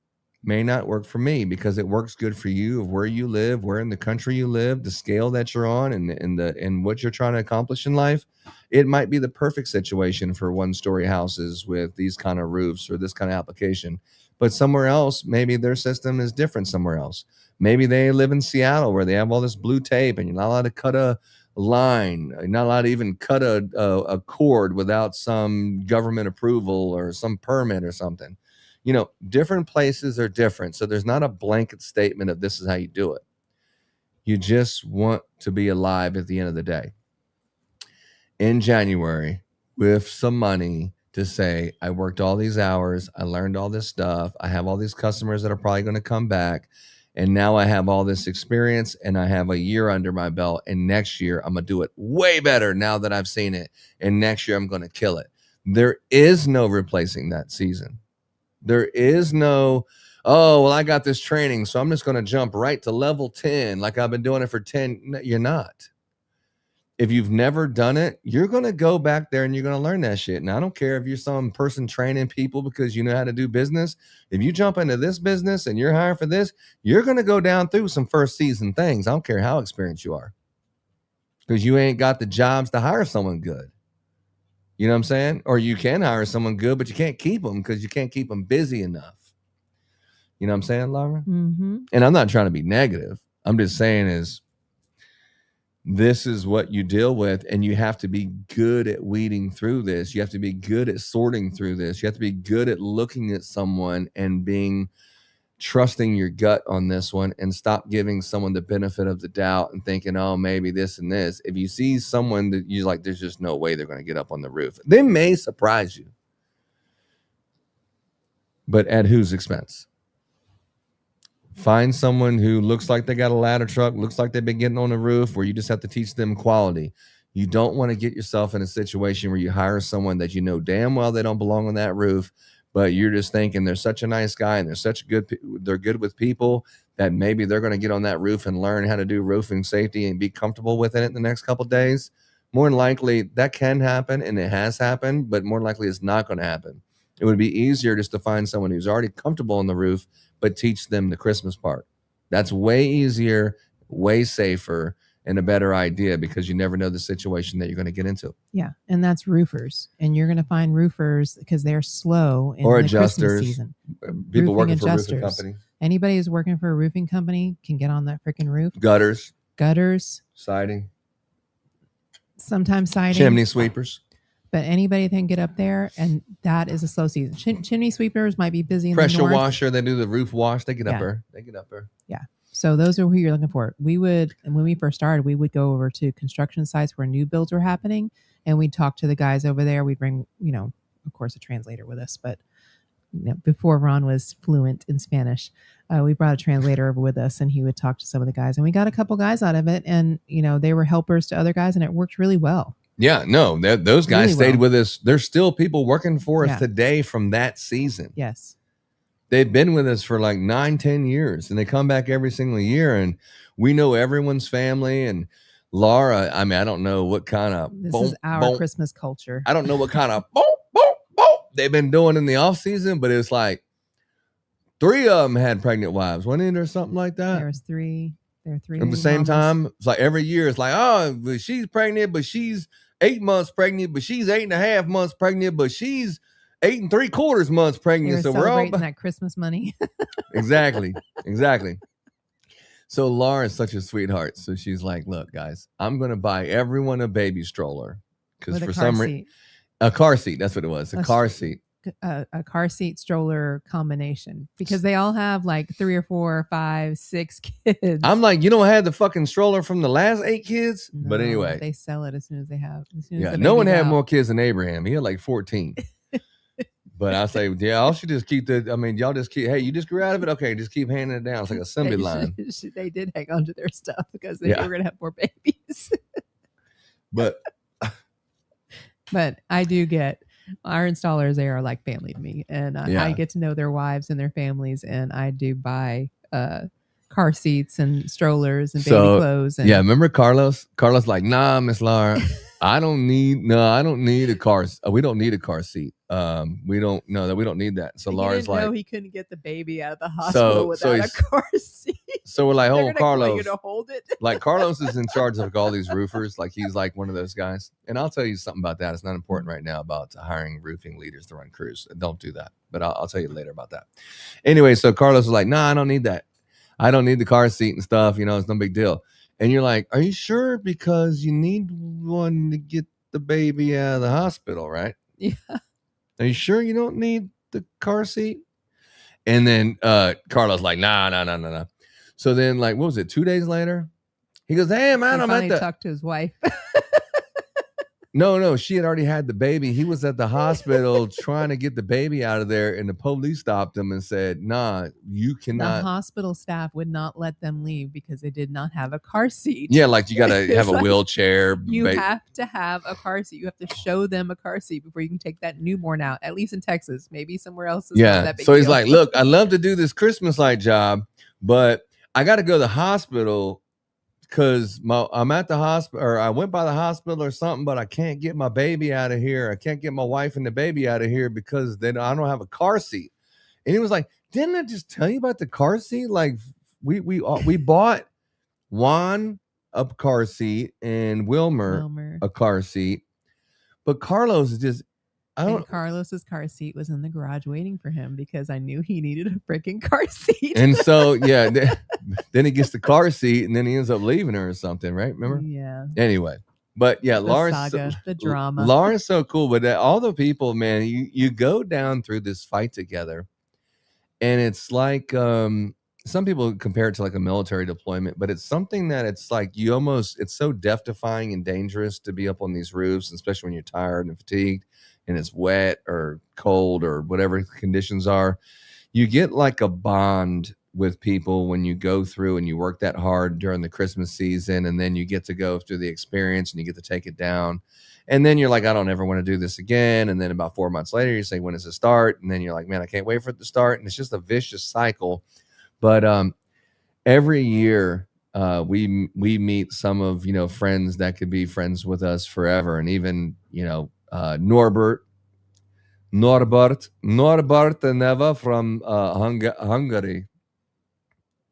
may not work for me, because it works good for you of where you live, where in the country you live, the scale that you're on, and what you're trying to accomplish in life. It might be the perfect situation for one-story houses with these kind of roofs or this kind of application. But somewhere else, maybe their system is different somewhere else. Maybe they live in Seattle where they have all this blue tape and you're not allowed to cut a line. You're not allowed to even cut a cord without some government approval or some permit or something. You know, different places are different. So there's not a blanket statement of this is how you do it. You just want to be alive at the end of the day. In January, with some money to say, I worked all these hours, I learned all this stuff, I have all these customers that are probably going to come back, and now I have all this experience and I have a year under my belt, and next year I'm going to do it way better now that I've seen it, and next year I'm going to kill it. There is no replacing that season. There is no, oh, well, I got this training, so I'm just going to jump right to level 10 like I've been doing it for 10. No, you're not. If you've never done it, you're going to go back there and you're going to learn that shit. And I don't care if you're some person training people because you know how to do business. If you jump into this business and you're hired for this, you're going to go down through some first season things. I don't care how experienced you are, because you ain't got the jobs to hire someone good. You know what I'm saying? Or you can hire someone good, but you can't keep them because you can't keep them busy enough. You know what I'm saying, Laura? Mm-hmm. And I'm not trying to be negative. I'm just saying this is what you deal with, and you have to be good at weeding through this. You have to be good at sorting through this. You have to be good at looking at someone and trusting your gut on this one, and stop giving someone the benefit of the doubt and thinking, oh, maybe this and this. If you see someone that you like, there's just no way they're going to get up on the roof. They may surprise you, but at whose expense? Find someone who looks like they got a ladder truck, looks like they've been getting on the roof, where you just have to teach them quality. You don't want to get yourself in a situation where you hire someone that you know damn well they don't belong on that roof, but you're just thinking they're such a nice guy and they're good with people that maybe they're going to get on that roof and learn how to do roofing safety and be comfortable with it in the next couple of days. More than likely that can happen, and it has happened, but more likely it's not going to happen. It would be easier just to find someone who's already comfortable on the roof, but teach them the Christmas part. That's way easier, way safer, and a better idea, because you never know the situation that you're going to get into. Yeah, and that's roofers. And you're going to find roofers because they're slow in or the adjusters, Christmas season. people Roofing working for adjusters. roofing companies. Anybody who's working for a roofing company can get on that freaking roof. Gutters, Siding, sometimes siding, chimney sweepers. But anybody can get up there, and that is a slow season. Chimney sweepers might be busy in Pressure the north. washer, they do the roof wash. They get up there. Yeah. So those are who you're looking for. We would, and when we first started, we would go over to construction sites where new builds were happening, and we'd talk to the guys over there. We'd bring, of course, a translator with us, but before Ron was fluent in Spanish, we brought a translator over with us, and he would talk to some of the guys, and we got a couple guys out of it, and they were helpers to other guys, and it worked really well. Yeah, no, those guys Really stayed well. with us. There's still people working for us today from that season. Yes. They've been with us for like 9-10 years, and they come back every single year, and we know everyone's family. And Laura, I mean, I don't know what kind of This is our Christmas culture. I don't know what kind of they've been doing in the off season, but it's like 3 of them had pregnant wives, wasn't it, or something like that? There was 3. There were 3 at the same time. It's like every year, it's like, oh, but she's pregnant, but she's 8 months pregnant, but she's 8.5 months pregnant, but she's 8 3/4 months pregnant. They were so we're all celebrating that Christmas money. exactly. So Laura's such a sweetheart. So she's like, look, guys, I'm going to buy everyone a baby stroller. Because for some reason, a car seat. That's what it was. A car seat. A car seat stroller combination. Because they all have like 3 or 4 or 5, 6 kids. I'm like, you don't have the fucking stroller from the last 8 kids? No, but anyway. They sell it as soon as they have. No one had more kids than Abraham. He had like 14. But I say, yeah, y'all should just keep y'all just keep, hey, you just grew out of it? Okay, just keep handing it down. It's like assembly line. They did hang on to their stuff because they were going to have more babies. But I do get, our installers, they are like family to me. And I get to know their wives and their families. And I do buy car seats and strollers and baby clothes. And remember Carlos? Carlos like, nah, Miss Laura, I don't need a car. We don't need a car seat. We don't need that. So Laura's like, he couldn't get the baby out of the hospital without a car seat. So we're like, oh, Carlos, you to hold it. Like Carlos is in charge of all these roofers. Like he's like one of those guys. And I'll tell you something about that. It's not important right now about hiring roofing leaders to run crews. Don't do that. But I'll tell you later about that. Anyway, so Carlos was like, nah, I don't need that. I don't need the car seat and stuff. It's no big deal. And you're like, are you sure? Because you need one to get the baby out of the hospital, right? Yeah. Are you sure you don't need the car seat? And then Carlos like, nah. So then, like, what was it? 2 days later, he goes, hey, man, I'm at the... talked to his wife. No, she had already had the baby. He was at the hospital trying to get the baby out of there, and the police stopped him and said, nah, you cannot. The hospital staff would not let them leave because they did not have a car seat. Yeah, like you got to have a wheelchair. You have to have a car seat. You have to show them a car seat before you can take that newborn out, at least in Texas. Maybe somewhere else is not that big so he's deal. like, look, I love to do this Christmas light job, but I got to go to the hospital because I'm at the hospital, or I went by the hospital or something, but I can't get my baby out of here. I can't get my wife and the baby out of here because I don't have a car seat. And he was like, didn't I just tell you about the car seat? Like we bought Juan a car seat and Wilmer a car seat, but Carlos is just, Carlos's car seat was in the garage waiting for him because I knew he needed a freaking car seat. And so, then he gets the car seat and then he ends up leaving her or something, right? Remember? Yeah. Anyway, but yeah, the drama. Lauren's so cool, but all the people, man, you go down through this fight together, and it's like some people compare it to like a military deployment, but it's something that it's like it's so death-defying and dangerous to be up on these roofs, especially when you're tired and fatigued and it's wet or cold or whatever the conditions are. You get like a bond with people when you go through and you work that hard during the Christmas season, and then you get to go through the experience and you get to take it down. And then you're like, I don't ever want to do this again. And then about 4 months later, you say, when does it start? And then you're like, man, I can't wait for it to start. And it's just a vicious cycle. But every year we meet some of, friends that could be friends with us forever. And even, Norbert Neva from Hungary.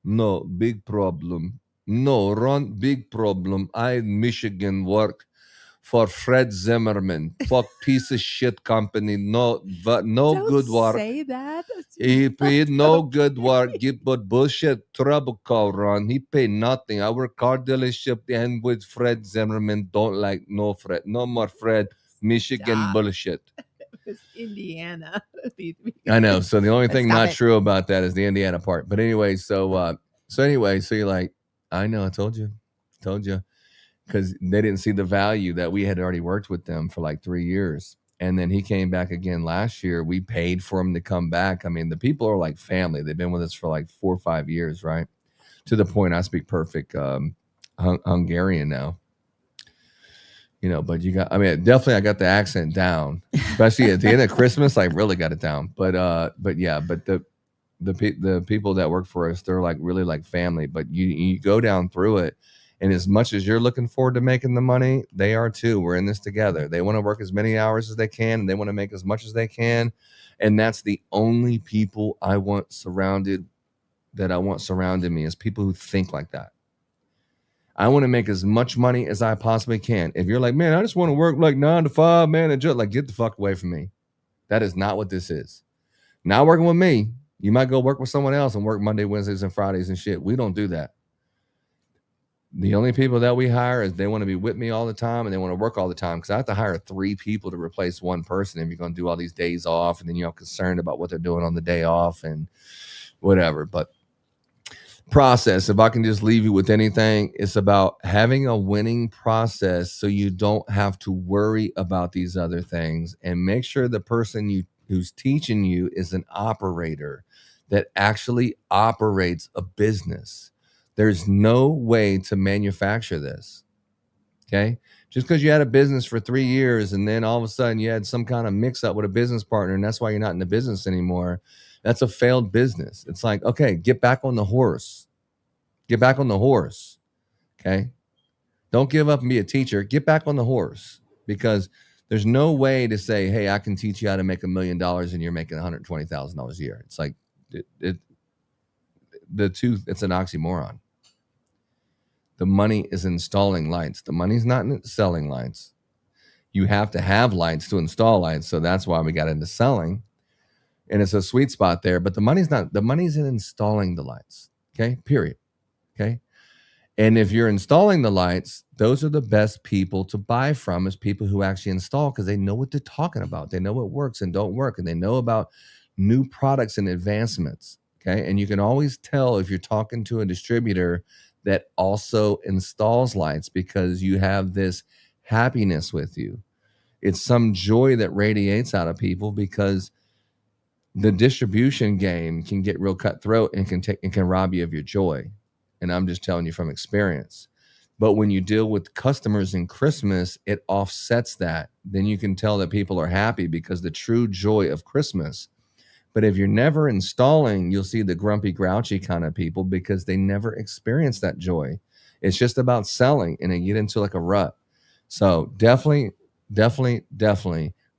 No, big problem. No, Ron, big problem. I in Michigan work for Fred Zimmerman. Fuck piece of shit company. No Don't good work. Say that. He paid no good work. But bullshit trouble call, Ron. He paid nothing. Our car dealership and with Fred Zimmerman don't like no Fred. No more Fred. Michigan bullshit. It's Indiana. I know. So the only thing not true about that is the Indiana part. But anyway, so you're like, I know, I told you. Because they didn't see the value that we had already worked with them for like 3 years. And then he came back again last year. We paid for him to come back. I mean, the people are like family. They've been with us for like 4 or 5 years, right? To the point I speak perfect Hungarian now. But definitely I got the accent down, especially at the end of Christmas. I really got it down. But the people that work for us, they're like really like family. But you go down through it, And as much as you're looking forward to making the money, they are too. We're in this together. They want to work as many hours as they can, and they want to make as much as they can. And that's the only people I want surrounding me, is people who think like that. I want to make as much money as I possibly can. If you're like, man, I just want to work like 9 to 5, man, and just like, get the fuck away from me. That is not what this is. Not working with me. You might go work with someone else and work Monday, Wednesdays, and Fridays and shit. We don't do that. The only people that we hire is they want to be with me all the time and they want to work all the time, because I have to hire 3 people to replace one person if you're going to do all these days off, and then you're concerned about what they're doing on the day off and whatever. But process, if I can just leave you with anything, it's about having a winning process so you don't have to worry about these other things, and make sure the person who's teaching you is an operator that actually operates a business. There's no way to manufacture this. Okay. Just because you had a business for 3 years and then all of a sudden you had some kind of mix up with a business partner and that's why you're not in the business anymore, that's a failed business. It's like, okay, get back on the horse. Get back on the horse. Okay. Don't give up and be a teacher. Get back on the horse, because there's no way to say, hey, I can teach you how to make $1 million and you're making $120,000 a year. It's like, it's an oxymoron. The money is installing lights. The money's not in selling lights. You have to have lights to install lights. So that's why we got into selling. And it's a sweet spot there. But the money's in installing the lights. Okay. Period. Okay. And if you're installing the lights, those are the best people to buy from, is people who actually install, because they know what they're talking about. They know what works and don't work. And they know about new products and advancements. Okay. And you can always tell if you're talking to a distributor that also installs lights, because you have this happiness with you. It's some joy that radiates out of people, because the distribution game can get real cutthroat and can rob you of your joy. And I'm just telling you from experience. But when you deal with customers in Christmas, it offsets that. Then you can tell that people are happy, because the true joy of Christmas. But if you're never installing, you'll see the grumpy, grouchy kind of people, because they never experience that joy. It's just about selling, and they get into like a rut. So definitely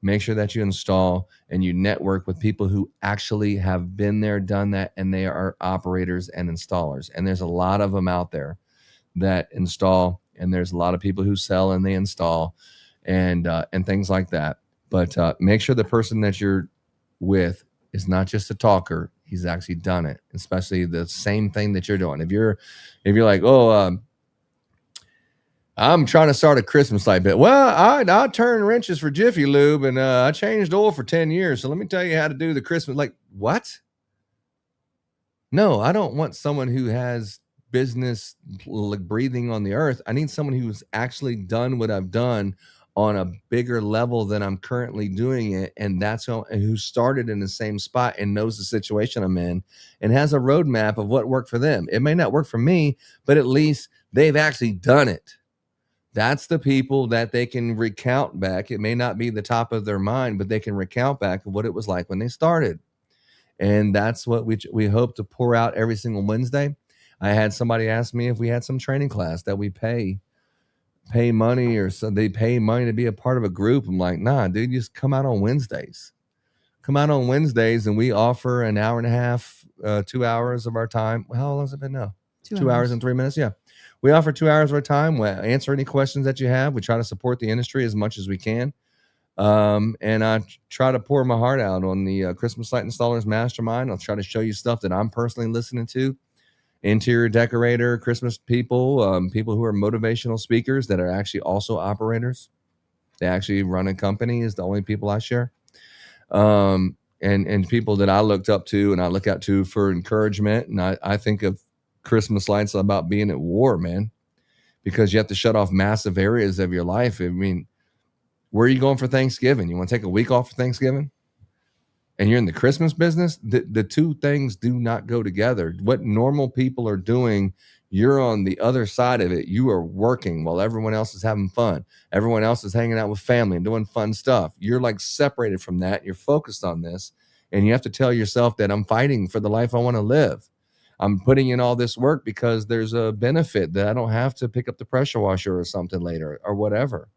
make sure that you install and you network with people who actually have been there, done that, and they are operators and installers. And there's a lot of them out there that install, and there's a lot of people who sell and they install, and things like that. But make sure the person that you're with is not just a talker. He's actually done it, especially the same thing that you're doing. If you're like, I'm trying to start a Christmas light bit. Well, I turned wrenches for Jiffy Lube, and I changed oil for 10 years. So let me tell you how to do the Christmas. Like, what? No, I don't want someone who has business like breathing on the earth. I need someone who's actually done what I've done on a bigger level than I'm currently doing it. And who started in the same spot and knows the situation I'm in and has a roadmap of what worked for them. It may not work for me, but at least they've actually done it. That's the people that they can recount back. It may not be the top of their mind, but they can recount back what it was like when they started. And that's what we hope to pour out every single Wednesday. I had somebody ask me if we had some training class that we pay money, or so they pay money to be a part of a group. I'm like, nah, dude, just come out on Wednesdays. Come out on Wednesdays, and we offer an hour and a half, 2 hours of our time. Well, how long has it been now? 2 hours and 3 minutes. Yeah. We offer 2 hours of our time. We answer any questions that you have. We try to support the industry as much as we can. And I try to pour my heart out on the Christmas Light Installers Mastermind. I'll try to show you stuff that I'm personally listening to. Interior decorator, Christmas people, people who are motivational speakers that are actually also operators. They actually run a company is the only people I share. And people that I looked up to and I look out to for encouragement. And I think of Christmas lights about being at war, man, because you have to shut off massive areas of your life. I mean, where are you going for Thanksgiving? You want to take a week off for Thanksgiving? And you're in the Christmas business? The two things do not go together. What normal people are doing, you're on the other side of it. You are working while everyone else is having fun. Everyone else is hanging out with family and doing fun stuff. You're like separated from that. You're focused on this. And you have to tell yourself that I'm fighting for the life I want to live. I'm putting in all this work because there's a benefit that I don't have to pick up the pressure washer or something later or whatever.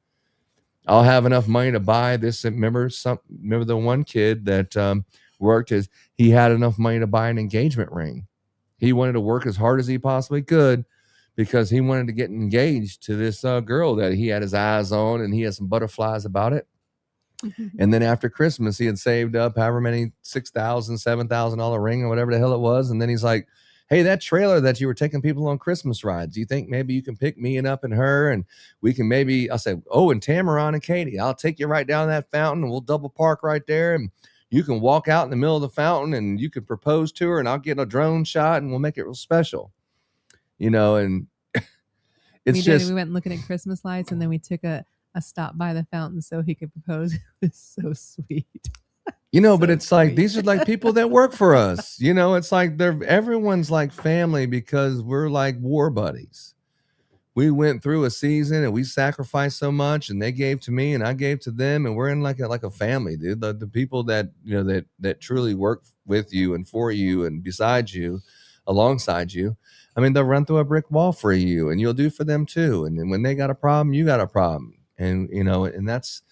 I'll have enough money to buy this. Remember the one kid that worked he had enough money to buy an engagement ring. He wanted to work as hard as he possibly could because he wanted to get engaged to this girl that he had his eyes on, and he had some butterflies about it. And then after Christmas, he had saved up however many $6,000, $7,000 ring or whatever the hell it was. And then he's like, hey, that trailer that you were taking people on Christmas rides, do you think maybe you can pick me up and her, and we can maybe, I'll say, oh, and Tamaron and Katie, I'll take you right down that fountain and we'll double park right there. And you can walk out in the middle of the fountain and you can propose to her and I'll get a drone shot and we'll make it real special, and it's we went looking at Christmas lights, and then we took a stop by the fountain so he could propose. It was so sweet. But it's like, these are like people that work for us. It's like everyone's like family because we're like war buddies. We went through a season and we sacrificed so much, and they gave to me and I gave to them, and we're in like a family, dude. The people that that truly work with you and for you and beside you, alongside you. I mean, they'll run through a brick wall for you, and you'll do for them too. And then when they got a problem, you got a problem. And and that's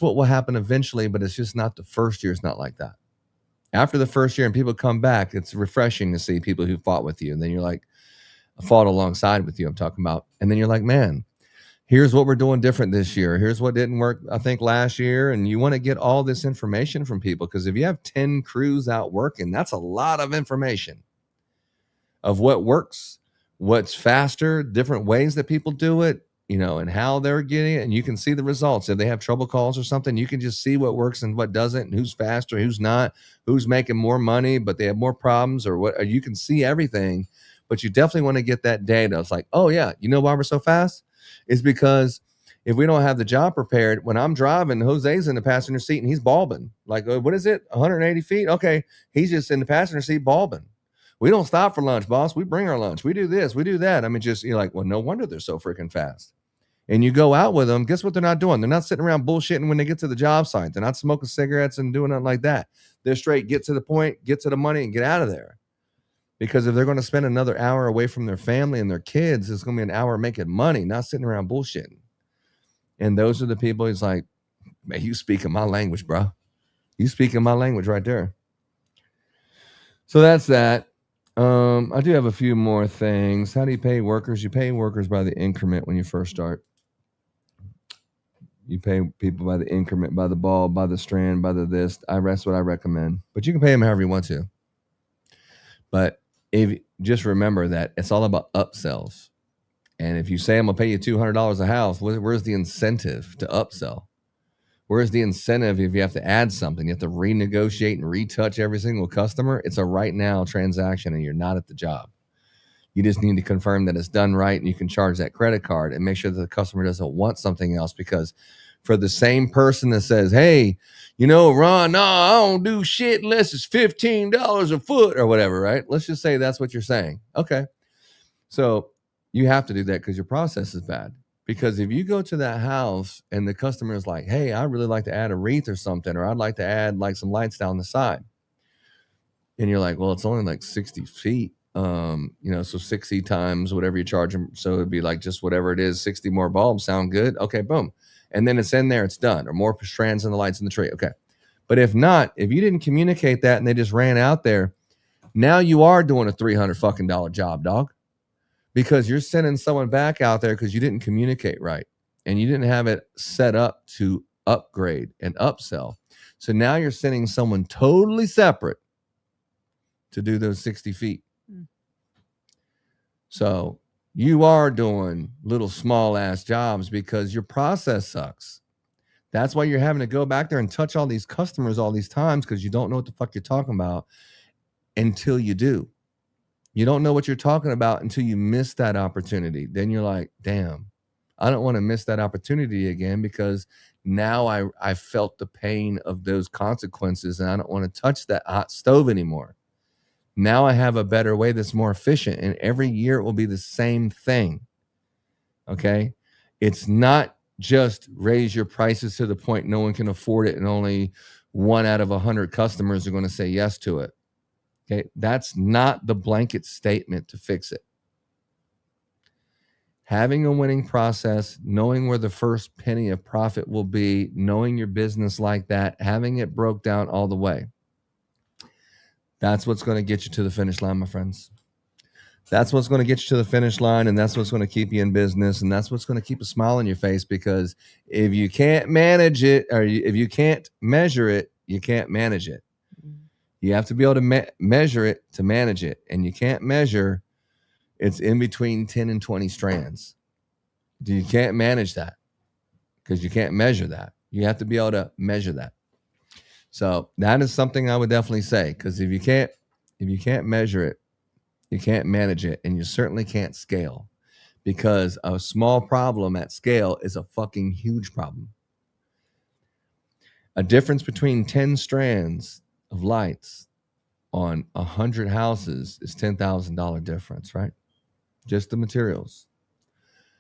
what will happen eventually, but it's just not the first year. It's not like that. After the first year and people come back, it's refreshing to see people who fought with you. And then you're like, fought alongside with you, I'm talking about. And then you're like, man, here's what we're doing different this year. Here's what didn't work, I think, last year. And you want to get all this information from people, because if you have 10 crews out working, that's a lot of information of what works, what's faster, different ways that people do it, and how they're getting it. And you can see the results. If they have trouble calls or something, you can just see what works and what doesn't, and who's faster, who's not, who's making more money, but they have more problems, or what. You can see everything, but you definitely want to get that data. It's like, oh yeah, you know why we're so fast? It's because if we don't have the job prepared, when I'm driving, Jose's in the passenger seat and he's bulbing. Like, what is it? 180 feet? Okay. He's just in the passenger seat bulbing. We don't stop for lunch, boss. We bring our lunch. We do this, we do that. I mean, just, you're like, well, no wonder they're so freaking fast. And you go out with them, guess what they're not doing? They're not sitting around bullshitting when they get to the job site. They're not smoking cigarettes and doing nothing like that. They're straight, get to the point, get to the money, and get out of there. Because if they're going to spend another hour away from their family and their kids, it's going to be an hour making money, not sitting around bullshitting. And those are the people. He's like, man, you speaking my language, bro. You speaking my language right there. So that's that. I do have a few more things. How do you pay workers? You pay workers by the increment when you first start. You pay people by the increment, by the ball, by the strand, by the this. That's what I recommend. But you can pay them however you want to. But if just remember that it's all about upsells. And if you say I'm gonna pay you $200 a house, where's the incentive to upsell? Where's the incentive if you have to add something? You have to renegotiate and retouch every single customer. It's a right now transaction and you're not at the job. You just need to confirm that it's done right, and you can charge that credit card and make sure that the customer doesn't want something else. Because for the same person that says, hey, Ron, no, I don't do shit unless it's $15 a foot or whatever, right? Let's just say that's what you're saying. Okay. So you have to do that because your process is bad. Because if you go to that house and the customer is like, hey, I really like to add a wreath or something, or I'd like to add like some lights down the side. And you're like, well, it's only like 60 feet. So 60 times whatever you charge them. So it'd be like just whatever it is, 60 more bulbs sound good. Okay, boom. And then it's in there, it's done. Or more strands in the lights in the tree. Okay. But if not, if you didn't communicate that and they just ran out there, now you are doing a $300 fucking job, dog. Because you're sending someone back out there because you didn't communicate right. And you didn't have it set up to upgrade and upsell. So now you're sending someone totally separate to do those 60 feet. So you are doing little small ass jobs because your process sucks. That's why you're having to go back there and touch all these customers all these times, because you don't know what the fuck you're talking about until you do. You don't know what you're talking about until you miss that opportunity. Then you're like, damn, I don't want to miss that opportunity again, because now I felt the pain of those consequences and I don't want to touch that hot stove anymore. Now I have a better way that's more efficient, and every year it will be the same thing. Okay. It's not just raise your prices to the point no one can afford it and only 1 out of 100 customers are going to say yes to it. Okay. That's not the blanket statement to fix it. Having a winning process, knowing where the first penny of profit will be, knowing your business like that, having it broke down all the way. That's what's going to get you to the finish line, my friends. That's what's going to get you to the finish line, and that's what's going to keep you in business, and that's what's going to keep a smile on your face, because if you can't manage it, or if you can't measure it, you can't manage it. You have to be able to measure it to manage it, and you can't measure. It's in between 10 and 20 strands. You can't manage that because you can't measure that. You have to be able to measure that. So that is something I would definitely say, because if you can't measure it, you can't manage it, and you certainly can't scale, because a small problem at scale is a fucking huge problem. A difference between 10 strands of lights on 100 houses is $10,000 difference, right? Just the materials.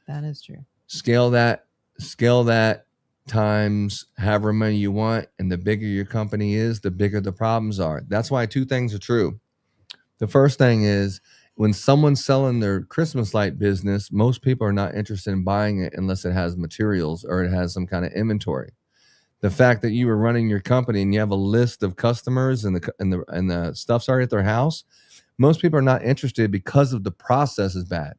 That is true. Scale that times however many you want, and the bigger your company is, the bigger the problems are. That's why two things are true. The first thing is, when someone's selling their Christmas light business, most people are not interested in buying it unless it has materials or it has some kind of inventory. The fact that you were running your company and you have a list of customers and the stuff's already at their house, most people are not interested because of the process is bad.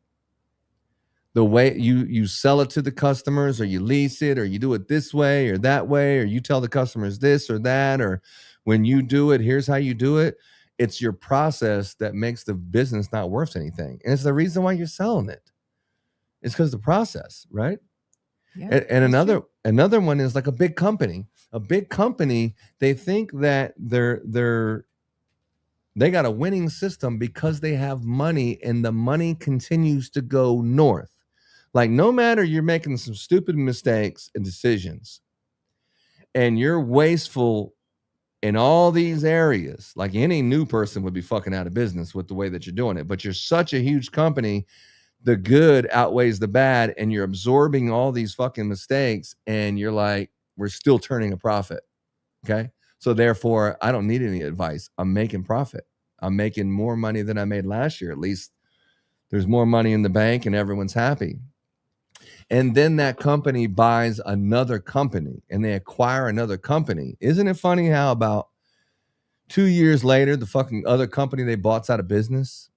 The way you sell it to the customers, or you lease it, or you do it this way or that way, or you tell the customers this or that, or when you do it, here's how you do it. It's your process that makes the business not worth anything. And it's the reason why you're selling it. It's because of the process, right? Yeah, and another one is like a big company. A big company, they think that they got a winning system because they have money, and the money continues to go north. Like, no matter, you're making some stupid mistakes and decisions, and you're wasteful in all these areas, like any new person would be fucking out of business with the way that you're doing it. But you're such a huge company, the good outweighs the bad, and you're absorbing all these fucking mistakes, and you're like, we're still turning a profit. Okay. So therefore, I don't need any advice. I'm making profit. I'm making more money than I made last year. At least there's more money in the bank and everyone's happy. And then that company buys another company, and they acquire another company. Isn't it funny how about 2 years later, the fucking other company they bought's out of business?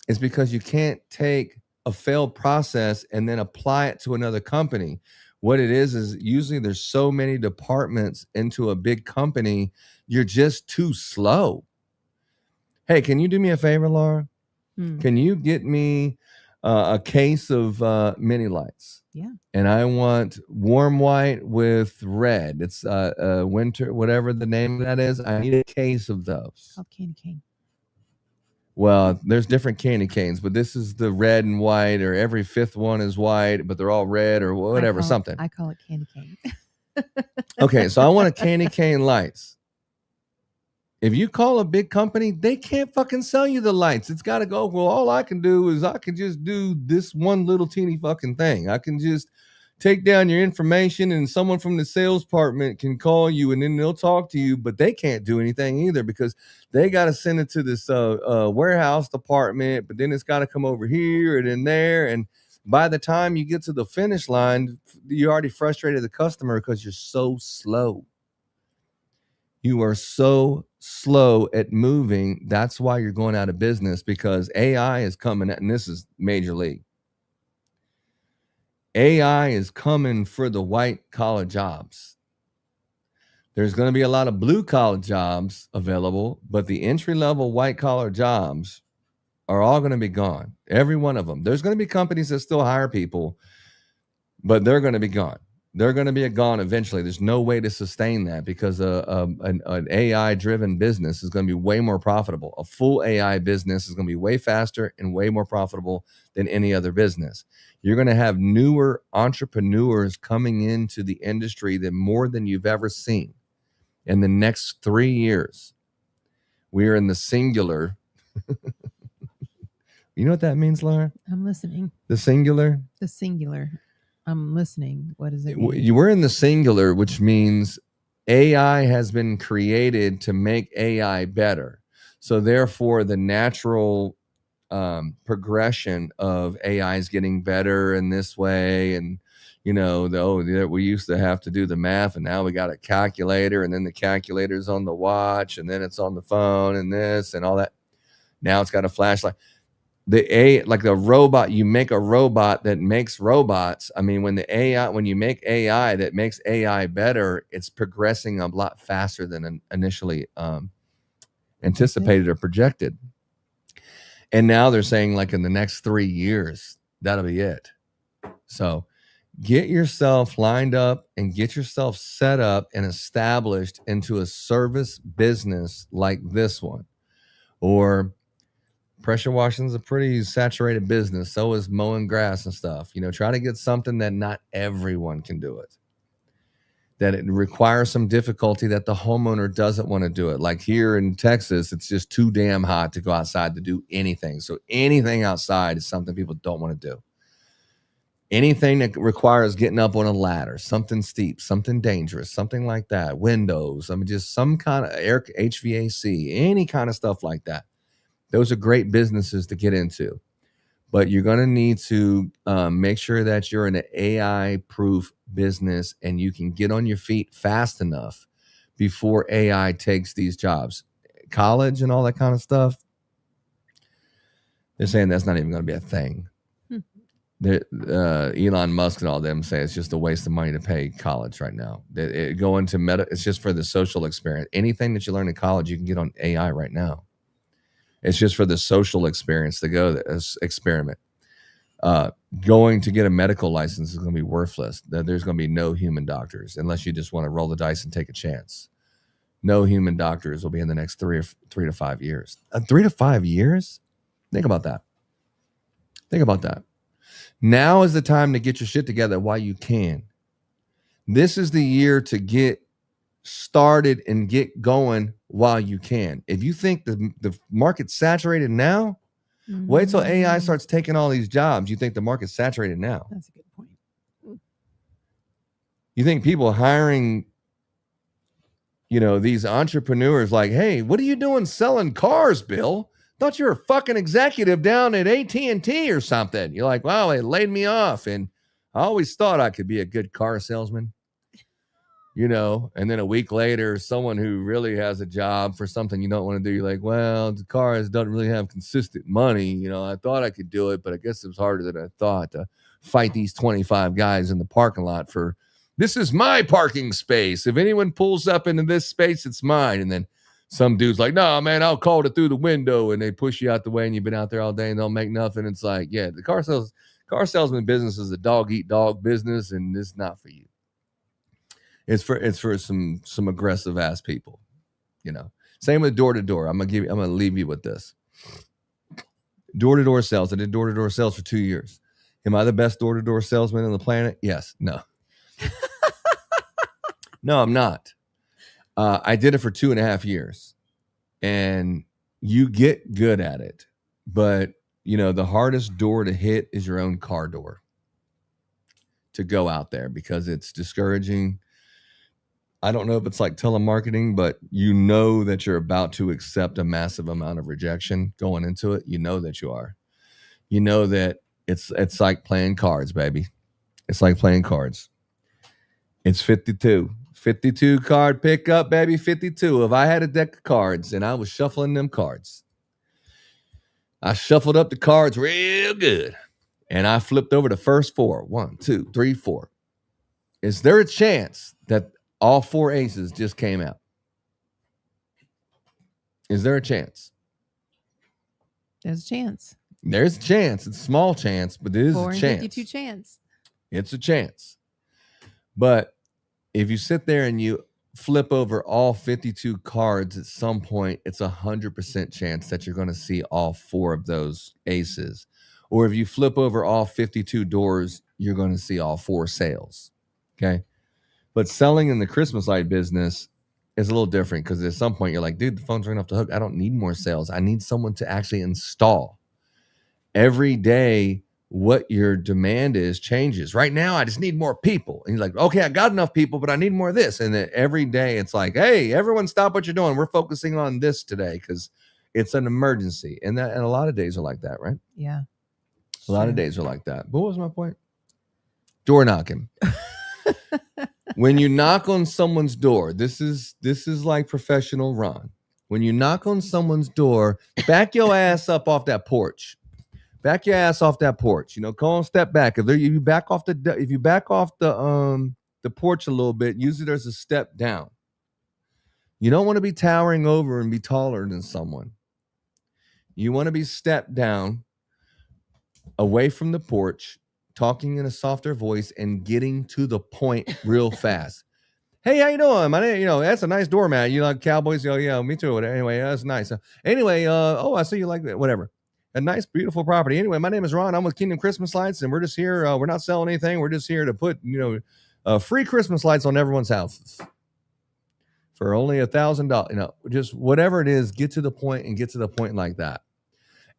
It's because you can't take a failed process and then apply it to another company. What it is usually there's so many departments into a big company, you're just too slow. Hey, can you do me a favor, Laura? Can you get me a case of mini lights? Yeah. And I want warm white with red. It's winter, whatever the name of that is. I need a case of those. Called candy cane. Well, there's different candy canes, but this is the red and white, or every fifth one is white, but they're all red or whatever, something. I call it candy cane. Okay, so I want a candy cane lights. If you call a big company, they can't fucking sell you the lights. It's got to go, well, all I can do is I can just do this one little teeny fucking thing. I can just take down your information, and someone from the sales department can call you, and then they'll talk to you, but they can't do anything either because they got to send it to this warehouse department, but then it's got to come over here and then there. And by the time you get to the finish line, you already frustrated the customer because you're so slow. You are so slow at moving. That's why you're going out of business, because AI is coming at, and this is major league. AI is coming for the white collar jobs. There's going to be a lot of blue collar jobs available, but the entry level white collar jobs are all going to be gone. Every one of them. There's going to be companies that still hire people, but they're going to be gone. They're going to be gone eventually. There's no way to sustain that, because an AI-driven business is going to be way more profitable. A full AI business is going to be way faster and way more profitable than any other business. You're going to have newer entrepreneurs coming into the industry than more than you've ever seen in the next 3 years. We are in the singular. You know what that means, Laura? I'm listening. The singular? The singular. I'm listening. What does it mean? You were in the singular, which means AI has been created to make AI better. So therefore, the natural progression of AI is getting better in this way. And, you know, we used to have to do the math, and now we got a calculator, and then the calculator's on the watch, and then it's on the phone, and this and all that. Now it's got a flashlight. Like the robot, you make a robot that makes robots. I mean, when you make AI that makes AI better, it's progressing a lot faster than initially anticipated or projected. And now they're saying like in the next 3 years, that'll be it. So get yourself lined up and get yourself set up and established into a service business like this one. Or pressure washing is a pretty saturated business. So is mowing grass and stuff. You know, try to get something that not everyone can do it. That it requires some difficulty that the homeowner doesn't want to do it. Like here in Texas, it's just too damn hot to go outside to do anything. So anything outside is something people don't want to do. Anything that requires getting up on a ladder, something steep, something dangerous, something like that. Windows, I mean, just some kind of air, HVAC, any kind of stuff like that. Those are great businesses to get into. But you're going to need to make sure that you're in an AI-proof business and you can get on your feet fast enough before AI takes these jobs. College and all that kind of stuff, they're saying that's not even going to be a thing. Elon Musk and all them say it's just a waste of money to pay college right now. It's just for the social experience. Anything that you learn in college, you can get on AI right now. It's just for the social experience to go experiment. Going to get a medical license is going to be worthless. There's going to be no human doctors unless you just want to roll the dice and take a chance. No human doctors will be in the next 3 to 5 years. 3 to 5 years? Think about that. Think about that. Now is the time to get your shit together while you can. This is the year to get started and get going while you can. If you think the market's saturated now, wait till AI starts taking all these jobs. You think the market's saturated now. That's a good point. You think people hiring, you know, these entrepreneurs like, hey, what are you doing selling cars, Bill? Thought you were a fucking executive down at AT&T or something. You're like, wow, they laid me off. And I always thought I could be a good car salesman. You know, and then a week later, someone who really has a job for something you don't want to do, you're like, well, the cars doesn't really have consistent money. You know, I thought I could do it, but I guess it was harder than I thought to fight these 25 guys in the parking lot for, this is my parking space. If anyone pulls up into this space, it's mine. And then some dude's like, no, man, I'll call it through the window. And they push you out the way and you've been out there all day and they'll make nothing. It's like, yeah, the car salesman business is a dog eat dog business, and it's not for you. It's for some aggressive ass people, you know. Same with door to door. I'm gonna leave you with this. Door to door sales. I did door to door sales for 2 years. Am I the best door to door salesman on the planet? Yes. No. No, I'm not. I did it for 2.5 years, and you get good at it. But you know, the hardest door to hit is your own car door. To go out there, because it's discouraging. I don't know if it's like telemarketing, but you know that you're about to accept a massive amount of rejection going into it. You know that you are. You know that it's like playing cards, baby. It's like playing cards. It's 52. 52 card pickup, baby, 52. If I had a deck of cards and I was shuffling them cards, I shuffled up the cards real good, and I flipped over the first 4. 1, 2, 3, 4. Is there a chance that all 4 aces just came out? Is there a chance? There's a chance. There's a chance. It's a small chance, but there is a chance. 52 chance. It's a chance. But if you sit there and you flip over all 52 cards at some point, it's 100% chance that you're going to see all 4 of those aces. Or if you flip over all 52 doors, you're going to see all 4 sales. Okay. But selling in the Christmas light business is a little different, because at some point you're like, dude, the phone's ringing off the hook. I don't need more sales. I need someone to actually install. Every day, what your demand is changes. Right now, I just need more people. And you're like, okay, I got enough people, but I need more of this. And then every day it's like, hey, everyone stop what you're doing. We're focusing on this today because It's an emergency. And a lot of days are like that, right? Yeah. A lot of days are like that. But what was my point? Door knocking. When you knock on someone's door, this is like professional Ron. When you knock on someone's door, back your ass up off that porch. Back your ass off that porch. You know, go on, step back. If you back off the porch a little bit, usually there's a step down. You don't want to be towering over and be taller than someone. You want to be stepped down away from the porch, talking in a softer voice and getting to the point real fast. Hey, how you doing? My name, that's a nice doormat. You like Cowboys? Oh, yeah, me too. Anyway, that's nice. Anyway, I see you like that. Whatever. A nice, beautiful property. Anyway, my name is Ron. I'm with Kingdom Christmas Lights, and we're just here. We're not selling anything. We're just here to put, free Christmas lights on everyone's houses for only $1,000. Just whatever it is, get to the point and get to the point like that.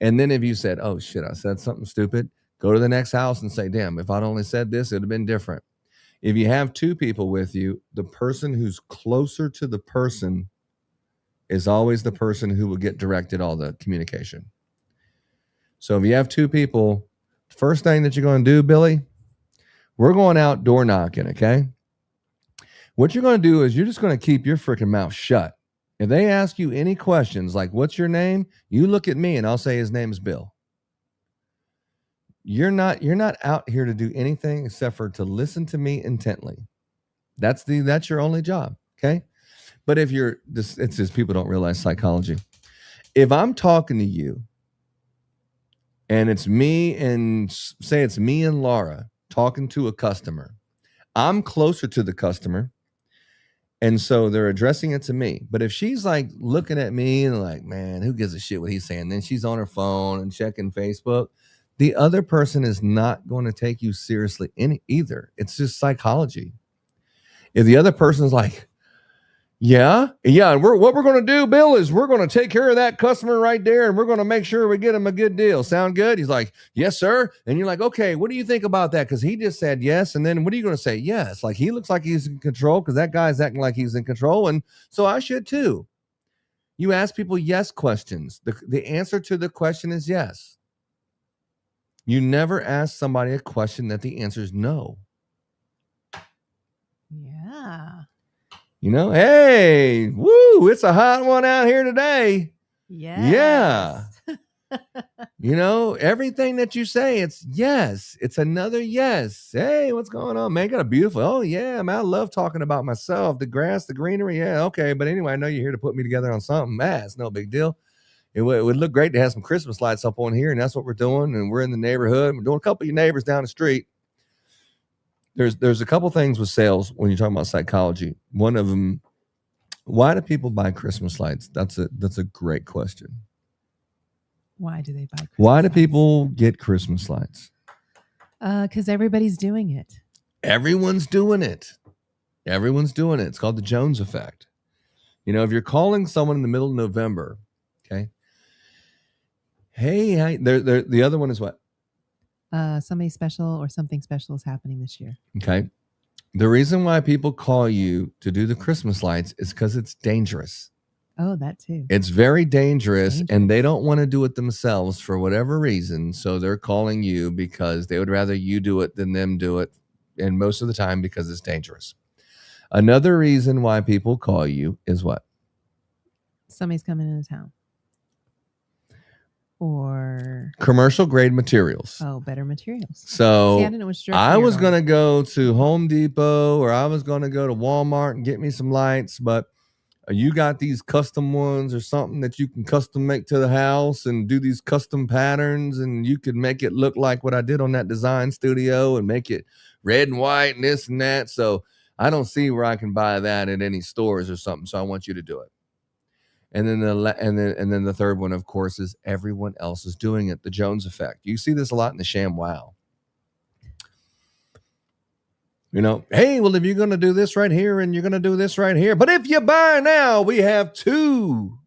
And then if you said, oh, shit, I said something stupid, go to the next house and say, damn, if I'd only said this, it would have been different. If you have two people with you, the person who's closer to the person is always the person who will get directed all the communication. So if you have two people, first thing that you're going to do, Billy, we're going out door knocking, okay? What you're going to do is you're just going to keep your freaking mouth shut. If they ask you any questions like, what's your name? You look at me and I'll say his name is Bill. You're not out here to do anything except for to listen to me intently. That's your only job, okay? But if it's just people don't realize psychology. If I'm talking to you and it's me and Laura talking to a customer, I'm closer to the customer. And so they're addressing it to me. But if she's like looking at me and like, man, who gives a shit what he's saying? Then she's on her phone and checking Facebook. The other person is not going to take you seriously either. It's just psychology. If the other person's like, yeah, and what we're going to do, Bill, is we're going to take care of that customer right there, and we're going to make sure we get him a good deal. Sound good? He's like, yes, sir. And you're like, okay, what do you think about that? Because he just said yes, and then what are you going to say? Yes, like he looks like he's in control because that guy's acting like he's in control, and so I should too. You ask people yes questions. The answer to the question is yes. You never ask somebody a question that the answer is no. Yeah. Hey, woo, it's a hot one out here today. Yes. Yeah. Everything that you say, it's yes. It's another yes. Hey, what's going on, man? Got a beautiful, oh, yeah, man, I love talking about myself, the grass, the greenery. Yeah, okay. But anyway, I know you're here to put me together on something. It's no big deal. It would look great to have some Christmas lights up on here, and that's what we're doing. And we're in the neighborhood. We're doing a couple of your neighbors down the street. There's a couple things with sales when you're talking about psychology. One of them, why do people buy Christmas lights? That's a great question. Why do they buy Christmas Why do lights? people get Christmas lights? Because everybody's doing it. Everyone's doing it. Everyone's doing it. It's called the Jones effect. If you're calling someone in the middle of November, okay. Hey, the other one is what? Somebody special or something special is happening this year. Okay. The reason why people call you to do the Christmas lights is because it's dangerous. Oh, that too. It's very dangerous, and they don't want to do it themselves for whatever reason. So they're calling you because they would rather you do it than them do it. And most of the time because it's dangerous. Another reason why people call you is what? Somebody's coming into town. Or commercial grade materials. Oh, better materials. So see, I didn't know which I was going to go to Home Depot, or I was going to go to Walmart and get me some lights, but you got these custom ones or something that you can custom make to the house and do these custom patterns, and you could make it look like what I did on that design studio and make it red and white and this and that. So I don't see where I can buy that at any stores or something. So I want you to do it. And then the third one, of course, is everyone else is doing it. The Jones effect. You see this a lot in the ShamWow. Hey, well, if you're going to do this right here and you're going to do this right here, but if you buy now, we have two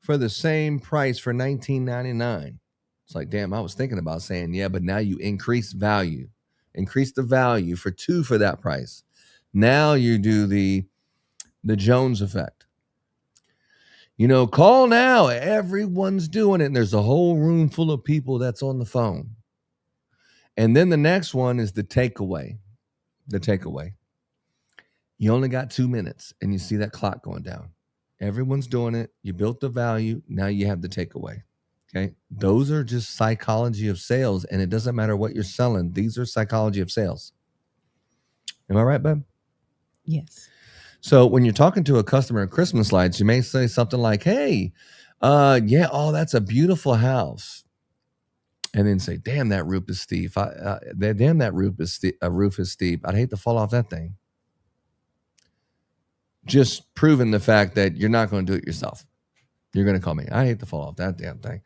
for the same price for $19.99. It's like, damn, I was thinking about saying, yeah, but now you increase the value for two for that price. Now you do the Jones effect. Call now. Everyone's doing it. And there's a whole room full of people that's on the phone. And then the next one is the takeaway. The takeaway. You only got 2 minutes and you see that clock going down. Everyone's doing it. You built the value. Now you have the takeaway. Okay. Those are just psychology of sales. And it doesn't matter what you're selling. These are psychology of sales. Am I right, babe? Yes. So when you're talking to a customer at Christmas lights, you may say something like, hey, that's a beautiful house. And then say, damn, that roof is steep. Damn, that roof is steep. I'd hate to fall off that thing. Just proving the fact that you're not going to do it yourself. You're going to call me. I hate to fall off that damn thing.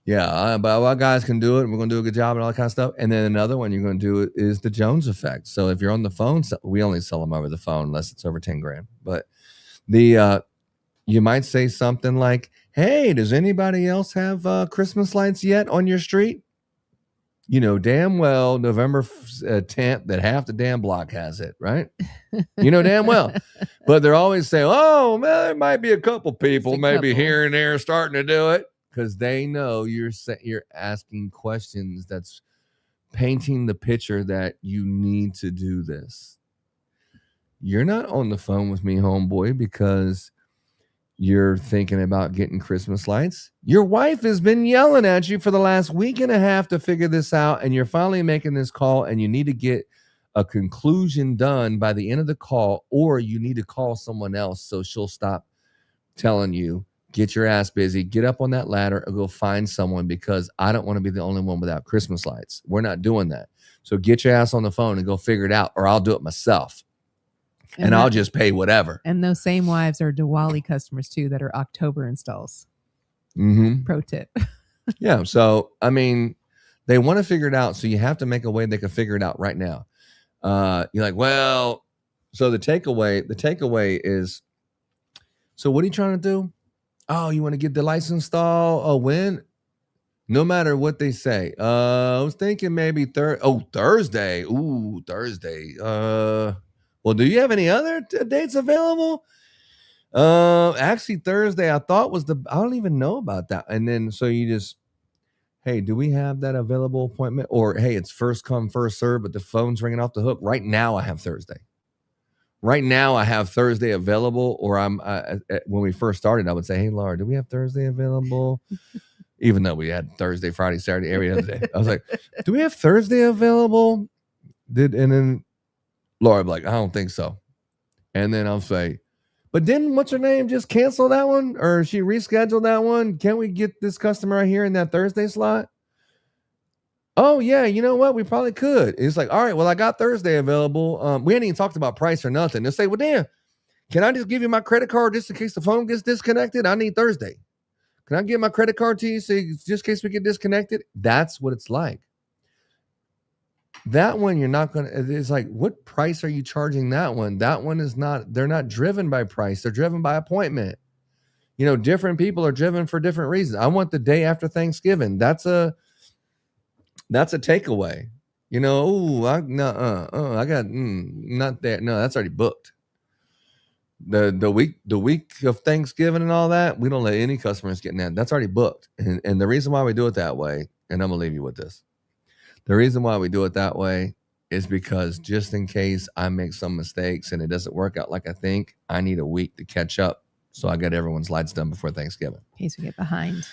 Yeah, but our guys can do it. And we're going to do a good job and all that kind of stuff. And then another one you're going to do is the Jones effect. So if you're on the phone, we only sell them over the phone unless it's over 10 grand. But you might say something like, hey, does anybody else have Christmas lights yet on your street? You know damn well November 10th that half the damn block has it, right? You know damn well. But they're always saying, oh, man, there might be a couple people maybe here and there starting to do it, because they know you're asking questions that's painting the picture that you need to do this. You're not on the phone with me, homeboy, because you're thinking about getting Christmas lights. Your wife has been yelling at you for the last week and a half to figure this out, and you're finally making this call, and you need to get a conclusion done by the end of the call, or you need to call someone else so she'll stop telling you, get your ass busy, get up on that ladder, or go find someone, because I don't want to be the only one without Christmas lights. We're not doing that. So get your ass on the phone and go figure it out, or I'll do it myself. And I'll just pay whatever. And those same wives are Diwali customers too that are October installs. Mm-hmm. Pro tip. Yeah. So, I mean, they want to figure it out. So you have to make a way they can figure it out right now. You're like, well, so the takeaway is, so what are you trying to do? Oh, you want to get the lights installed? Oh, when? No matter what they say. I was thinking maybe Thursday. Ooh, Thursday. Well, do you have any other dates available? Actually, Thursday I thought I don't even know about that. And then so you just, hey, do we have that available appointment? Or hey, it's first come, first serve, but the phone's ringing off the hook. Right now I have Thursday. Right now I have Thursday available. Or when we first started, I would say, hey, Laura, do we have Thursday available? Even though we had Thursday, Friday, Saturday, every other day. I was like, do we have Thursday available? And then Laura would be like, I don't think so. And then I'll say, but didn't what's her name just cancel that one? Or she rescheduled that one? Can't we get this customer right here in that Thursday slot? Oh, yeah, you know what? We probably could. It's like, all right, well, I got Thursday available. We ain't even talked about price or nothing. They'll say, well, damn, can I just give you my credit card just in case the phone gets disconnected? I need Thursday. Can I give my credit card to you so just in case we get disconnected? That's what it's like. That one, you're not going to, it's like, what price are you charging that one? That one is not, they're not driven by price. They're driven by appointment. Different people are driven for different reasons. I want the day after Thanksgiving. That's a takeaway. I got, not there. No, that's already booked. The week of Thanksgiving and all that, we don't let any customers get in that. That's already booked. And the reason why we do it that way, and I'm going to leave you with this. The reason why we do it that way is because just in case I make some mistakes and it doesn't work out like I think, I need a week to catch up. So I got everyone's lights done before Thanksgiving. In case we get behind,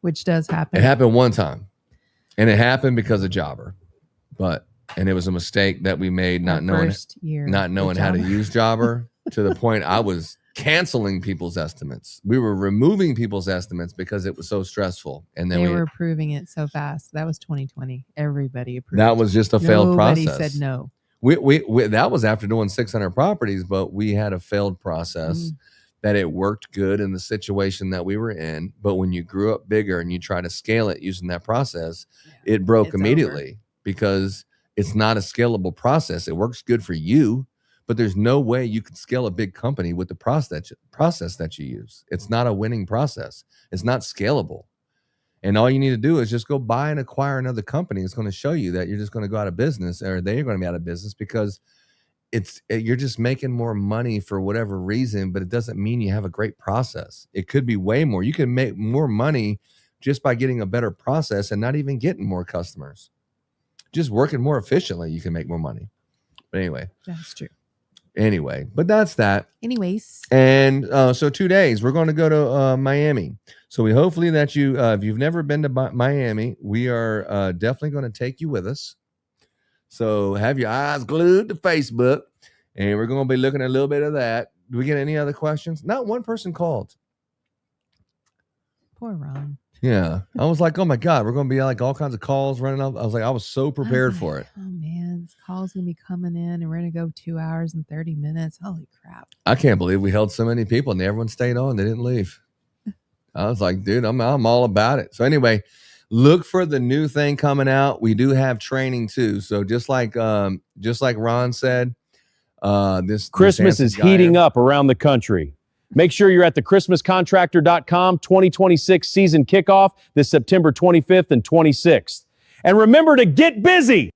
which does happen. It happened one time, and it happened because of Jobber, and it was a mistake that we made not knowing how to use Jobber to the point I was canceling people's estimates. We were removing people's estimates because it was so stressful. And then they were approving it so fast. That was 2020. Everybody approved. That was just a failed process. Nobody said no. We that was after doing 600 properties, but we had a failed process that it worked good in the situation that we were in. But when you grew up bigger and you try to scale it using that process, it broke immediately because it's not a scalable process. It works good for you, but there's no way you could scale a big company with the process that you use. It's not a winning process. It's not scalable. And all you need to do is just go buy and acquire another company. It's going to show you that you're just going to go out of business, or they're going to be out of business, because you're just making more money for whatever reason, but it doesn't mean you have a great process. It could be way more. You can make more money just by getting a better process and not even getting more customers. Just working more efficiently, you can make more money. But anyway, that's true. Anyway, but that's that. Anyways, and so 2 days we're going to go to Miami. So we hopefully that you, if you've never been to Miami, we are definitely going to take you with us. So have your eyes glued to Facebook, and we're going to be looking at a little bit of that. Do we get any other questions? Not one person called. Poor Ron. Yeah. I was like, oh my God, we're going to be like all kinds of calls running up. I was like, I was so prepared for it. Oh man, this call's going to be coming in and we're going to go 2 hours and 30 minutes. Holy crap. I can't believe we held so many people and everyone stayed on. They didn't leave. I was like, dude, I'm all about it. So anyway, look for the new thing coming out. We do have training too. So just like Ron said, this Christmas is heating up around the country. Make sure you're at the ChristmasContractor.com 2026 season kickoff this September 25th and 26th. And remember to get busy.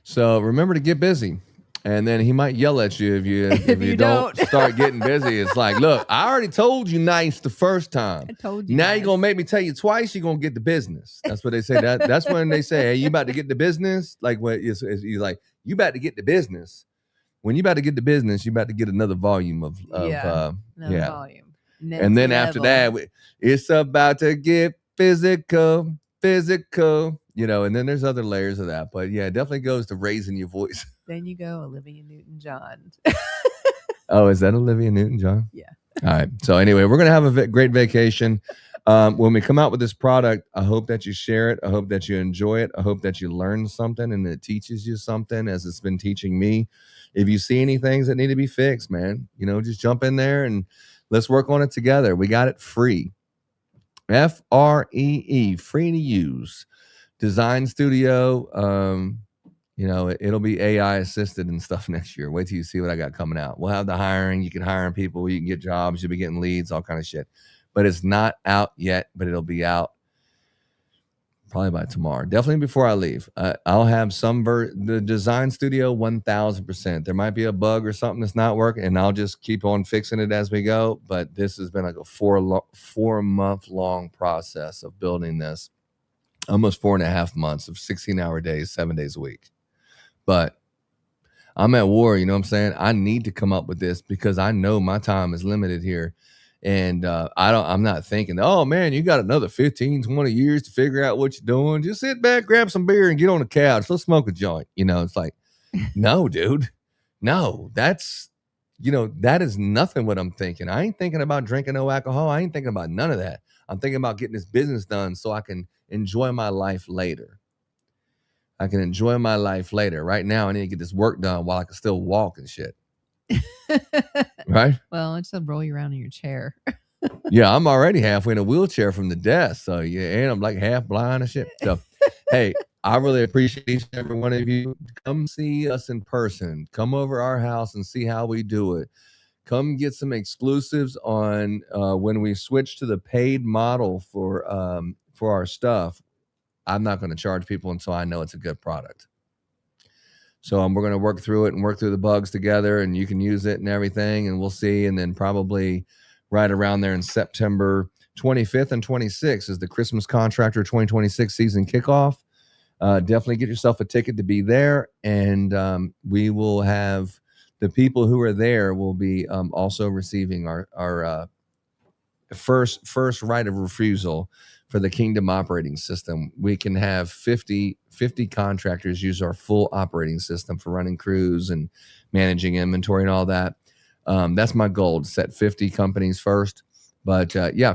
So remember to get busy. And then he might yell at you if you don't start getting busy. It's like, look, I already told you nice the first time. I told you. Now nice. You're going to make me tell you twice, you're going to get the business. That's what they say. That's when they say, hey, you about to get the business? Like, what is like, you about to get the business. When you about to get the business, you about to get another volume of volume. Next and then level. after that, it's about to get physical, you know, and then there's other layers of that. But yeah, it definitely goes to raising your voice. Then you go Olivia Newton-John. Oh, is that Olivia Newton-John? Yeah. All right. So anyway, we're going to have a great vacation. When we come out with this product, I hope that you share it. I hope that you enjoy it. I hope that you learn something and it teaches you something as it's been teaching me. If you see any things that need to be fixed, man, you know, just jump in there and let's work on it together. We got it free. Free, free to use. Design Studio. You know, it'll be AI assisted and stuff next year. Wait till you see what I got coming out. We'll have the hiring. You can hire people. You can get jobs. You'll be getting leads, all kind of shit. But it's not out yet, but it'll be out probably by tomorrow. Definitely before I leave. I'll have the Design Studio 1000%. There might be a bug or something that's not working, and I'll just keep on fixing it as we go. But this has been like a 4-month long process of building this. Almost 4.5 months of 16-hour days, 7 days a week. But I'm at war, you know what I'm saying? I need to come up with this because I know my time is limited here. And I'm not thinking, oh man, you got another 15, 20 years to figure out what you're doing. Just sit back, grab some beer and get on the couch. Let's smoke a joint. You know, it's like, no, dude, no, that is nothing what I'm thinking. I ain't thinking about drinking no alcohol. I ain't thinking about none of that. I'm thinking about getting this business done so I can enjoy my life later. Right now, I need to get this work done while I can still walk and shit. Right? Well, it's just roll you around in your chair. Yeah, I'm already halfway in a wheelchair from the desk. So yeah, and I'm like half blind and shit. So hey, I really appreciate each and every one of you. Come see us in person. Come over our house and see how we do it. Come get some exclusives on when we switch to the paid model for our stuff. I'm not going to charge people until I know it's a good product. So we're going to work through it and work through the bugs together, and you can use it and everything, and we'll see. And then probably right around there in September 25th and 26th is the Christmas Contractor 2026 season kickoff. Definitely get yourself a ticket to be there, and we will have the people who are there will be also receiving our first right of refusal for the Kingdom operating system. We can have 50 contractors use our full operating system for running crews and managing inventory and all that. That's my goal, to set 50 companies first. But yeah,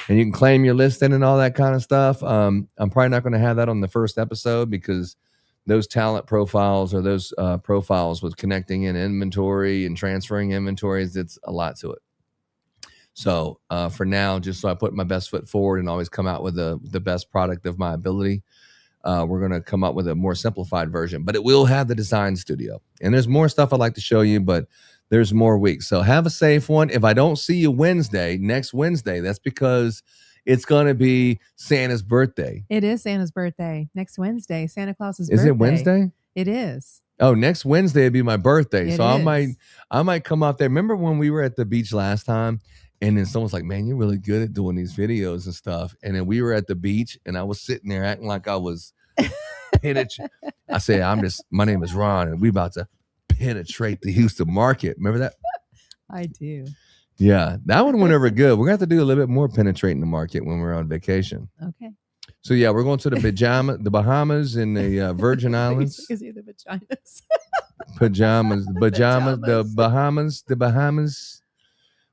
and you can claim your listing and all that kind of stuff. I'm probably not going to have that on the first episode because those talent profiles or those profiles with connecting in inventory and transferring inventories, it's a lot to it. So for now, just so I put my best foot forward and always come out with the best product of my ability, we're going to come up with a more simplified version. But it will have the Design Studio. And there's more stuff I'd like to show you, but there's more weeks. So have a safe one. If I don't see you next Wednesday, that's because it's going to be Santa's birthday. It is Santa's birthday. Next Wednesday, Santa Claus's birthday. Is it Wednesday? It is. Oh, next Wednesday would be my birthday. It So is. I might come out there. Remember when we were at the beach last time and then someone's like, man, you're really good at doing these videos and stuff. And then we were at the beach and I was sitting there acting like I was I said, my name is Ron and we about to penetrate the Houston market. Remember that? I do. Yeah, that one went over good. We're going to have to do a little bit more penetrating the market when we're on vacation. Okay. So yeah, we're going to the Bahamas and the Virgin Islands. You can see the vaginas. The Bahamas.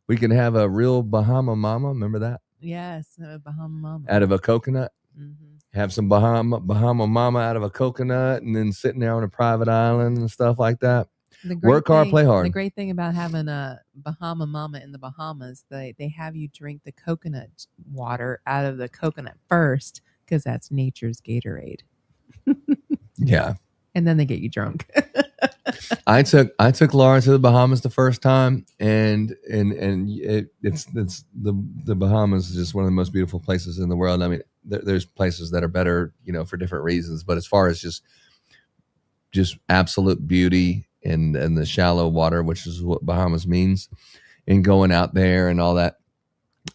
We can have a real Bahama mama. Remember that? Yes, a Bahama mama. Out of a coconut. Mm-hmm. Have some Bahama mama out of a coconut, and then sitting there on a private island and stuff like that. Work hard, play hard. The great thing about having a Bahama mama in the Bahamas, they have you drink the coconut water out of the coconut first, because that's nature's Gatorade. Yeah. And then they get you drunk. I took Laura to the Bahamas the first time, and it's the Bahamas is just one of the most beautiful places in the world. I mean, there's places that are better, for different reasons, but as far as just absolute beauty and the shallow water, which is what Bahamas means, and going out there and all that,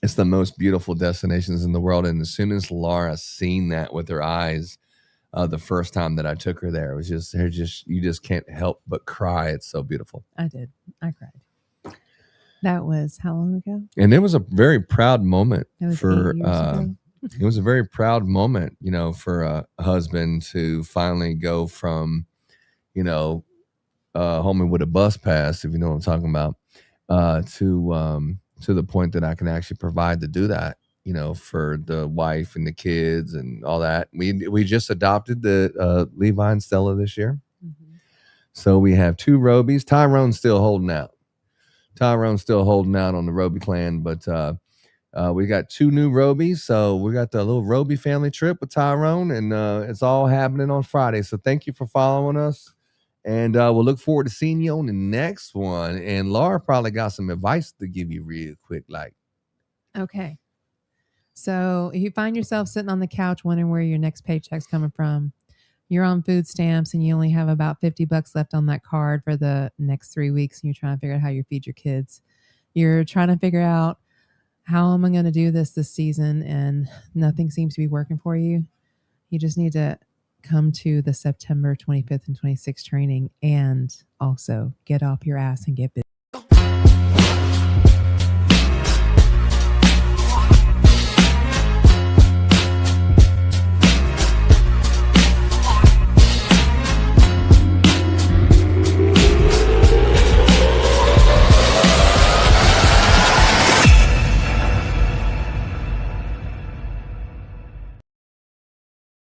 it's the most beautiful destinations in the world. And as soon as Laura seen that with her eyes, the first time that I took her there, it was you just can't help but cry. It's so beautiful. I did. I cried. That was how long ago? And it was a very proud moment for 8 years ago. It was a very proud moment, for a husband to finally go from, homie with a bus pass, if you know what I'm talking about, to the point that I can actually provide to do that, for the wife and the kids and all that. We just adopted the Levi and Stella this year. Mm-hmm. So we have 2 Robies. Tyrone's still holding out. On the Roby clan, but we got 2 new Robies. So we got the little Roby family trip with Tyrone, and it's all happening on Friday. So thank you for following us. And we'll look forward to seeing you on the next one. And Laura probably got some advice to give you real quick. Okay. So if you find yourself sitting on the couch wondering where your next paycheck's coming from, you're on food stamps and you only have about $50 left on that card for the next 3 weeks, and you're trying to figure out how you feed your kids. You're trying to figure out, how am I going to do this season? And nothing seems to be working for you. You just need to come to the September 25th and 26th training, and also get off your ass and get busy.